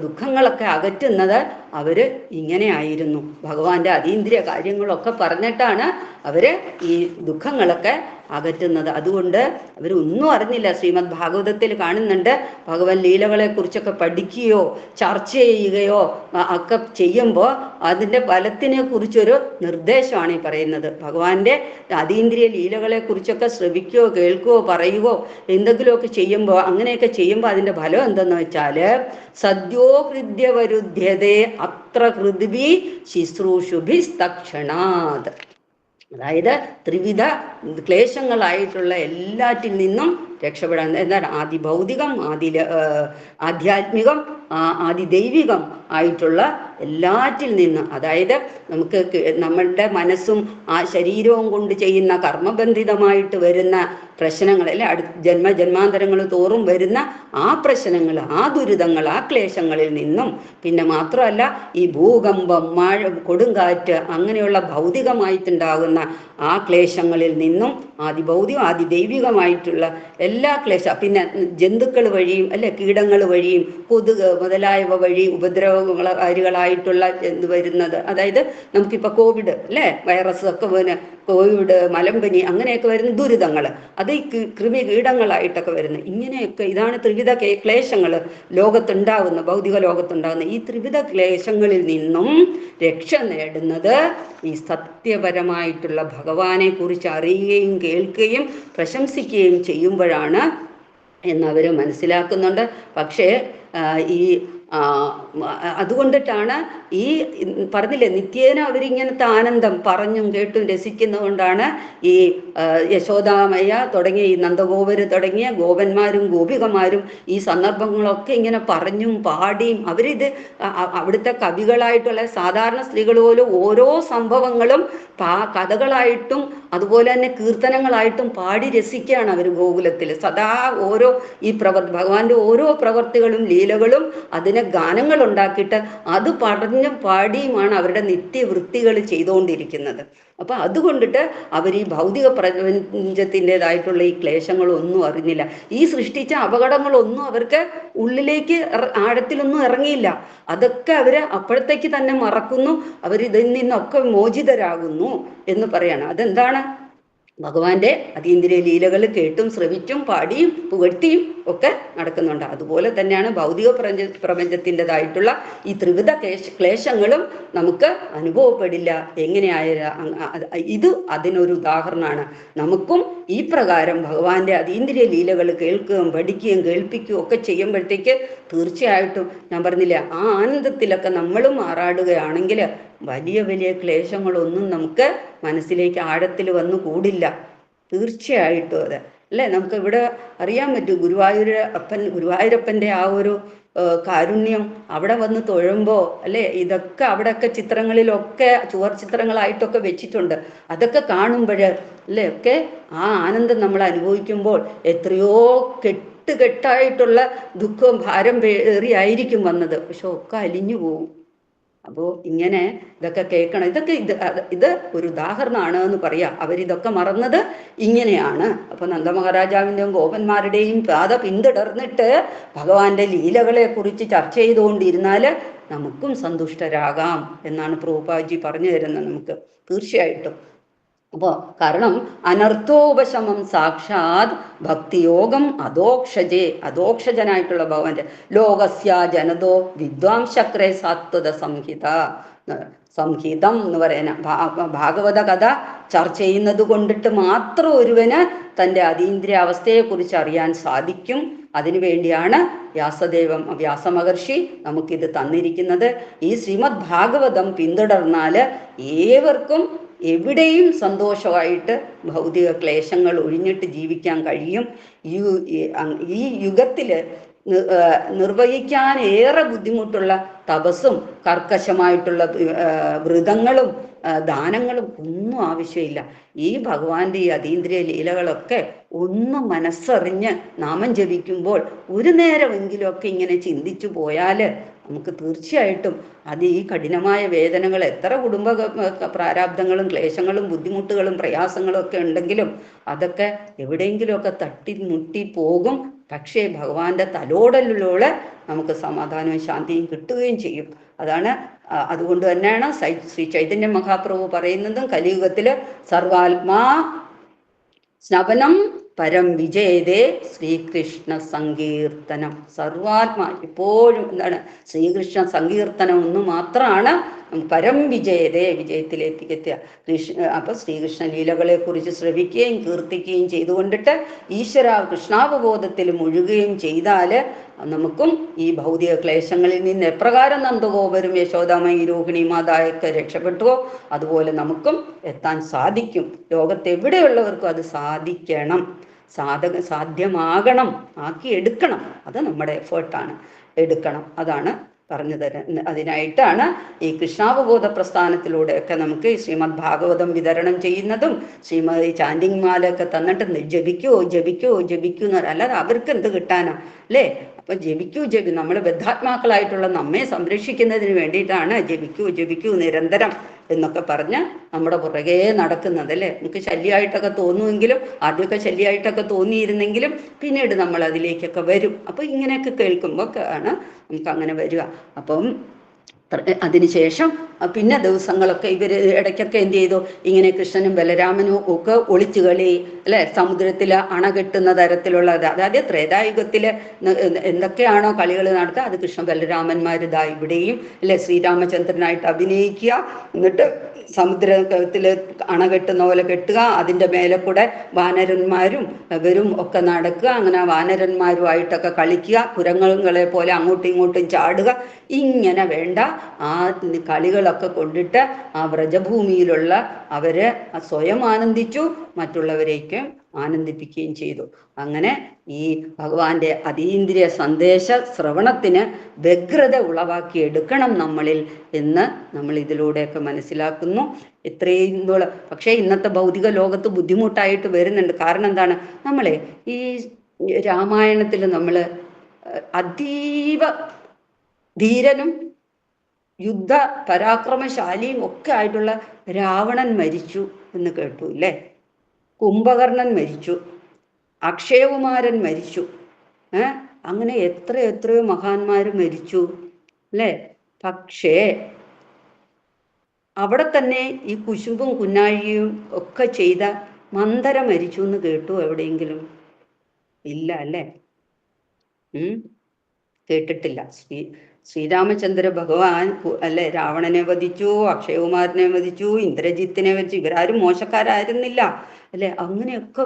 ദുഃഖങ്ങളൊക്കെ അകറ്റുന്നത് അവര് ഇങ്ങനെയായിരുന്നു. ഭഗവാന്റെ അതീന്ദ്രിയ കാര്യങ്ങളൊക്കെ പറഞ്ഞിട്ടാണ് അവര് ഈ ദുഃഖങ്ങളൊക്കെ അകറ്റുന്നത്. അതുകൊണ്ട് അവരൊന്നും അറിഞ്ഞില്ല. ശ്രീമദ് ഭാഗവതത്തിൽ കാണുന്നുണ്ട്, ഭഗവാൻ ലീലകളെ കുറിച്ചൊക്കെ പഠിക്കുകയോ ചർച്ച ചെയ്യുകയോ ഒക്കെ ചെയ്യുമ്പോൾ അതിൻ്റെ ഫലത്തിനെ കുറിച്ചൊരു നിർദ്ദേശമാണ് ഈ പറയുന്നത്. ഭഗവാന്റെ അതീന്ദ്രിയ ലീലകളെ കുറിച്ചൊക്കെ ശ്രവിക്കുകയോ കേൾക്കുകയോ പറയുകയോ എന്തെങ്കിലുമൊക്കെ ചെയ്യുമ്പോൾ, അങ്ങനെയൊക്കെ ചെയ്യുമ്പോൾ അതിൻ്റെ ഫലം എന്തെന്ന് വെച്ചാൽ സദ്യോ ഹൃദ്യവരുദ്ധ്യതേ അത്ര ഹൃദ്ഭി ശുശ്രൂഷുഭിസ്തക്ഷണാത്. അതായത് ത്രിവിധ ക്ലേശങ്ങളായിട്ടുള്ള എല്ലാറ്റിൽ നിന്നും രക്ഷപ്പെടാൻ. എന്താണ്? ഭൗതികം, ആധ്യാത്മികം, അതിദൈവികം ആയിട്ടുള്ള എല്ലാറ്റിൽ നിന്ന്, അതായത് നമുക്ക് നമ്മളുടെ മനസ്സും ആ ശരീരവും കൊണ്ട് ചെയ്യുന്ന കർമ്മബന്ധിതമായിട്ട് വരുന്ന പ്രശ്നങ്ങൾ, അല്ലെ, ജന്മാന്തരങ്ങൾ തോറും വരുന്ന ആ പ്രശ്നങ്ങൾ, ആ ദുരിതങ്ങൾ, ആ ക്ലേശങ്ങളിൽ നിന്നും, പിന്നെ മാത്രമല്ല ഈ ഭൂകമ്പം, മഴ, കൊടുങ്കാറ്റ്, അങ്ങനെയുള്ള ഭൗതികമായിട്ടുണ്ടാകുന്ന ആ ക്ലേശങ്ങളിൽ നിന്നും അതിദൈവികമായിട്ടുള്ള എല്ലാ പിന്നെ ജന്തുക്കൾ വഴിയും, അല്ലെ, കീടങ്ങൾ വഴിയും, കൊതുക് മുതലായവ വഴി ഉപദ്രവകാരികളായിട്ടുള്ള വരുന്നത്, അതായത് നമുക്കിപ്പോൾ കോവിഡ്, അല്ലേ, വൈറസ് ഒക്കെ, പിന്നെ കോവിഡ്, മലമ്പനി, അങ്ങനെയൊക്കെ വരുന്ന ദുരിതങ്ങൾ, അത് ഈ കൃമി കീടങ്ങളായിട്ടൊക്കെ വരുന്നത്. ഇങ്ങനെയൊക്കെ ഇതാണ് ത്രിവിധ ക്ലേശങ്ങൾ ലോകത്തുണ്ടാകുന്ന, ഭൗതിക ലോകത്തുണ്ടാകുന്ന ഈ ത്രിവിധ ക്ലേശങ്ങളിൽ നിന്നും രക്ഷ നേടുന്നത് ഈ സത്യപരമായിട്ടുള്ള ഭഗവാനെ കുറിച്ച് അറിയുകയും കേൾക്കുകയും പ്രശംസിക്കുകയും ചെയ്യുമ്പോഴാണ് എന്നവർ മനസ്സിലാക്കുന്നുണ്ട്. പക്ഷേ ഈ അതുകൊണ്ടിട്ടാണ് ഈ പറഞ്ഞില്ലേ, നിത്യേന അവരിങ്ങനത്തെ ആനന്ദം പറഞ്ഞും കേട്ടും രസിക്കുന്നതുകൊണ്ടാണ് ഈ യശോദാമയ്യ തുടങ്ങിയ ഈ നന്ദഗോപര് തുടങ്ങിയ ഗോപന്മാരും ഗോപികമാരും ഈ സന്ദർഭങ്ങളൊക്കെ ഇങ്ങനെ പറഞ്ഞും പാടിയും, അവരിത് അവിടുത്തെ കവികളായിട്ടുള്ള സാധാരണ സ്ത്രീകൾ പോലും ഓരോ സംഭവങ്ങളും കഥകളായിട്ടും അതുപോലെ തന്നെ കീർത്തനങ്ങളായിട്ടും പാടി രസിക്കുകയാണ് അവർ ഗോകുലത്തിൽ. സദാ ഓരോ ഈ ഭഗവാന്റെ ഓരോ പ്രവർത്തികളും ലീലകളും അതിനെ ഗാനങ്ങൾ ഉണ്ടാക്കിയിട്ട് അത് പഠഞ്ഞും പാടിയുമാണ് അവരുടെ നിത്യവൃത്തികൾ ചെയ്തുകൊണ്ടിരിക്കുന്നത്. അപ്പം അതുകൊണ്ടിട്ട് അവർ ഈ ഭൗതിക പ്രപഞ്ചത്തിൻ്റെതായിട്ടുള്ള ഈ ക്ലേശങ്ങളൊന്നും അറിഞ്ഞില്ല. ഈ സൃഷ്ടിച്ച അപകടങ്ങളൊന്നും അവർക്ക് ഉള്ളിലേക്ക് ആഴത്തിലൊന്നും ഇറങ്ങിയില്ല. അതൊക്കെ അവർ അപ്പോഴത്തേക്ക് തന്നെ മറക്കുന്നു. അവരിതിൽ നിന്നൊക്കെ മോചിതരാകുന്നു എന്ന് പറയാണ്. അതെന്താണ്? ഭഗവാന്റെ അതീന്ദ്രിയ ലീലകൾ കേട്ടും ശ്രവിച്ചും പാടിയും പുകഴ്ത്തിയും ഒക്കെ നടക്കുന്നുണ്ട്. അതുപോലെ തന്നെയാണ് ഭൗതിക പ്രപഞ്ചത്തിൻ്റെതായിട്ടുള്ള ഈ ത്രിവിധ ക്ലേശങ്ങളും നമുക്ക് അനുഭവപ്പെടില്ല. ഇത് അതിനൊരു ഉദാഹരണമാണ്. നമുക്കും ഈ പ്രകാരം ഭഗവാന്റെ അതീന്ദ്രിയ ലീലകൾ കേൾക്കുകയും പഠിക്കുകയും കേൾപ്പിക്കുകയും ഒക്കെ ചെയ്യുമ്പോഴത്തേക്ക് തീർച്ചയായിട്ടും ഞാൻ പറഞ്ഞില്ല, ആ ആനന്ദത്തിലൊക്കെ നമ്മളും ആറാടുകയാണെങ്കിൽ വലിയ വലിയ ക്ലേശങ്ങളൊന്നും നമുക്ക് മനസ്സിലേക്ക് ആഴത്തിൽ വന്നു കൂടില്ല. തീർച്ചയായിട്ടും അത്, അല്ലേ? നമുക്ക് ഇവിടെ അറിയാൻ പറ്റും ഗുരുവായൂരപ്പൻ്റെ ആ ഒരു കാരുണ്യം. അവിടെ വന്ന് തൊഴുമ്പോൾ, അല്ലേ, ഇതൊക്കെ അവിടെയൊക്കെ ചിത്രങ്ങളിലൊക്കെ ചുവർ ചിത്രങ്ങളായിട്ടൊക്കെ വെച്ചിട്ടുണ്ട്. അതൊക്കെ കാണുമ്പോൾ, അല്ലേ, ഒക്കെ ആ ആനന്ദം നമ്മൾ അനുഭവിക്കുമ്പോൾ എത്രയോ കെട്ടായിട്ടുള്ള ദുഃഖവും ഭാരം പേറിയായിരിക്കും വന്നത്, പക്ഷെ ഒക്കെ അലിഞ്ഞു പോകും. അപ്പോൾ ഇങ്ങനെ ഇതൊക്കെ കേൾക്കണം. ഇത് ഒരു ഉദാഹരണമാണ് എന്ന് പറയാം. അവരിതൊക്കെ മറന്നത് ഇങ്ങനെയാണ്. അപ്പോൾ നന്ദമഹാരാജാവിൻ്റെയും ഗോപന്മാരുടെയും പാത പിന്തുടർന്നിട്ട് ഭഗവാന്റെ ലീലകളെ കുറിച്ച് ചർച്ച ചെയ്തുകൊണ്ടിരുന്നാൽ നമുക്കും സന്തുഷ്ടരാകാം എന്നാണ് പ്രഭുപാദജി പറഞ്ഞു തരുന്നത് നമുക്ക്. തീർച്ചയായിട്ടും. അപ്പോൾ കാരണം അനർത്ഥോപശമം സാക്ഷാത് ഭക്തിയോഗം അധോക്ഷജനായിട്ടുള്ള ഭഗവാന്റെ ലോകസ്യ ജനതോ വിദ്വാംശക്രേ സാത്വത സംഹിതം എന്ന് പറയുന്ന ഭാഗവത കഥ ചർച്ച ചെയ്യുന്നത് കൊണ്ടിട്ട് മാത്രം ഒരുവന് തൻ്റെ അതീന്ദ്രിയ അവസ്ഥയെക്കുറിച്ച് അറിയാൻ സാധിക്കും. അതിനുവേണ്ടിയാണ് വ്യാസമഹർഷി നമുക്കിത് തന്നിരിക്കുന്നത്. ഈ ശ്രീമദ് ഭാഗവതം പിന്തുടർന്നാൽ ഏവർക്കും എവിടെയും സന്തോഷമായിട്ട് ഭൗതിക ക്ലേശങ്ങൾ ഒഴിഞ്ഞിട്ട് ജീവിക്കാൻ കഴിയും. ഈ യുഗത്തിൽ നിർവഹിക്കാൻ ഏറെ ബുദ്ധിമുട്ടുള്ള തപസ്സും കർക്കശമായിട്ടുള്ള വ്രതങ്ങളും ദാനങ്ങളും ഒന്നും ആവശ്യമില്ല. ഈ ഭഗവാന്റെ ഈ അതീന്ദ്രിയ ലീലകളൊക്കെ ഒന്ന് മനസ്സറിഞ്ഞ് നാമം ജപിക്കുമ്പോൾ ഒരു നേരമെങ്കിലുമൊക്കെ ഇങ്ങനെ ചിന്തിച്ചു പോയാൽ നമുക്ക് തീർച്ചയായിട്ടും അത് ഈ കഠിനമായ വേദനകൾ, എത്ര കുടുംബ പ്രാരാബ്ദങ്ങളും ക്ലേശങ്ങളും ബുദ്ധിമുട്ടുകളും പ്രയാസങ്ങളും ഒക്കെ ഉണ്ടെങ്കിലും അതൊക്കെ എവിടെയെങ്കിലുമൊക്കെ തട്ടി പോകും. പക്ഷേ ഭഗവാന്റെ തലോടലിലൂടെ നമുക്ക് സമാധാനവും ശാന്തിയും കിട്ടുകയും ചെയ്യും. അതുകൊണ്ട് തന്നെയാണ് ശ്രീ ചൈതന്യ മഹാപ്രഭു പറയുന്നതും കലിയുഗത്തിൽ സർവാത്മാ സ്നപനം പരം വിജയതേ ശ്രീകൃഷ്ണ സങ്കീർത്തനം. സർവാത്മാ എപ്പോഴും എന്താണ്? ശ്രീകൃഷ്ണ സങ്കീർത്തനം ഒന്ന് മാത്രമാണ് പരം വിജയത്തിലെത്തിക്കെത്തുക. അപ്പോൾ ശ്രീകൃഷ്ണ ലീലകളെ കുറിച്ച് ശ്രവിക്കുകയും കീർത്തിക്കുകയും ചെയ്തുകൊണ്ടിട്ട് കൃഷ്ണാവബോധത്തിൽ മുഴുകുകയും ചെയ്താൽ നമുക്കും ഈ ഭൗതിക ക്ലേശങ്ങളിൽ നിന്ന് എപ്രകാരം നന്ദഗോപരും യശോദാമയി രോഹിണി മാതായൊക്കെ രക്ഷപ്പെട്ടുവോ അതുപോലെ നമുക്കും എത്താൻ സാധിക്കും. ലോകത്തെവിടെയുള്ളവർക്കും അത് സാധിക്കണം. സാധ്യമാകണം, ആക്കി എടുക്കണം. അത് നമ്മുടെ എഫേർട്ടാണ്, എടുക്കണം. അതാണ് പറഞ്ഞു തരുന്നത്. അതിനായിട്ടാണ് ഈ കൃഷ്ണാവബോധ പ്രസ്ഥാനത്തിലൂടെയൊക്കെ നമുക്ക് ഈ ശ്രീമദ് ഭാഗവതം വിതരണം ചെയ്യുന്നതും ശ്രീമദ് ചാൻഡിങ് മാലയൊക്കെ തന്നിട്ട് ജപിക്കൂ ജപിക്കൂ ജപിക്കൂ എന്ന് പറയാം. അല്ലാതെ അവർക്ക് എന്ത് കിട്ടാനാ അല്ലേ? അപ്പൊ ജപിക്കൂ നമ്മൾ ബദ്ധാത്മാക്കളായിട്ടുള്ള നമ്മെ സംരക്ഷിക്കുന്നതിന് വേണ്ടിയിട്ടാണ് ജപിക്കൂ ജപിക്കൂ നിരന്തരം എന്നൊക്കെ പറഞ്ഞ് നമ്മുടെ പുറകെ നടക്കുന്നത് അല്ലേ? നമുക്ക് ശല്യമായിട്ടൊക്കെ തോന്നുമെങ്കിലും, ആദ്യമൊക്കെ ശല്യമായിട്ടൊക്കെ തോന്നിയിരുന്നെങ്കിലും പിന്നീട് നമ്മൾ അതിലേക്കൊക്കെ വരും. അപ്പൊ ഇങ്ങനെയൊക്കെ കേൾക്കുമ്പോൾ ആണ് നമുക്ക് അങ്ങനെ വരിക. അപ്പം അതിനുശേഷം പിന്നെ ദിവസങ്ങളൊക്കെ ഇവര് ഇടയ്ക്കൊക്കെ എന്ത് ചെയ്തു, ഇങ്ങനെ കൃഷ്ണനും ബലരാമനും ഒക്കെ ഒളിച്ചു കളി അല്ലെ, സമുദ്രത്തിൽ അണ കെട്ടുന്ന തരത്തിലുള്ളത്. അതായത് ത്രേതായുഗത്തില് എന്തൊക്കെയാണോ കളികൾ നടത്തുക അത് കൃഷ്ണ ബലരാമന്മാരിതാ ഇവിടെയും അല്ലെ ശ്രീരാമചന്ദ്രനായിട്ട് അഭിനയിക്കുക, എന്നിട്ട് സമുദ്രത്തിൽ അണ കെട്ടുന്ന പോലെ കെട്ടുക, അതിൻ്റെ മേലെ കൂടെ വാനരന്മാരും ഇവരും ഒക്കെ നടക്കുക, അങ്ങനെ വാനരന്മാരുമായിട്ടൊക്കെ കളിക്കുക, കുരങ്ങുകളെ പോലെ അങ്ങോട്ടും ഇങ്ങോട്ടും ചാടുക. ഇങ്ങനെ വേണ്ട ആ കളികളൊക്കെ കൊണ്ടിട്ട് ആ വ്രജഭൂമിയിലുള്ള അവര് സ്വയം ആനന്ദിച്ചു, മറ്റുള്ളവരേക്ക് ആനന്ദിപ്പിക്കുകയും ചെയ്തു. അങ്ങനെ ഈ ഭഗവാന്റെ അതീന്ദ്രിയ സന്ദേശ ശ്രവണത്തിന് വ്യഗ്രത ഉളവാക്കി എടുക്കണം നമ്മളിൽ എന്ന് നമ്മൾ ഇതിലൂടെയൊക്കെ മനസ്സിലാക്കുന്നു. ഇത്രയും പക്ഷേ ഇന്നത്തെ ഭൗതിക ലോകത്ത് ബുദ്ധിമുട്ടായിട്ട് വരുന്നുണ്ട്. കാരണം എന്താണ്, നമ്മളെ ഈ രാമായണത്തിൽ നമ്മൾ അതീവ ധീരനും യുദ്ധ പരാക്രമശാലിയും ഒക്കെ ആയിട്ടുള്ള രാവണൻ മരിച്ചു എന്ന് കേട്ടു അല്ലേ? കുംഭകർണൻ മരിച്ചു, അക്ഷയകുമാരൻ മരിച്ചു, അങ്ങനെ എത്രയോ മഹാന്മാർ മരിച്ചു അല്ലേ? പക്ഷേ അവിടെ തന്നെ ഈ കുശുമ്പും കുന്നാഴിയും ഒക്കെ ചെയ്ത മന്ദര മരിച്ചു എന്ന് കേട്ടു എവിടെയെങ്കിലും? ഇല്ല അല്ലേ? കേട്ടിട്ടില്ല. ശ്രീരാമചന്ദ്ര ഭഗവാൻ അല്ലെ രാവണനെ വധിച്ചു, അക്ഷയകുമാരനെ വധിച്ചു, ഇന്ദ്രജിത്തിനെ വധിച്ചു. ഇവരാരും മോശക്കാരായിരുന്നില്ല അല്ലെ? അങ്ങനെയൊക്കെ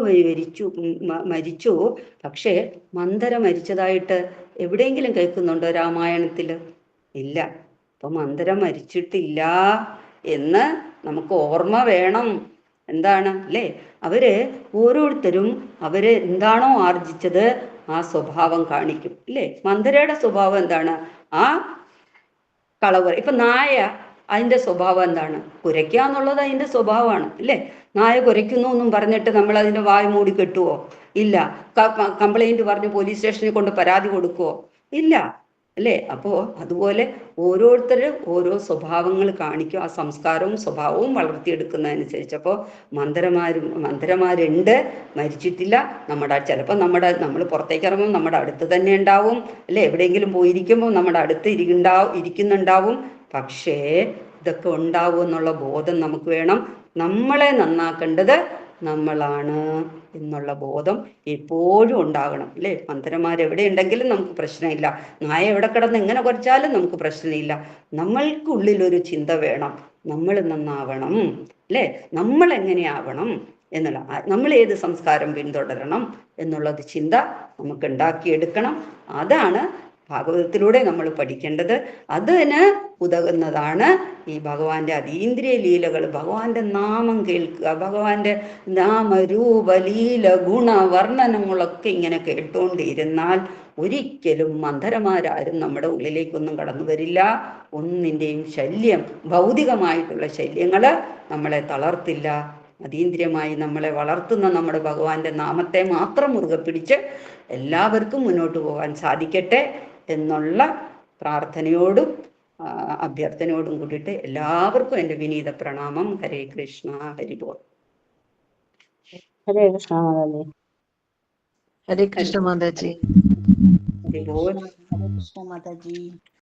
മരിച്ചു. പക്ഷേ മന്ദര മരിച്ചതായിട്ട് എവിടെയെങ്കിലും കേൾക്കുന്നുണ്ടോ രാമായണത്തിൽ? ഇല്ല. അപ്പൊ മന്ദര മരിച്ചിട്ടില്ല എന്ന് നമുക്ക് ഓർമ്മ വേണം. എന്താണ് അല്ലേ? അവര് ഓരോരുത്തരും അവര് എന്താണോ ആർജിച്ചത് ആ സ്വഭാവം കാണിക്കും അല്ലേ? മന്ദരയുടെ സ്വഭാവം എന്താണ്? ആ കളവ്. ഇപ്പൊ നായ, അതിന്റെ സ്വഭാവം എന്താണ്? കുരയ്ക്കുക എന്നുള്ളത് അതിന്റെ സ്വഭാവമാണ് അല്ലേ? നായ കുരയ്ക്കുന്നു എന്നും പറഞ്ഞിട്ട് നമ്മൾ അതിന്റെ വായ് മൂടി കെട്ടുവോ? ഇല്ല. കംപ്ലൈന്റ് പറഞ്ഞ് പോലീസ് സ്റ്റേഷനിൽ കൊണ്ട് പരാതി കൊടുക്കുവോ? ഇല്ല അല്ലേ? അപ്പോ അതുപോലെ ഓരോരുത്തരും ഓരോ സ്വഭാവങ്ങൾ കാണിക്കും, ആ സംസ്കാരവും സ്വഭാവവും വളർത്തിയെടുക്കുന്നതനുസരിച്ച്. അപ്പോൾ മന്ദരമാരുണ്ട്, മരിച്ചിട്ടില്ല. ചിലപ്പോൾ നമ്മൾ പുറത്തേക്ക് ഇറങ്ങുമ്പോൾ നമ്മുടെ അടുത്ത് തന്നെ ഉണ്ടാവും അല്ലെ? എവിടെയെങ്കിലും പോയിരിക്കുമ്പോൾ നമ്മുടെ അടുത്ത് ഇരിക്കുന്നുണ്ടാവും. പക്ഷേ ഇതൊക്കെ ഉണ്ടാവും എന്നുള്ള ബോധം നമുക്ക് വേണം. നമ്മളെ നന്നാക്കേണ്ടത് നമ്മളാണ് എന്നുള്ള ബോധം എപ്പോഴും ഉണ്ടാകണം അല്ലേ? മന്ദരന്മാരെവിടെ ഉണ്ടെങ്കിലും നമുക്ക് പ്രശ്നമില്ല, നായ എവിടെ കിടന്ന് എങ്ങനെ കുറച്ചാലും നമുക്ക് പ്രശ്നമില്ല. നമ്മൾക്കുള്ളിലൊരു ചിന്ത വേണം, നമ്മൾ നന്നാവണം അല്ലേ? നമ്മൾ എങ്ങനെയാവണം എന്നുള്ള, നമ്മൾ ഏത് സംസ്കാരം പിന്തുടരണം എന്നുള്ളത് ചിന്ത നമുക്ക് ഉണ്ടാക്കിയെടുക്കണം. അതാണ് ഭാഗവതത്തിലൂടെ നമ്മൾ പഠിക്കേണ്ടത്. അതിന് ഉതകുന്നതാണ് ഈ ഭഗവാന്റെ അതീന്ദ്രിയ ലീലകൾ. ഭഗവാന്റെ നാമം കേൾക്കുക, ഭഗവാന്റെ നാമരൂപ ലീല ഗുണ വർണ്ണനങ്ങളൊക്കെ ഇങ്ങനെ കേട്ടുകൊണ്ടിരുന്നാൽ ഒരിക്കലും മന്ദരമാരാരും നമ്മുടെ ഉള്ളിലേക്കൊന്നും കടന്നു വരില്ല. ഒന്നിൻ്റെയും ശല്യം, ഭൗതികമായിട്ടുള്ള ശല്യങ്ങൾ നമ്മളെ തളർത്തില്ല. അതീന്ദ്രിയമായി നമ്മളെ വളർത്തുന്ന നമ്മുടെ ഭഗവാന്റെ നാമത്തെ മാത്രം മുറുകെ പിടിച്ച് എല്ലാവർക്കും മുന്നോട്ട് പോകാൻ സാധിക്കട്ടെ എന്നുള്ള പ്രാർത്ഥനയോടും അഭ്യർത്ഥനയോടും കൂടിയിട്ട് എല്ലാവർക്കും എൻ്റെ വിനീത പ്രണാമം. ഹരേ കൃഷ്ണ, ഹരിബോൾ. ഹരേ കൃഷ്ണ മാതാജി. ഹരേ കൃഷ്ണ മാതാജി. ഹരിബോൾ. ഹരേ കൃഷ്ണ മാതാജി.